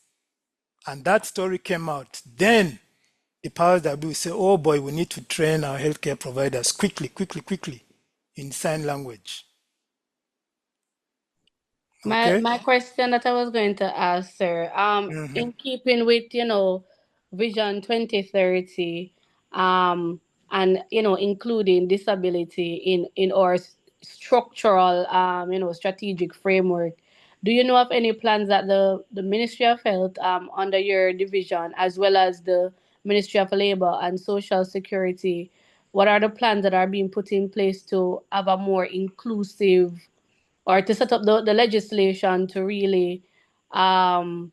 and that story came out, then the powers that be will say, oh boy, we need to train our healthcare providers quickly, quickly, quickly in sign language. My Okay? my question that I was going to ask, sir, Mm-hmm. in keeping with, Vision 2030, and including disability in our structural, strategic framework, do you know of any plans that the Ministry of Health, under your division, as well as the Ministry of Labor and Social Security, what are the plans that are being put in place to have a more inclusive, or to set up the legislation to really, um,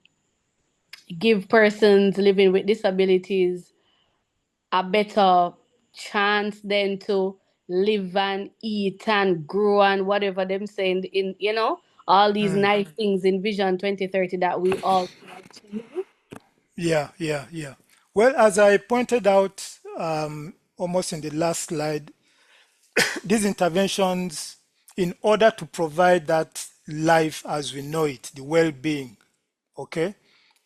give persons living with disabilities a better chance then to live and eat and grow and whatever them saying in, all these Mm. nice things in Vision 2030 that we all feel achieve? Yeah, yeah, yeah. Well, as I pointed out almost in the last slide, these interventions, in order to provide that life as we know it, the well being, okay,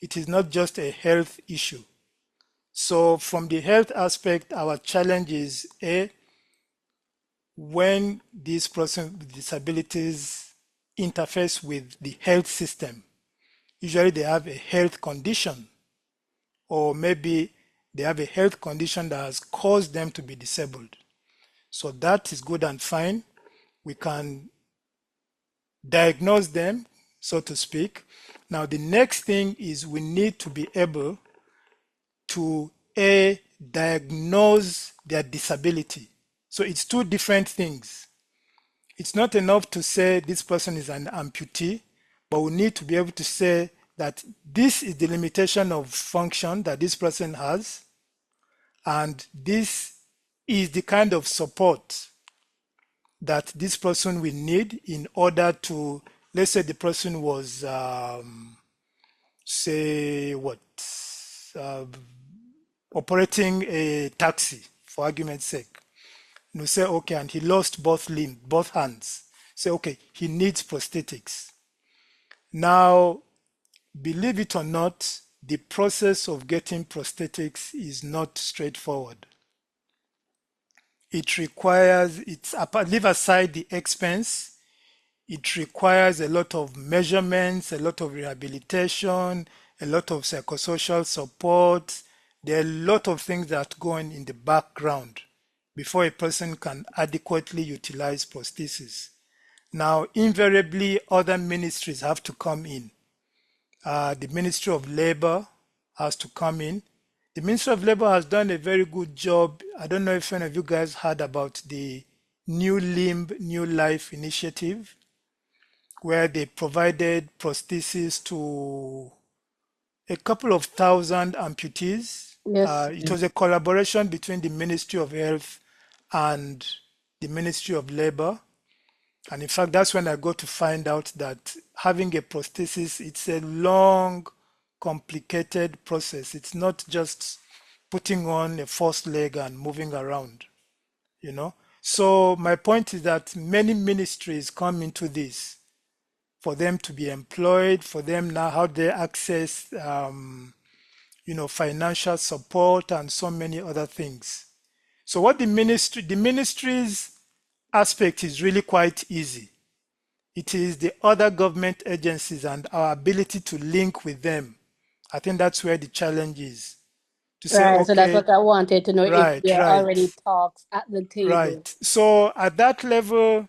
it is not just a health issue. So, from the health aspect, our challenge is when these persons with disabilities interface with the health system, usually they have a health condition, or maybe they have a health condition that has caused them to be disabled. So that is good and fine. We can diagnose them, so to speak. Now, the next thing is we need to be able to diagnose their disability. So it's two different things. It's not enough to say this person is an amputee, but we need to be able to say that this is the limitation of function that this person has, and this is the kind of support that this person will need in order to, let's say the person was, say what, uh, operating a taxi, for argument's sake. You say, okay, and he lost both limbs, both hands. Say, okay, he needs prosthetics. Now, believe it or not, the process of getting prosthetics is not straightforward. It requires, leave aside the expense, it requires a lot of measurements, a lot of rehabilitation, a lot of psychosocial support. There are a lot of things that go on in the background before a person can adequately utilize prosthesis. Now, invariably, other ministries have to come in. The Ministry of Labor has to come in. The Ministry of Labor has done a very good job. I don't know if any of you guys heard about the New Limb, New Life initiative, where they provided prosthesis to a couple of thousand amputees. Yes. It was a collaboration between the Ministry of Health and the Ministry of Labor. And in fact, that's when I got to find out that having a prosthesis, it's a long, complicated process. It's not just putting on a forced leg and moving around, you know. So my point is that many ministries come into this for them to be employed, for them now how they access, financial support and so many other things. So what the ministry's aspect is really quite easy. It is the other government agencies and our ability to link with them. I think that's where the challenge is. To say, Right. So that's okay, what I wanted to know if right, there are right, already talks at the table. right. So at that level,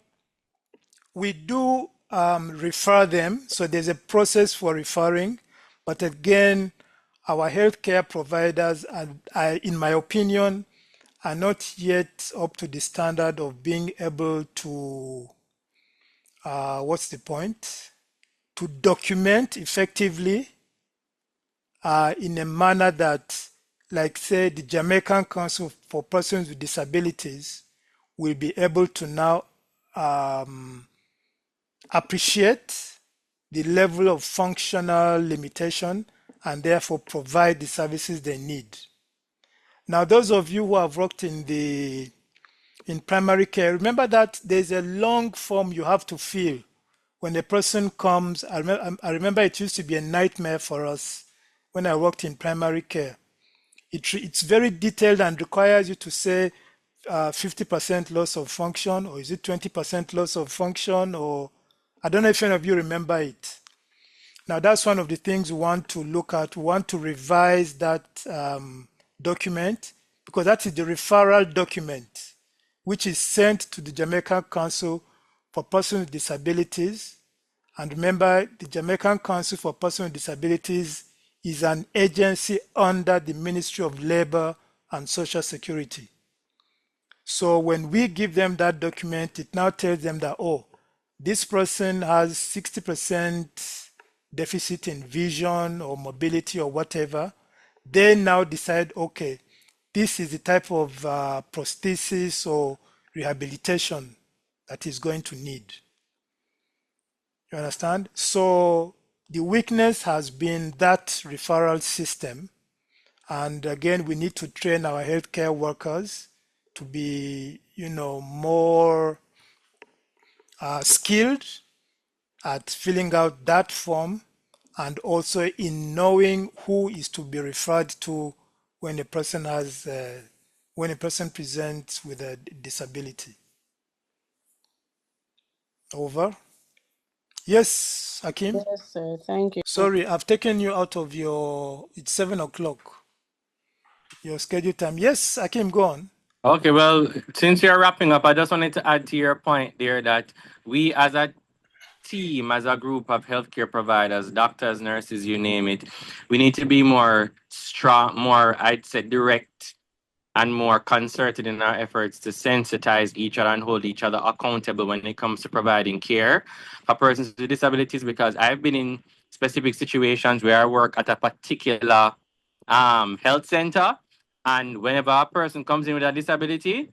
we do refer them. So there's a process for referring. But again, our healthcare providers, in my opinion, are not yet up to the standard of being able to, what's the point? To document effectively in a manner that, like, say, the Jamaican Council for Persons with Disabilities will be able to now appreciate the level of functional limitation and therefore provide the services they need. Now, those of you who have worked in primary care, remember that there's a long form you have to fill when a person comes. I remember it used to be a nightmare for us when I worked in primary care. It's very detailed and requires you to say 50% loss of function, or is it 20% loss of function, or I don't know if any of you remember it. Now, that's one of the things we want to look at. We want to revise that document, because that is the referral document which is sent to the Jamaican Council for Persons with Disabilities. And remember, the Jamaican Council for Persons with Disabilities is an agency under the Ministry of Labor and Social Security. So when we give them that document, it now tells them that, oh, this person has 60% deficit in vision or mobility or whatever. They now decide, okay, this is the type of prosthesis or rehabilitation that he's going to need. You understand? So the weakness has been that referral system. And again, we need to train our healthcare workers to be, more skilled at filling out that form, and also in knowing who is to be referred to when a person presents with a disability. Over. Yes, Hakim. Yes, sir. Thank you. Sorry, I've taken you out of it's 7 o'clock, your scheduled time. Yes, Hakim, go on. Okay, well, since you're wrapping up, I just wanted to add to your point there that we as a team, as a group of healthcare providers, doctors, nurses, you name it, we need to be more strong, more, I'd say, direct and more concerted in our efforts to sensitize each other and hold each other accountable when it comes to providing care for persons with disabilities, because I've been in specific situations where I work at a particular health center, and whenever a person comes in with a disability,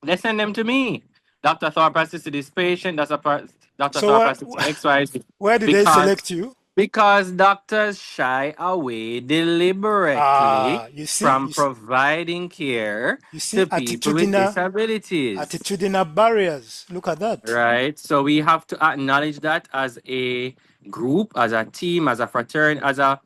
they send them to me. Dr. Thorpe assisted this patient. Dr. So Thorpe assisted XYZ where did they because select you? Because doctors shy away deliberately You see, from providing care you see, to people with disabilities. attitudinal barriers. Look at that. Right? So we have to acknowledge that as a group, as a team, as a fraternity, as a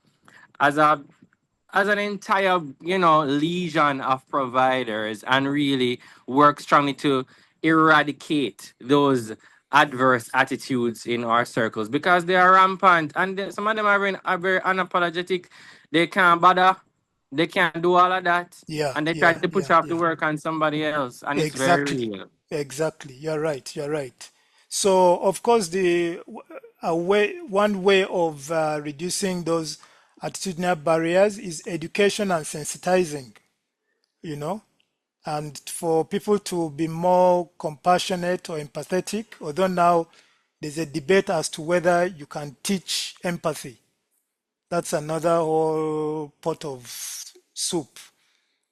as an entire, legion of providers, and really work strongly to eradicate those adverse attitudes in our circles because they are rampant, and some of them are very unapologetic. They can't bother, they can't do all of that, Yeah, and they try yeah, to push yeah, off the yeah. work on somebody else, and it's very Exactly. real. Exactly. You're right. You're right. So, of course, one way of reducing those attitudinal barriers is education and sensitizing, you know, and for people to be more compassionate or empathetic, although now there's a debate as to whether you can teach empathy. That's another whole pot of soup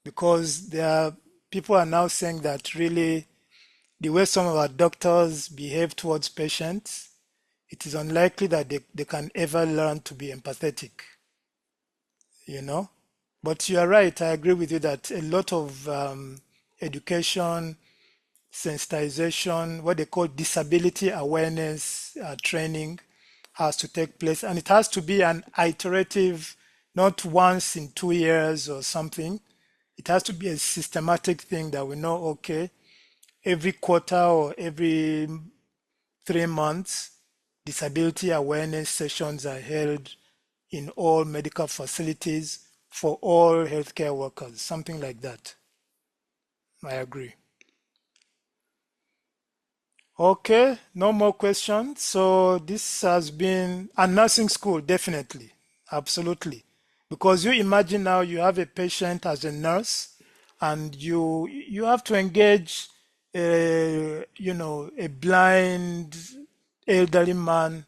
because there are people are now saying that really the way some of our doctors behave towards patients, it is unlikely that they can ever learn to be empathetic, you know. But you are right, I agree with you that a lot of education, sensitization, what they call disability awareness training has to take place. And it has to be an iterative, not once in 2 years or something. It has to be a systematic thing that we know, okay, every quarter or every 3 months, disability awareness sessions are held in all medical facilities for all healthcare workers, something like that. I agree. Okay, no more questions. So this has been a nursing school, definitely, absolutely. Because you imagine now you have a patient as a nurse, and you have to engage, a blind elderly man,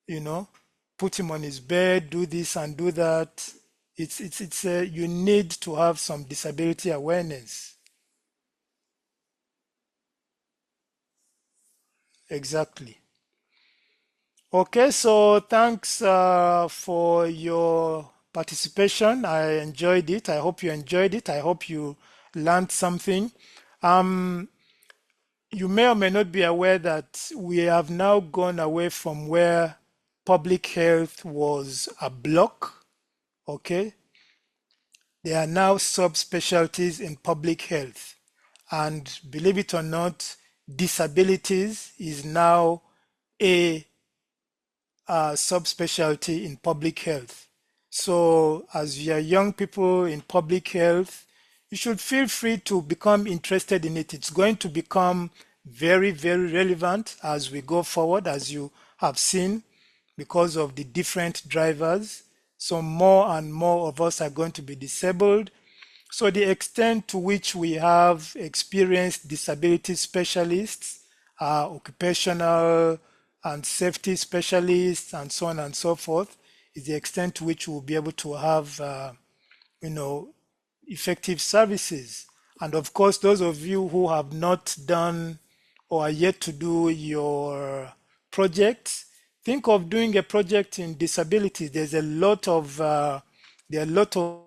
you know, put him on his bed, do this and do that. You need to have some disability awareness. Exactly. Okay, so thanks for your participation. I enjoyed it. I hope you enjoyed it. I hope you learned something. Um, you may or may not be aware that we have now gone away from where public health was a block. Okay, there are now subspecialties in public health. And believe it or not, disabilities is now a subspecialty in public health. So, as you are young people in public health, you should feel free to become interested in it. It's going to become very, very relevant as we go forward, as you have seen, because of the different drivers. So, more and more of us are going to be disabled. So the extent to which we have experienced disability specialists, occupational and safety specialists, and so on and so forth, is the extent to which we'll be able to have, you know, effective services. And of course, those of you who have not done or are yet to do your projects, think of doing a project in disability. There are a lot of